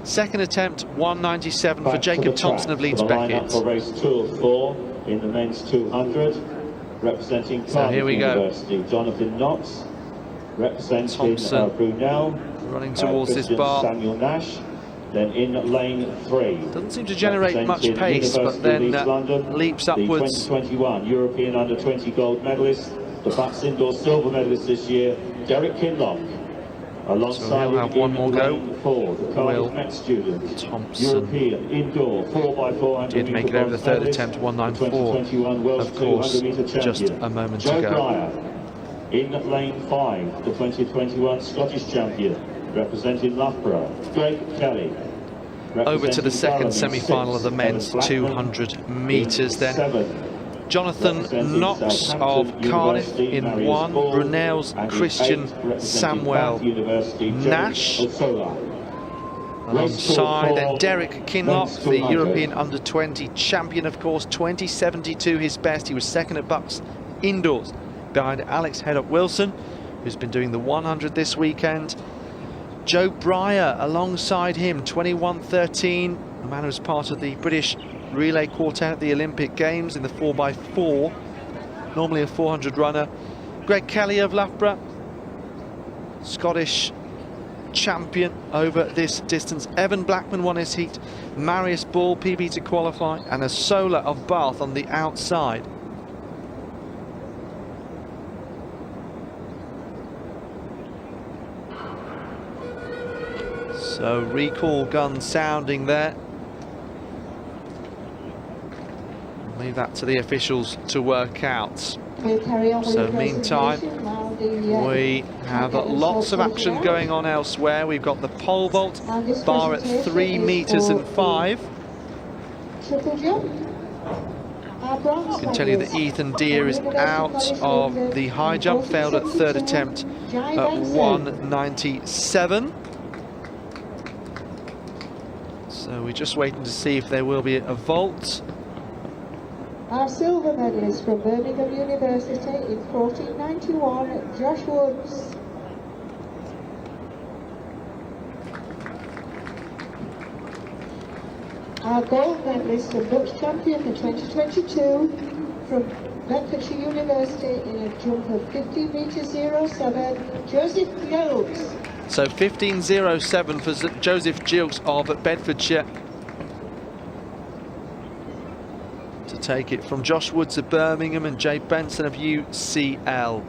Second attempt, 197 for Jacob Thompson of Leeds Beckett. For race 2 of 4 in the men's 200. Representing Cardiff University, Jonathan Knox. Representing Thompson Brunel. running towards this bar. Samuel Nash. Then in lane 3. Doesn't seem to generate much pace, but then leaps upwards. The 2021 European Under-20 gold medalist, the BUCS indoor silver medalist this year, Derek Kinlock. Alongside so he'll have one more go. 4, the Cardiff Met student, Thompson European indoor 4x400 did make it over the third attempt, 194. Of course, just a moment ago. In lane 5, the 2021 Scottish champion, representing Loughborough, Greg Kelly. Over to the second semi-final of the men's 200 metres then. Jonathan Knox of Cardiff in 1, Brunel's Christian Samuel Nash. Alongside then Derek Kinlock, the European Under-20 champion, of course, 2072 his best. He was second at BUCS indoors, behind Alex Head-Up-Wilson, who's been doing the 100 this weekend. Joe Breyer alongside him, 21.13, the man who was part of the British relay quartet at the Olympic Games in the 4x4, normally a 400 runner. Greg Kelly of Loughborough, Scottish champion over this distance. Evan Blackman won his heat, Marius Ball PB to qualify, and a Solar of Bath on the outside. So recall gun sounding there. Leave that to the officials to work out. So meantime, we have lots of action going on elsewhere. We've got the pole vault bar at 3 meters and 5. I can tell you that Ethan Deere is out of the high jump, failed at third attempt at 197. So we're just waiting to see if there will be a vault. Our silver medalist from Birmingham University in 1491, Josh Woods. Our gold medalist and BUCS champion for 2022 from Bedfordshire University in a jump of 50 metres 07, Joseph Gilks. So 15.07 for Joseph Gilks of Bedfordshire to take it from Josh Woods of Birmingham and Jay Benson of UCL.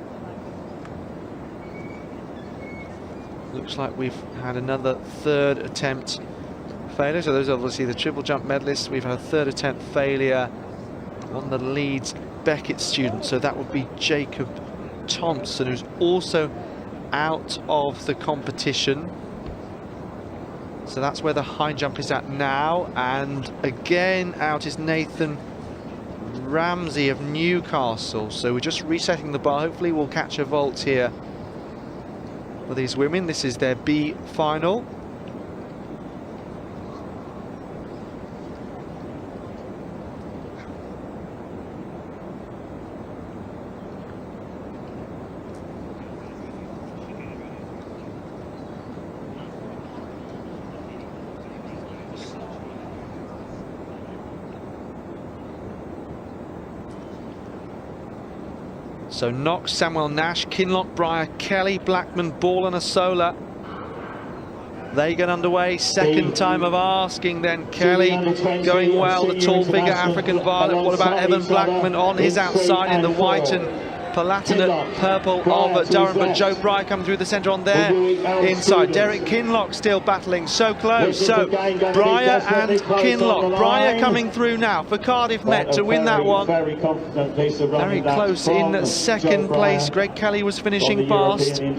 Looks like we've had another third attempt failure. So those are obviously the triple jump medalists. We've had a third attempt failure on the Leeds Beckett student. So that would be Jacob Thompson, who's also out of the competition. So that's where the high jump is at now. And again out is Nathan Ramsey of Newcastle. So we're just resetting the bar. Hopefully we'll catch a vault here for these women. This is their B final. So Knox, Samuel Nash, Kinlock, Breyer, Kelly, Blackman, Ball and Asola. They get underway. Second time of asking then. Kelly going well, the tall figure, African Violet. What about Evan Blackman on his outside in the white and platinum purple of Durham, but Joe Breyer coming through the centre on there inside. Derek Kinlock still battling, so close. So Breyer and Kinlock. Breyer coming through now for Cardiff Met to win that one. Very close in second place. Greg Kelly was finishing fast from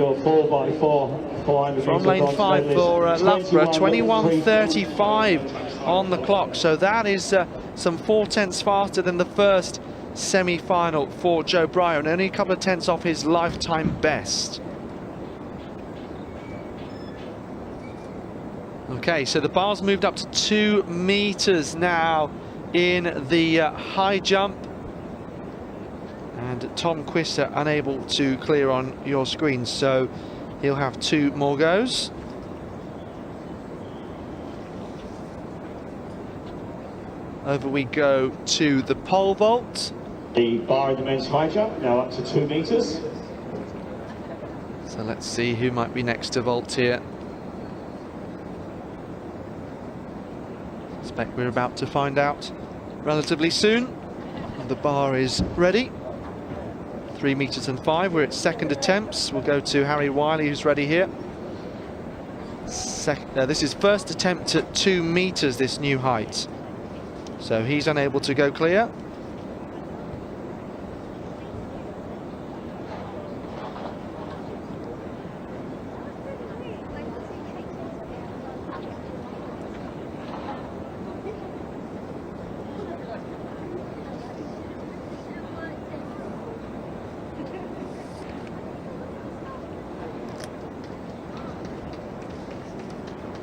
lane 5 for Loughborough. 21.35 on the clock, so that is some 4/10 faster than the first semi-final for Joe Breyer, and only a couple of tenths off his lifetime best. Okay, so the bar's moved up to 2 meters now in the high jump, and Tom Quister unable to clear on your screen, so he'll have 2 more goes. Over we go to the pole vault. The bar in the men's high jump now up to 2 meters. So let's see who might be next to vault here. I suspect we're about to find out relatively soon. The bar is ready. 3 meters and 5. We're at second attempts. We'll go to Harry Wiley, who's ready here. This is first attempt at 2 meters, this new height. So he's unable to go clear.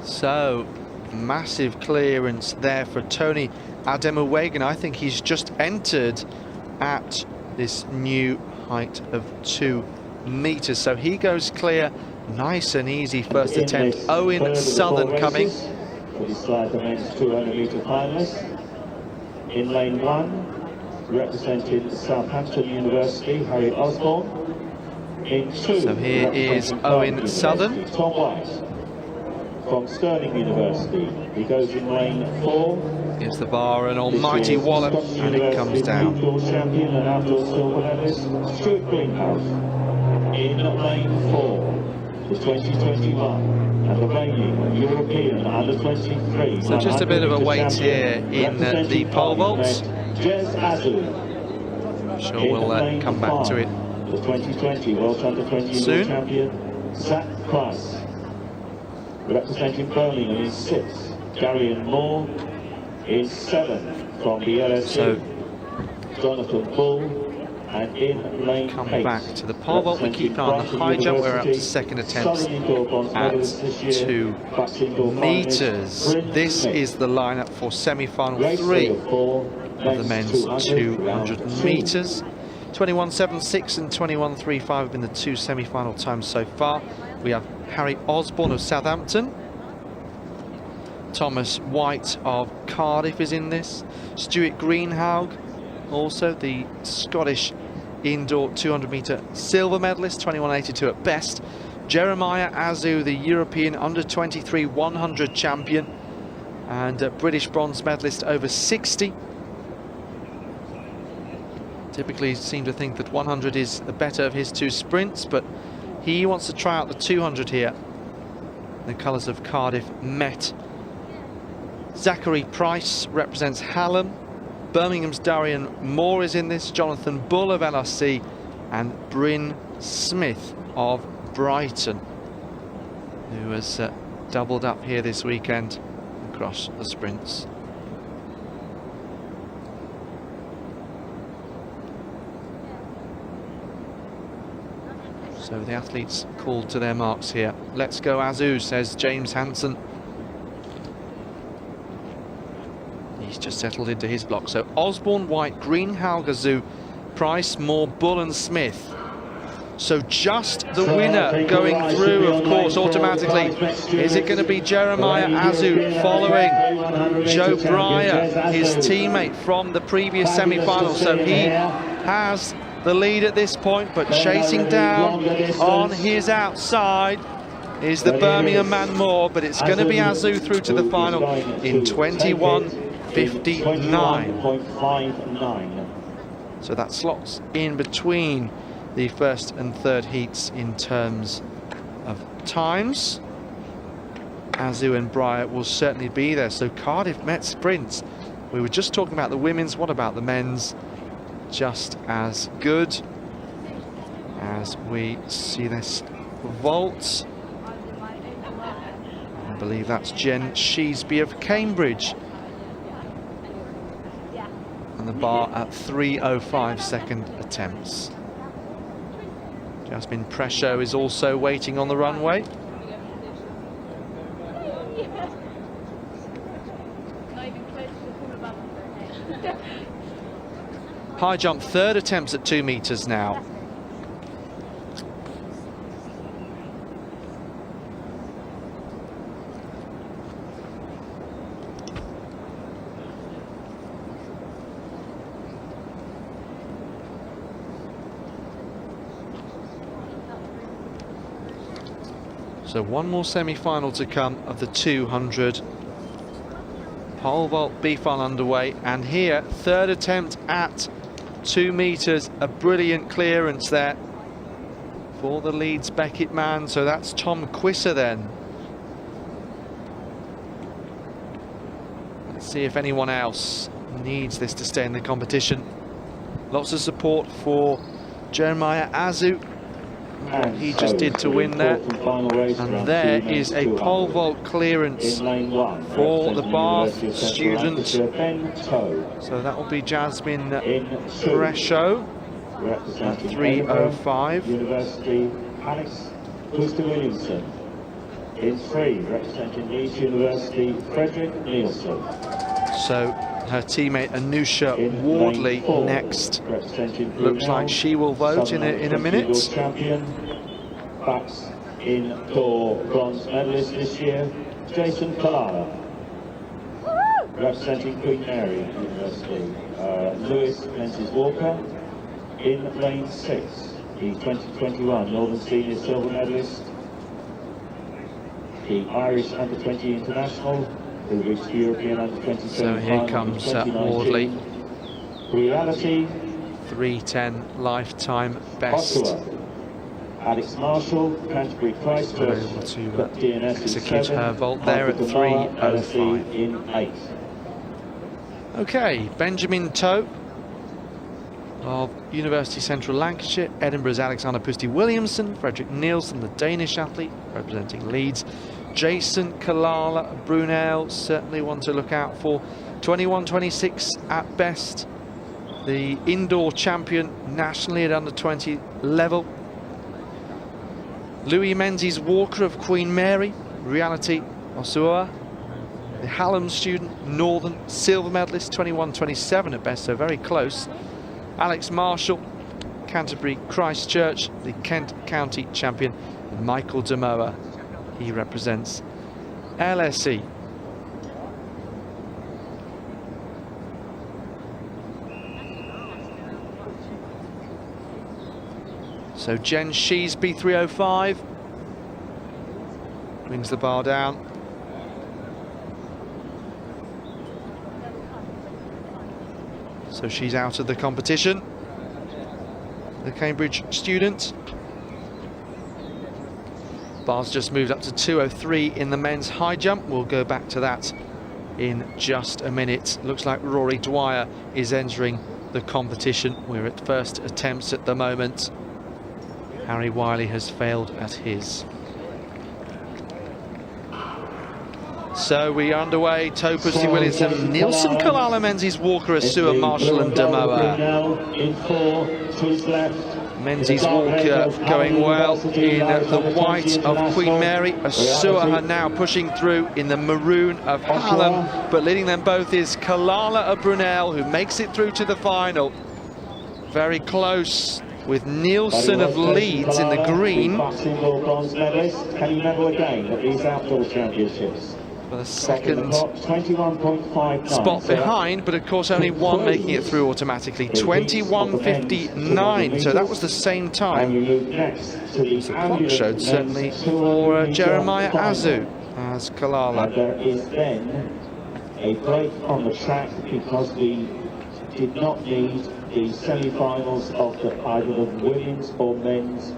So massive clearance there for Tony Ademu-Wagan. I think he's just entered at this new height of 2 meters. So he goes clear, nice and easy first attempt. Owen Sullivan coming. For the slide the men's 200-meter finalists. In lane 1, representing Southampton University, Harry Osborne. In 2, so here is Owen Sullivan. Tom White. From Stirling University, he goes in lane 4. Here's the bar, an almighty wallop, and it comes down. Indoor champion and outdoor silver medalist, Stuart Greenhouse. In lane 4, the 2021 and the reigning European under-23. So just a bit of a wait here in the pole vaults. I'm sure we'll come back to it the 2020 World Under-20 soon. Champion, Zach Price. Representing Birmingham in 6, Gary Moore in 7 from the LSU. So Jonathan Bull And in lane Come 8, back to the pole vault. We keep an eye on the high jump. We're up to second attempts at 2 meters. This is the lineup for semi-final 3 of the men's 200 meters. 21.76 and 21.35 have been the 2 semi-final times so far. We have Harry Osborne of Southampton. Thomas White of Cardiff is in this. Stuart Greenhalgh, also the Scottish indoor 200 metre silver medalist, 21.82 at best. Jeremiah Azu, the European under-23 100 champion and a British bronze medalist over 60. Typically seem to think that 100 is the better of his 2 sprints, but he wants to try out the 200 here. The colours of Cardiff Met. Zachary Price represents Hallam. Birmingham's Darian Moore is in this. Jonathan Bull of LRC and Bryn Smith of Brighton, who has doubled up here this weekend across the sprints. So the athletes called to their marks here. Let's go Azu, says James Hansen. He's just settled into his block. So Osborne, White, Greenhalgh, Azu, Price, Moore, Bull and Smith. So just the winner going through, of course, automatically. Is it going to be Jeremiah Azu following Joe Breyer, his teammate from the previous semi-final? So he has the lead at this point, but chasing down on his outside is the Birmingham man Moore, but it's going to be Azu through to the final in 21.59. So that slots in between the first and third heats in terms of times. Azu and Breyer will certainly be there. So Cardiff Met sprints. We were just talking about the women's. What about the men's? Just as good as we see this vault. I believe that's Jen Sheesby of Cambridge. And the bar at 3:05 second attempts. Jasmine Presho is also waiting on the runway. High jump, third attempts at 2 meters now. So one more semi-final to come of the 200. Pole vault B final underway, and here third attempt at 2 meters, a brilliant clearance there for the Leeds Beckett man. So that's Tom Quisser then. Let's see if anyone else needs this to stay in the competition. Lots of support for Jeremiah Azu. What he just did to win there, and there is a pole vault clearance for the Bath student. So that will be Jasmine Presho at 3:05. University Alex Williamson. In 3, representing Leeds University, Frederick Nielsen. So her teammate Anusha Wardley next. Looks like she will vote in a minute. Champion, BUCS indoor bronze medalist this year, Jason Kalala. Representing Queen Mary University, Louise Menzies Walker. In lane 6, the 2021 Northern Senior silver medalist, the Irish under-20 international, who reached the European under-27. So here comes Wardley. Reality. 3:10 lifetime best. Ottawa. Alex Marshall, Canterbury Christchurch, Able to DNS execute 7, her vault there at Michael Demar, 3:05. LSE in 8. Okay, Benjamin Tope of University Central Lancashire, Edinburgh's Alexander Pusty Williamson, Frederick Nielsen, the Danish athlete representing Leeds, Jason Kalala, Brunel, certainly one to look out for. 21.26 at best the indoor champion nationally at under 20 level. Louis Menzies Walker of Queen Mary, Reality Osua, the Hallam student, Northern, silver medalist, 21-27 at best, so very close. Alex Marshall, Canterbury Christchurch, the Kent County champion, and Michael Demoa, he represents LSE. So Jen Sheesby 305 brings the bar down. So she's out of the competition. The Cambridge student. Bar's just moved up to 203 in the men's high jump. We'll go back to that in just a minute. Looks like Rory Dwyer is entering the competition. We're at first attempts at the moment. Harry Wiley has failed at his. So we are underway. Topusi Williamson, Nielsen, Kalala, Menzies, Walker, Asua, Marshall and Demoa. Menzies Walker going well in the white of Queen Mary. Asua now pushing through in the maroon of Hallam, but leading them both is Kalala of Brunel, who makes it through to the final. Very close with Nielsen of Leeds in the green. Can you medal again at these outdoor championships? For the second spot behind, but of course only one making it through automatically. 21:59, so that was the same time as the clock showed, certainly for Jeremiah Azu as Kalala. And there is then a break on the track because we did not need the semi-finals of either the women's or men's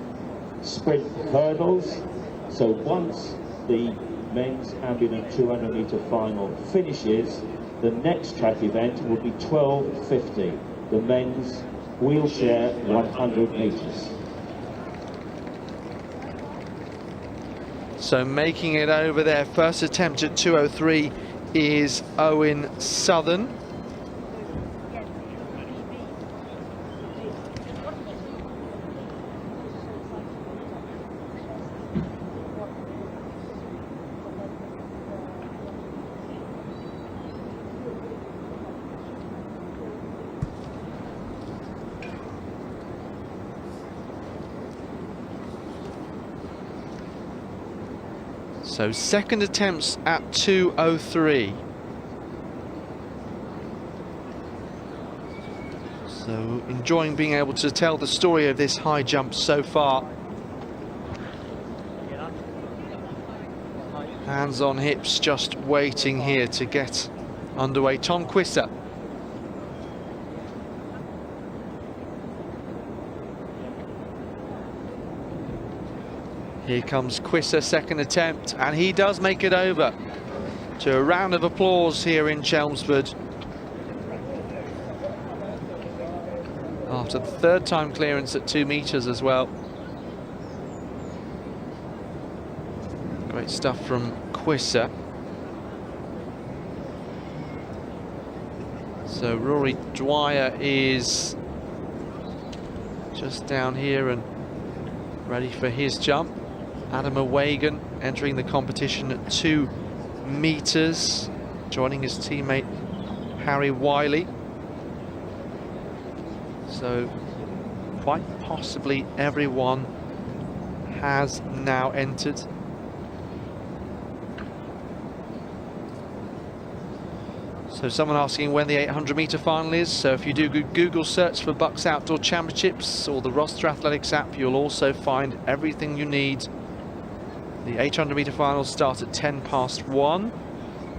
sprint hurdles. So once the men's ambulance 200-metre final finishes, the next track event will be 12:50, the men's wheelchair 100 metres. So making it over their first attempt at 2:03 is Owen Sullivan. So second attempts at 2:03. So enjoying being able to tell the story of this high jump so far. Hands on hips, just waiting here to get underway. Tom Quisser. Here comes Quisser, second attempt, and he does make it over. To a round of applause here in Chelmsford. After the third time clearance at 2 metres as well. Great stuff from Quisser. So Rory Dwyer is just down here and ready for his jump. Adam Wagon entering the competition at 2 metres, joining his teammate Harry Wiley. So quite possibly everyone has now entered. So someone asking when the 800-metre final is. So if you do Google search for BUCS Outdoor Championships or the Roster Athletics app, you'll also find everything you need. The 800-metre finals start at 1:10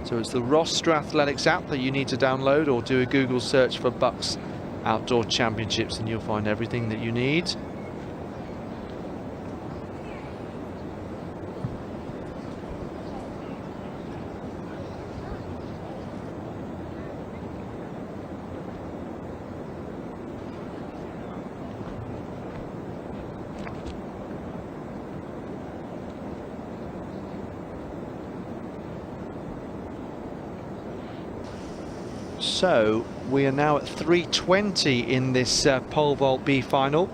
So it's the Roster Athletics app that you need to download, or do a Google search for BUCS Outdoor Championships and you'll find everything that you need. So we are now at 3:20 in this pole vault B final.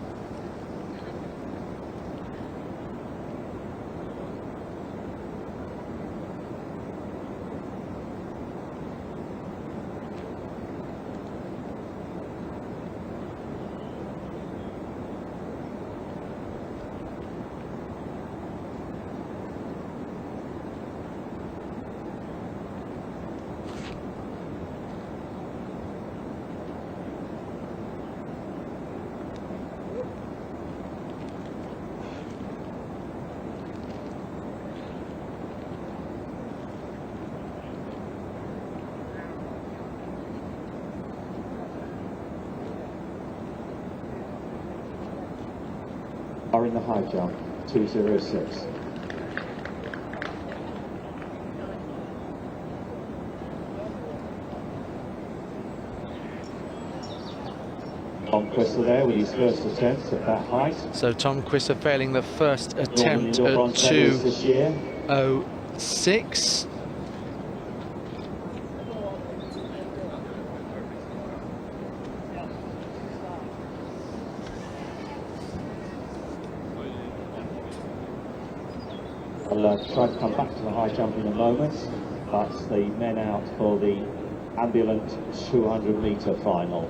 Are in the high jump, 206. Tom Crisler there with his first attempt at that height. So Tom Crisler failing the first attempt Norman, at your bronze medalist this year. 2:06. I'll try to come back to the high jump in a moment, but the men out for the ambulant 200-metre final.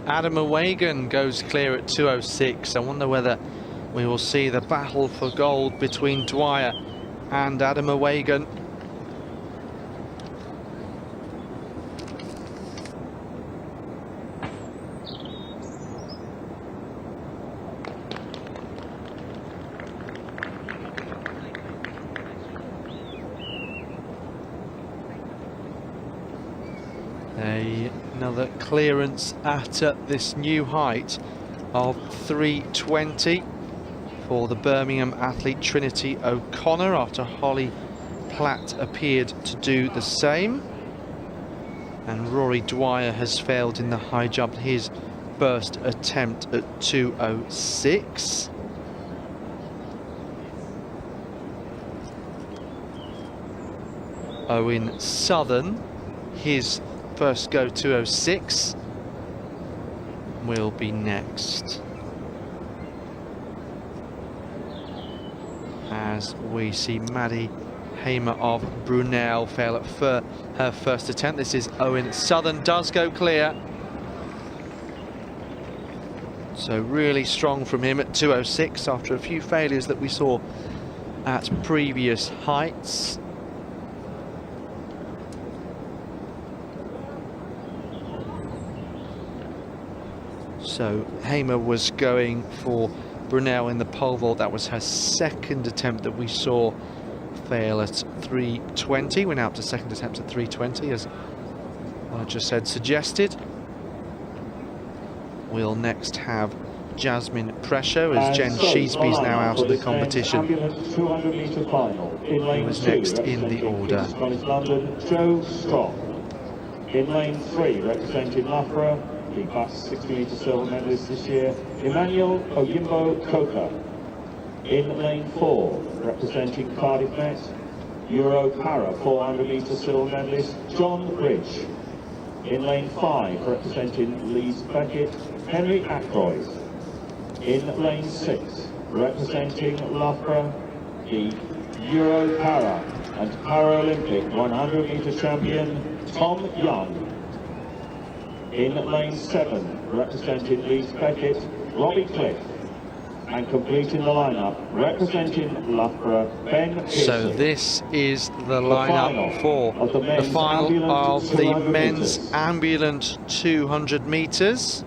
Adam Wagon goes clear at 2:06. I wonder whether we will see the battle for gold between Dwyer and Adam Wagon. Another clearance at this new height of 3:20 for the Birmingham athlete Trinity O'Connor, after Holly Platt appeared to do the same. And Rory Dwyer has failed in the high jump, his first attempt at 2:06. Owen Sullivan, his first go 2:06 will be next, as we see Maddie Hamer of Brunel fail at her first attempt. This is Owen Sullivan, does go clear, so really strong from him at 2:06 after a few failures that we saw at previous heights. So Hamer was going for Brunel in the pole vault. That was her second attempt that we saw fail at 3:20. We're now up to second attempts at 3:20, as I just said suggested. We'll next have Jasmine Presho, as Jen Sheesby's now out of the competition. 200-metre final. In lane was 2, next in the order. Scottish London, Joe Scott. In lane 3, representing Loughborough, the BUCS 60-metre silver medalist this year, Emmanuel Oyimbo Coker. In lane 4, representing Cardiff Met, Euro Para 400-metre silver medalist, John Bridge. In lane 5, representing Louise Beckett, Henry Ackroyd. In lane 6, representing Loughborough, the Euro Para and Paralympic 100-metre champion, Tom Young. In lane 7, representing Louise Beckett, Robbie Cliff. And completing the lineup, representing Loughborough, Ben Pearson. So this is the lineup for the final of the men's ambulant 200 metres.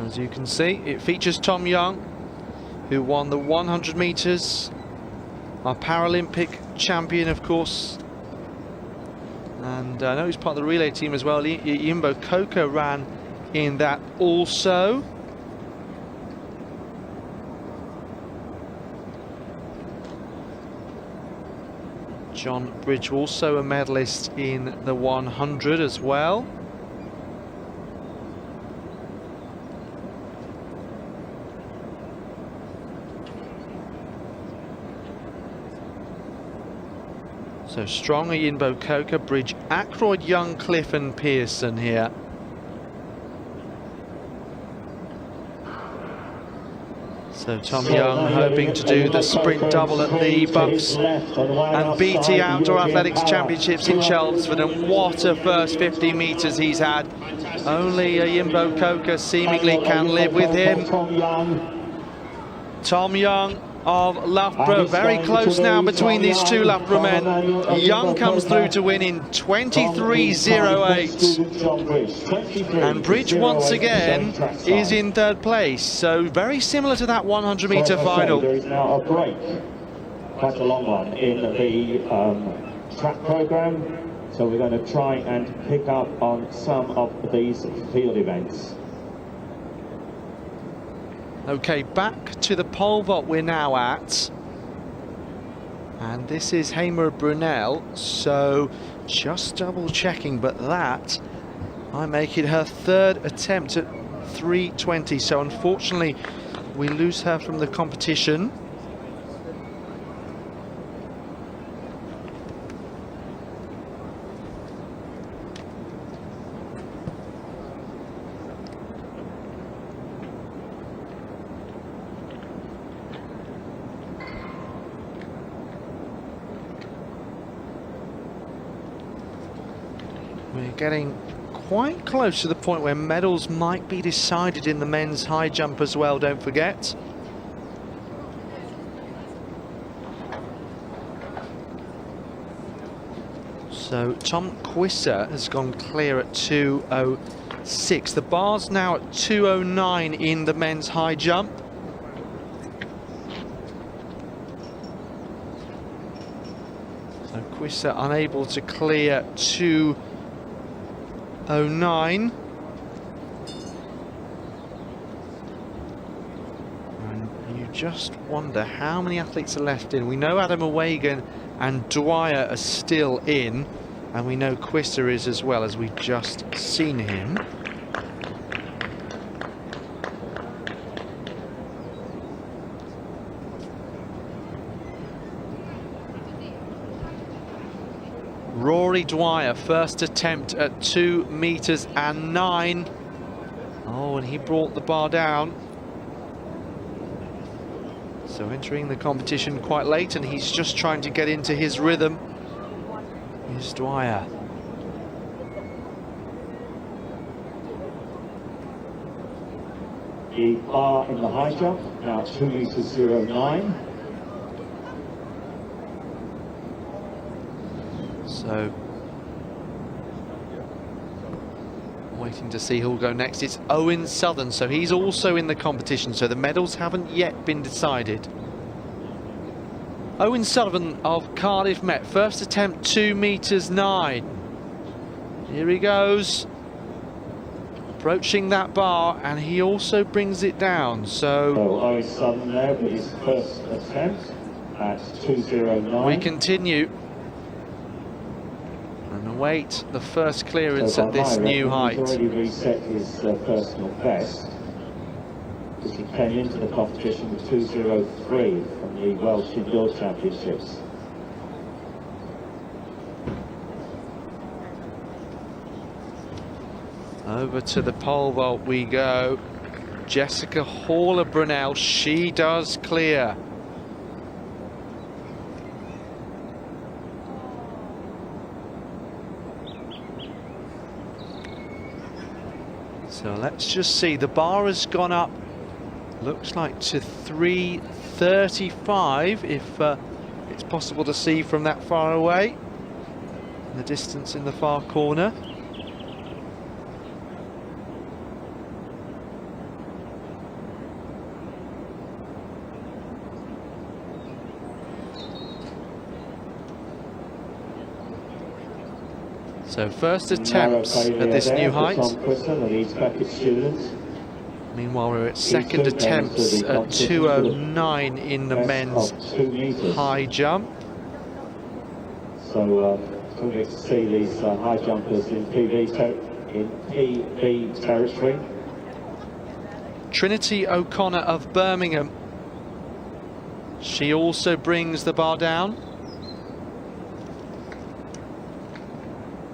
As you can see, it features Tom Young, who won the 100 metres, our Paralympic champion, of course. And I know he's part of the relay team as well. Yimbo Coker ran in that also. John Bridge, also a medalist in the 100 as well. So Strong, Ayinbo, Coker, Bridge, Ackroyd, Young, Cliff and Pearson here. So Tom Young hoping to do the sprint double at the BUCS and BT Outdoor Athletics Championships in Chelmsford, and what a first 50 metres he's had. Only Ayinbo Coker seemingly can live with him. Tom Young of Loughborough, very close now between these two Loughborough men. Young comes through to win in 23.08, and Bridge once again is in third place, so very similar to that 100 metre final. There is now a break, quite a long one, in the track programme, so we're going to try and pick up on some of these field events. Okay, back to the pole vault we're now at. And this is Hamer Brunel, so just double checking, but that, I make it her third attempt at 3:20, so unfortunately we lose her from the competition. We're getting quite close to the point where medals might be decided in the men's high jump as well, don't forget. So Tom Quisser has gone clear at 2:06. The bar's now at 2:09 in the men's high jump. So Quisser unable to clear 2:09. And you just wonder how many athletes are left in. We know Adam Wagon and Dwyer are still in, and we know Quisser is as well, as we've just seen him. Rory Dwyer, first attempt at 2:09. Oh, and he brought the bar down. So entering the competition quite late, and he's just trying to get into his rhythm. Here's Dwyer. The bar in the high jump, now 2:09. So, waiting to see who'll go next. It's Owen Sullivan, so he's also in the competition, so the medals haven't yet been decided. Owen Sullivan of Cardiff Met, first attempt 2:09. Here he goes, approaching that bar, and he also brings it down. So Owen Sullivan there with his first attempt at 2:09. we continue and await the first clearance at this new height. He's already reset his personal best, because he came into the competition with 2:03 from the Welsh Indoor Championships. Over to the pole vault we go. Jessica Haller-Brunel, she does clear. So let's just see, the bar has gone up, looks like to 3:35, if it's possible to see from that far away, the distance in the far corner. So first attempts at this new height. Meanwhile, we're at second attempts at 2:09 in the men's high jump. So good to see these high jumpers in PB territory. Trinity O'Connor of Birmingham. She also brings the bar down.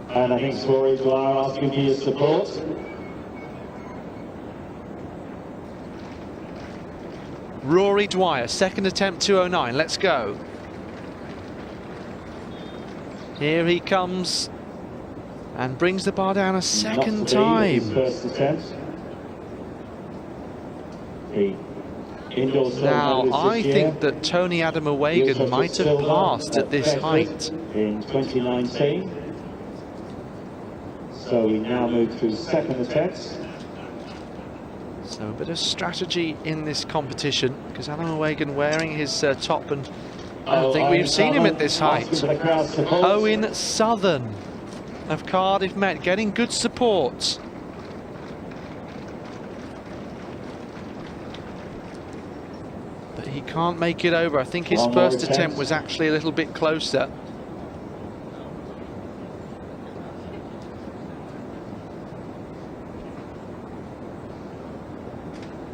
And I think Rory Dwyer asking for your support. Rory Dwyer, second attempt 209. Let's go. Here he comes and brings the bar down a second time. First attempt. Now, I think that Tony Wagon might have passed at this height. In 2019. So we now move to second attempt. So a bit of strategy in this competition, because Wagon wearing his top, and I don't think we've seen him at this height. Owen Sullivan of Cardiff Met getting good support. But he can't make it over. I think his first attempt was actually a little bit closer.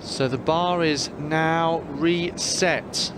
So the bar is now reset.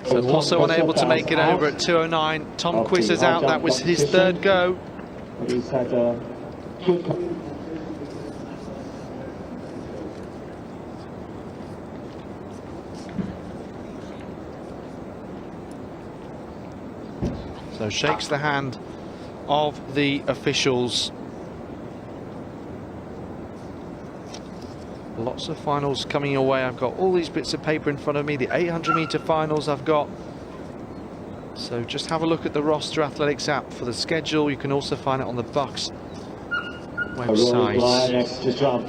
So also unable to make it over at 209. Tom Quizzer's out. That was his third go. He's had a good. So shakes the hand of the officials. Lots of finals coming your way. I've got all these bits of paper in front of me. The 800-meter finals I've got. So just have a look at the Roster Athletics app for the schedule. You can also find it on the BUCS website. Next to jump.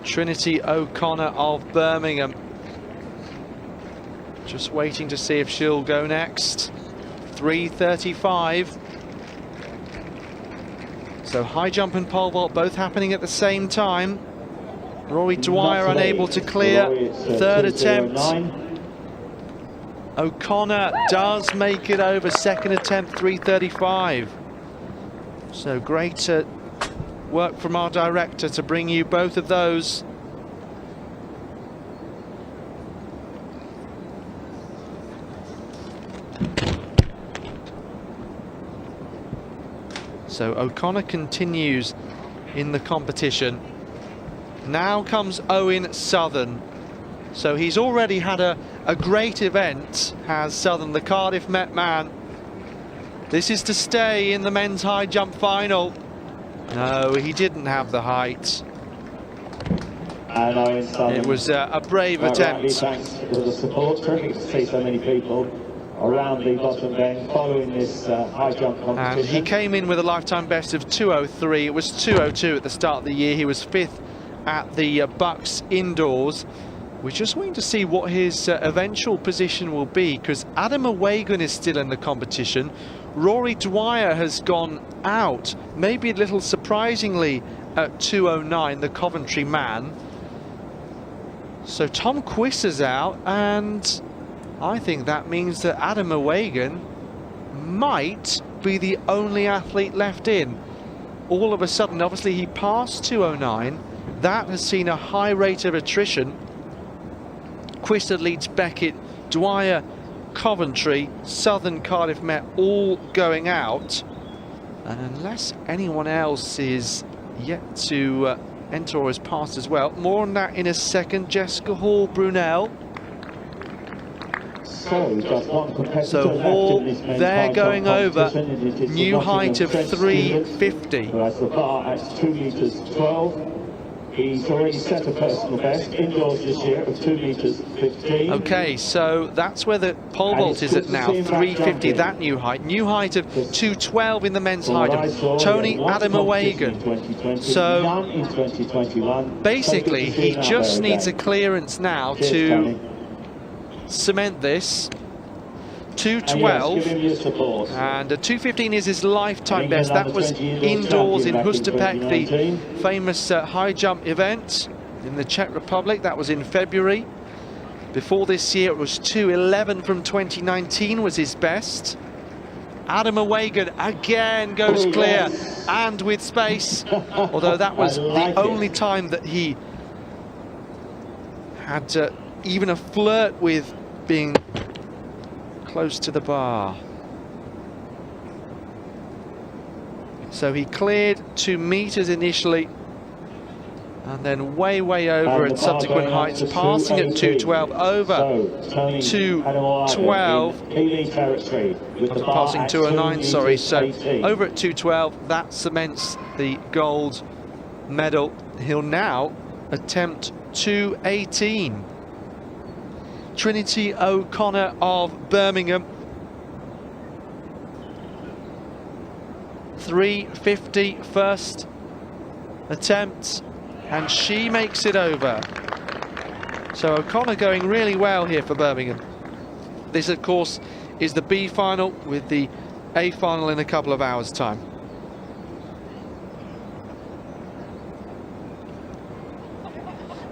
Trinity O'Connor of Birmingham. Just waiting to see if she'll go next. 3:35. So high jump and pole vault both happening at the same time. Rory Dwyer unable to clear. Third attempt. O'Connor does make it over. Second attempt, 3:35. So great work from our director to bring you both of those. So O'Connor continues in the competition. Now comes Owen Sullivan. So he's already had a great event, has Sullivan, the Cardiff Met man. This is to stay in the men's high jump final. No, he didn't have the height. And Owen Sullivan, it was a brave attempt. Thanks for the support. Terrific to see so many people around the bottom bend following this high jump competition. And he came in with a lifetime best of 2:03. It was 2:02 at the start of the year. He was 5th at the BUCS indoors. We're just waiting to see what his eventual position will be, because Wagon is still in the competition. Rory Dwyer has gone out, maybe a little surprisingly, at 2:09, the Coventry man. So Tom Quizzer's out, and I think that means that Wagon might be the only athlete left in. All of a sudden, obviously he passed 2:09. That has seen a high rate of attrition. Quizzer leads Beckett. Dwyer Coventry, Southern, Cardiff Met all going out. And unless anyone else is yet to enter or has passed as well. More on that in a second. Jessica Hall, Brunel. So Hall, they're going over. New height of 350. That's the bar at 2 metres 12. He's already set a personal best indoors this year of 2 metres 15. Okay, so that's where the pole vault is at now, 350, that new height. New height of 212 in the men's high jump. Tony Adamawagan. So basically, he just needs a clearance now to cement this. 212 and 215 is his lifetime best. That was indoors in Hustopek, the famous high jump event in the Czech Republic. That was in February. Before this year it was 211 from 2019 was his best. Adamawagan again goes clear and with space, although that was the only time that he had even a flirt with being close to the bar. So he cleared 2 meters initially and then way over at subsequent heights, passing at 212 over 212, passing 209, sorry, so over at 212, that cements the gold medal. He'll now attempt 218. Trinity O'Connor of Birmingham. 350 first attempt, and she makes it over. So O'Connor going really well here for Birmingham. This, of course, is the B final, with the A final in a couple of hours' time.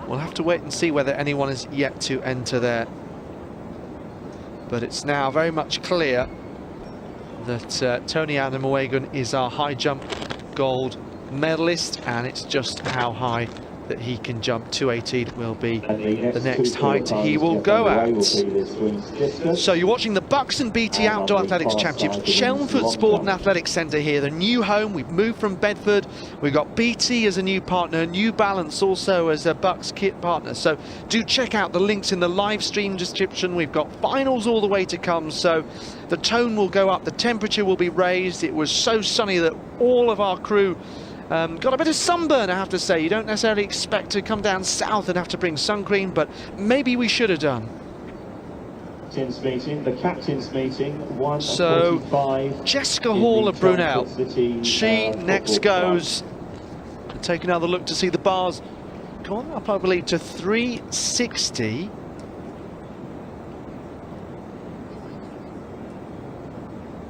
We'll have to wait and see whether anyone is yet to enter there. But it's now very much clear that Tony Adamawagan is our high jump gold medalist, and it's just how high that he can jump. 218 will be the next height he will go at. So you're watching the BUCS and BT Outdoor Athletics Championships, Chelmsford Sport and Athletics Centre here, the new home. We've moved from Bedford. We've got BT as a new partner, New Balance also as a BUCS kit partner. So do check out the links in the live stream description. We've got finals all the way to come, so the tone will go up, the temperature will be raised. It was so sunny that all of our crew got a bit of sunburn, I have to say. You don't necessarily expect to come down south and have to bring sun cream, but maybe we should have done. The captain's meeting, so Jessica Hall of Brunel, she next goes. Take another look to see the bars gone up, I believe, to 360.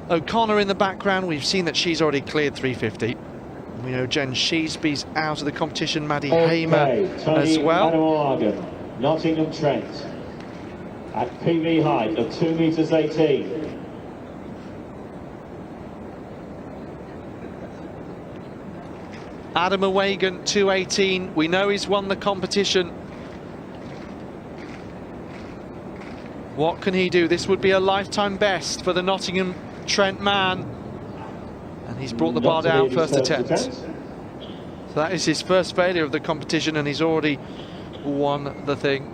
O'Connor in the background, we've seen that she's already cleared 350. We know Jen Sheesby's out of the competition, Maddie Hamer as well. Nottingham Trent at PB height of 2 metres 18. Adamawagan 218. We know he's won the competition. What can he do? This would be a lifetime best for the Nottingham Trent man. And he's brought the bar down first attempt. So that is his first failure of the competition, and he's already won the thing.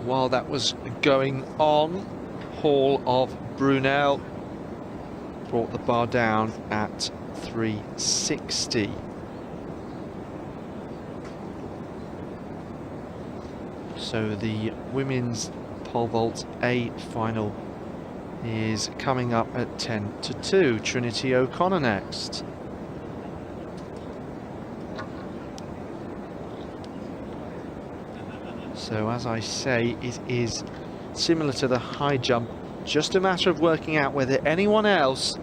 While that was going on, Hall of Brunel brought the bar down at 360. So the women's pole vault A final is coming up at 10 to 2. Trinity O'Connor next. So as I say, it is similar to the high jump, just a matter of working out whether anyone else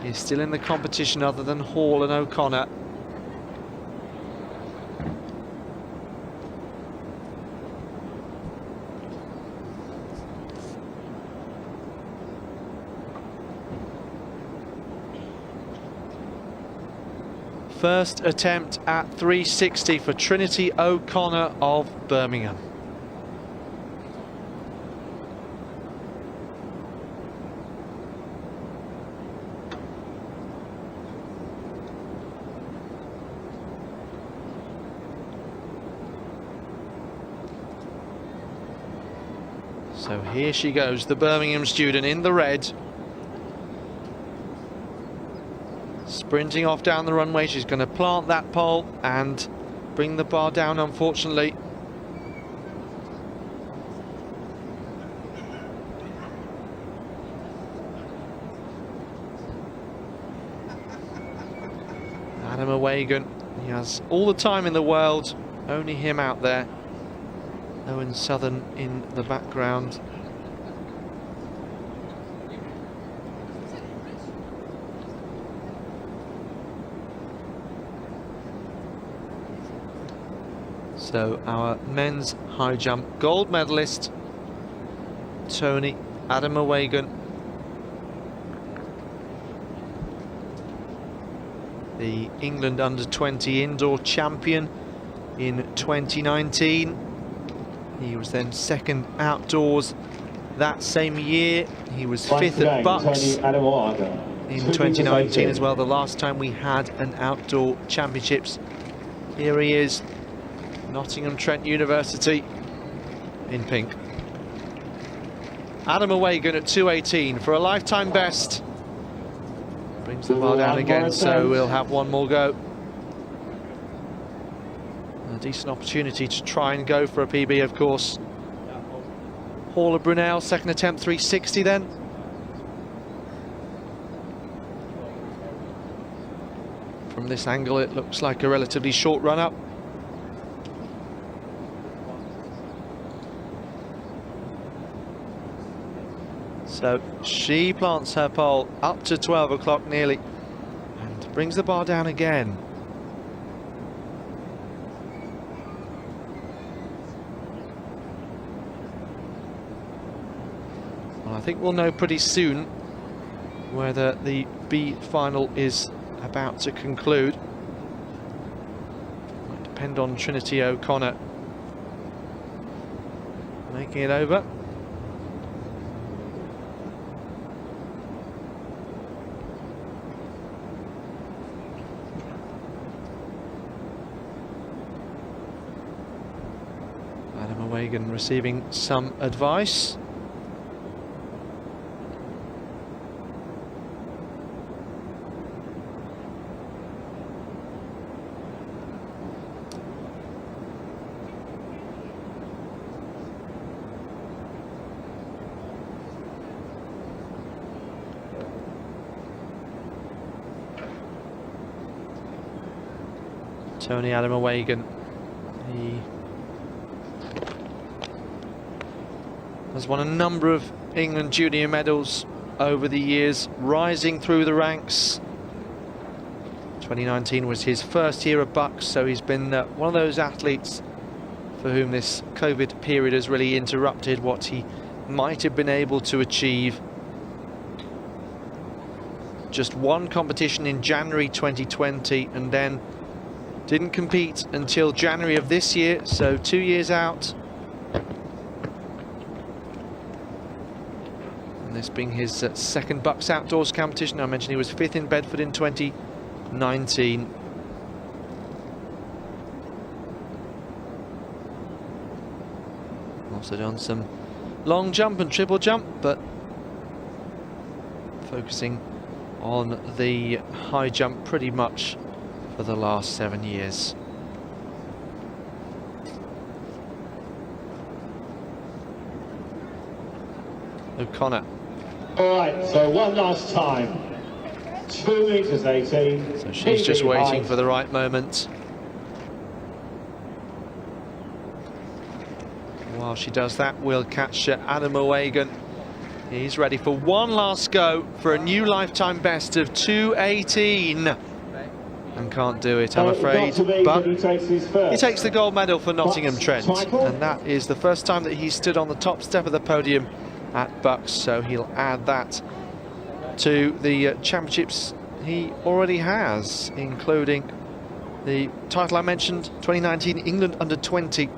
is still in the competition other than Hall and O'Connor. First attempt at 360 for Trinity O'Connor of Birmingham. So here she goes, the Birmingham student in the red. Sprinting off down the runway, she's going to plant that pole and bring the bar down, unfortunately. Adam Wagon, he has all the time in the world, only him out there. Owen Sullivan in the background. So our men's high jump gold medalist, Tony Adam Wagon. The England under-20 indoor champion in 2019. He was then second outdoors that same year. He was fifth at BUCS in 2019 as well, the last time we had an outdoor championships. Here he is, Nottingham Trent University in pink. Adam Wagon at 2:18 for a lifetime best. Brings the bar down again, so we'll have one more go. A decent opportunity to try and go for a PB, of course. Paula Brunel, second attempt 360 then. From this angle it looks like a relatively short run up. So she plants her pole up to 12 o'clock nearly and brings the bar down again. Well, I think we'll know pretty soon whether the B final is about to conclude. Might depend on Trinity O'Connor making it over. Wagon receiving some advice. Tony Adam Wagon, he has won a number of England junior medals over the years, rising through the ranks. 2019 was his first year at BUCS, so he's been one of those athletes for whom this COVID period has really interrupted what he might have been able to achieve. Just one competition in January 2020 and then didn't compete until January of this year, so 2 years out. This being his second BUCS outdoors competition. I mentioned he was fifth in Bedford in 2019. Also done some long jump and triple jump, but focusing on the high jump pretty much for the last 7 years. O'Connor. All right, so one last time. 2 meters 18. So she's just waiting for the right moment. While she does that, we'll catch Adam Wagon. He's ready for one last go for a new lifetime best of 2:18. And can't do it, I'm afraid. But he takes the gold medal for Nottingham Trent. And that is the first time that he stood on the top step of the podium at BUCS, so he'll add that to the championships he already has, including The title I mentioned, 2019 England under-20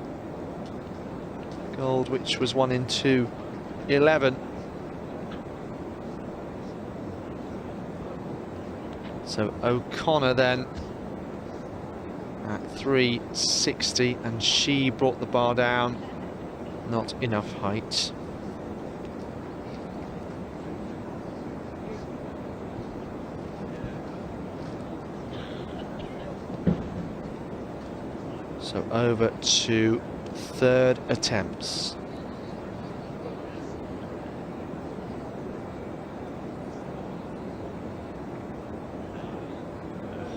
gold, which was won in 2:11. So O'Connor then at 360, and she brought the bar down. Not enough height. So over to third attempts.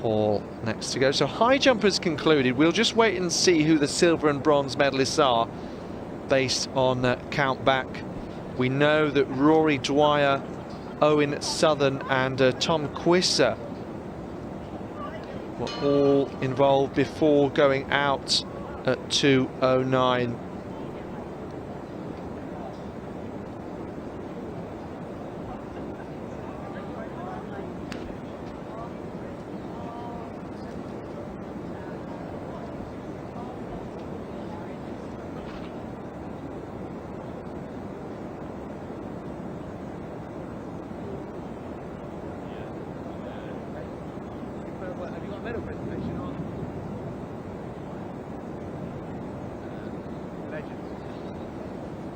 Hall next to go. So high jumpers concluded. We'll just wait and see who the silver and bronze medalists are based on count back. We know that Rory Dwyer, Owen Sullivan and Tom Quisser were all involved before going out at 2:09.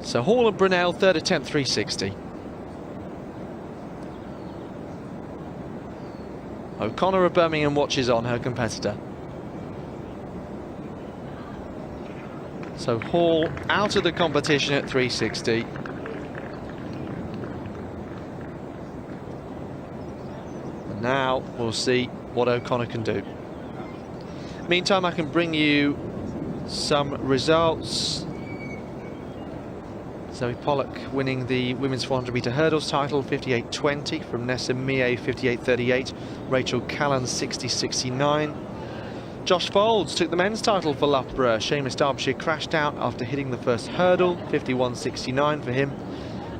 So Hall and Brunel, third attempt, 360. O'Connor of Birmingham watches on, her competitor. So Hall out of the competition at 360. And now we'll see what O'Connor can do. Meantime, I can bring you some results. Zoe Pollock winning the women's 400 metre hurdles title, 58.20 from Nessa Mie, 58.38. Rachel Callan, 60.69. Josh Foles took the men's title for Loughborough. Seamus Derbyshire crashed out after hitting the first hurdle, 51.69 for him.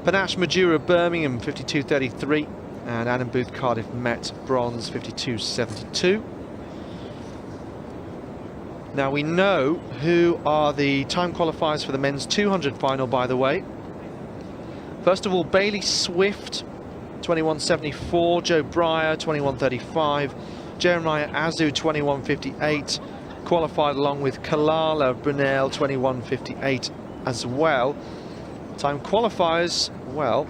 Panache Majura Birmingham, 52.33. And Adam Booth Cardiff Met bronze, 52.72. Now we know who are the time qualifiers for the men's 200 final, by the way. First of all, Bailey Swift, 21.74. Joe Breyer, 21.35. Jeremiah Azu, 21.58. Qualified along with Kalala Brunel, 21.58 as well. Time qualifiers, well,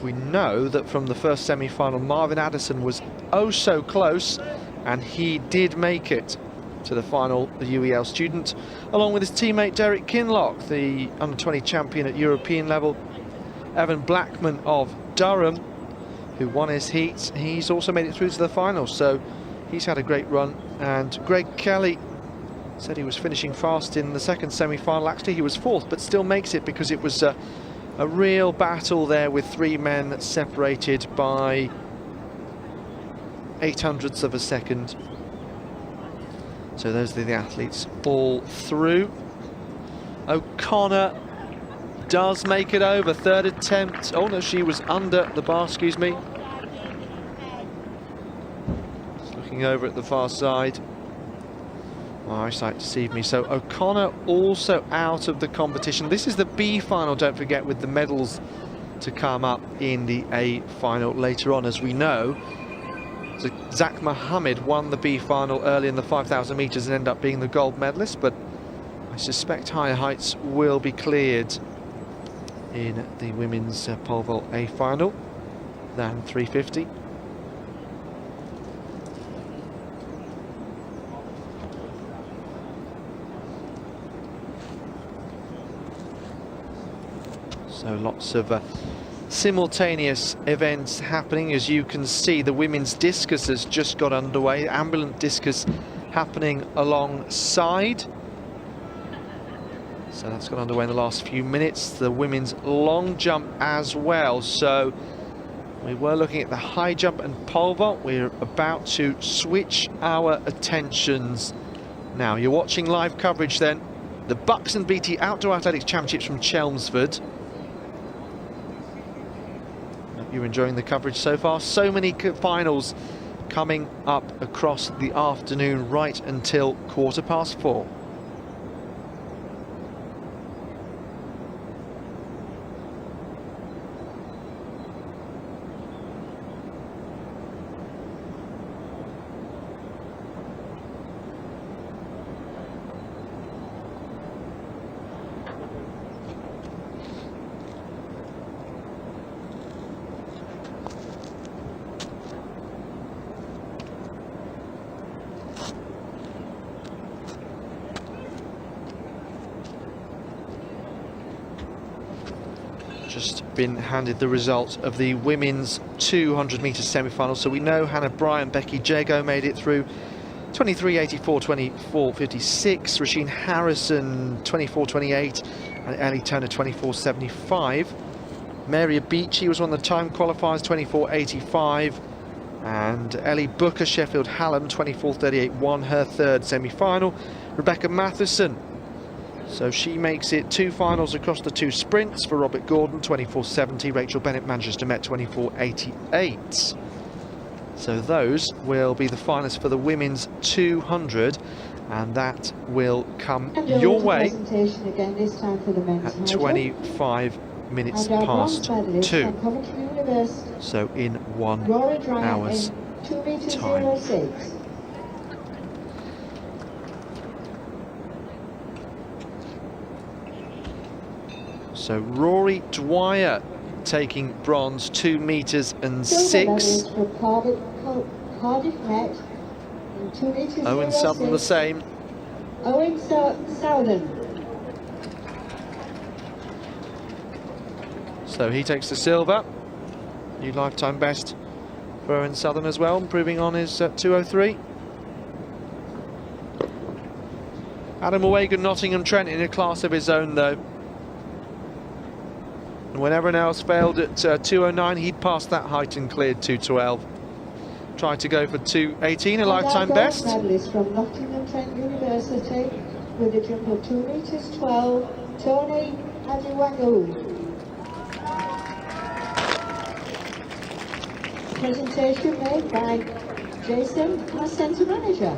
we know that from the first semi-final, Marvin Addison was oh so close, and he did make it to the final, the UEL student, along with his teammate Derek Kinlock, the under-20 champion at European level. Evan Blackman of Durham, who won his heat, he's also made it through to the final, so he's had a great run. And Greg Kelly said he was finishing fast in the second semi-final. Actually, he was fourth, but still makes it because it was a real battle there with three men separated by 0.08 of a second. So those are the athletes all through. O'Connor does make it over, third attempt. Oh no, she was under the bar, excuse me. Just looking over at the far side. My eyesight deceived me. So O'Connor also out of the competition. This is the B final, don't forget, with the medals to come up in the A final later on, as we know. So Zach Muhammad won the B final early in the 5,000 metres and ended up being the gold medalist, but I suspect higher heights will be cleared in the women's pole vault A final than 350. So lots of simultaneous events happening. As you can see, the women's discus has just got underway. Ambulant discus happening alongside. So that's got underway in the last few minutes. The women's long jump as well. So we were looking at the high jump and pole vault. We're about to switch our attentions now. You're watching live coverage then. The BUCS and BT Outdoor Athletics Championships from Chelmsford. You're enjoying the coverage so far. So many finals coming up across the afternoon right until 4:15. Just been handed the results of the women's 200 metre semi-final. So we know Hannah Bryant, Becky Jago made it through 23.84, 24.56. Rasheen Harrison 24.28 and Ellie Turner 24.75. Mary Beachy was on the time qualifiers 24.85, and Ellie Booker, Sheffield Hallam 24.38 won her third semi-final. Rebecca Matheson, so she makes it 2 finals across the 2 sprints for Robert Gordon 24.70. Rachel Bennett, Manchester Met 24.88. So those will be the finalists for the women's 200, and that will come your way again, this time for the men's at 25 minutes past 2. So in 1 hour's time. So Rory Dwyer taking bronze, 2 metres and 6. Owen Sullivan the same. Owen Sullivan. So he takes the silver. New lifetime best for Owen Sullivan as well, improving on his 2:03. Adam Wagon, Nottingham Trent, in a class of his own though. And when everyone else failed at 2:09, he'd passed that height and cleared 2:12. Tried to go for 2:18, a lifetime best. Medalist from Nottingham Trent University with a jump of 2 metres 12, Tony Adiwagu. Presentation made by Jason, our centre manager.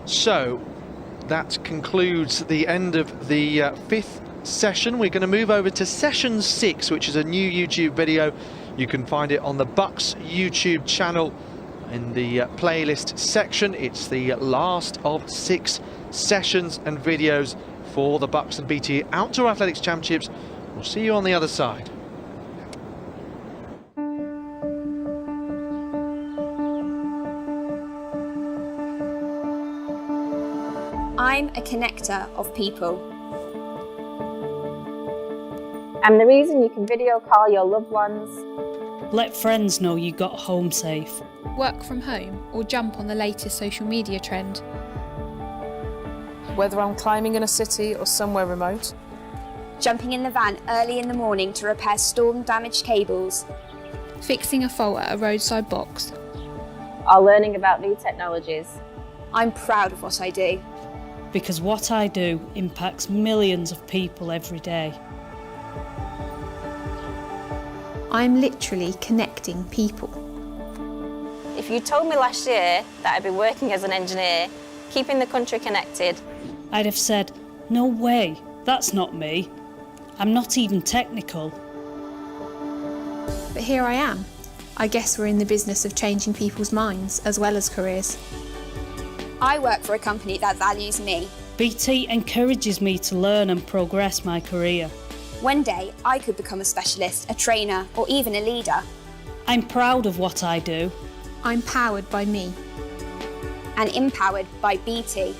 So that concludes the end of the 5th session. We're going to move over to session 6, which is a new YouTube video. You can find it on the BUCS YouTube channel in the playlist section. It's the last of 6 sessions and videos for the BUCS and BT Outdoor Athletics Championships. We'll see you on the other side. I'm a connector of people. I'm the reason you can video call your loved ones. Let friends know you got home safe. Work from home or jump on the latest social media trend. Whether I'm climbing in a city or somewhere remote. Jumping in the van early in the morning to repair storm-damaged cables. Fixing a fault at a roadside box. Or learning about new technologies. I'm proud of what I do. Because what I do impacts millions of people every day. I'm literally connecting people. If you told me last year that I'd be working as an engineer, keeping the country connected, I'd have said, no way, that's not me. I'm not even technical. But here I am. I guess we're in the business of changing people's minds as well as careers. I work for a company that values me. BT encourages me to learn and progress my career. One day, I could become a specialist, a trainer, or even a leader. I'm proud of what I do. I'm powered by me. And empowered by BT.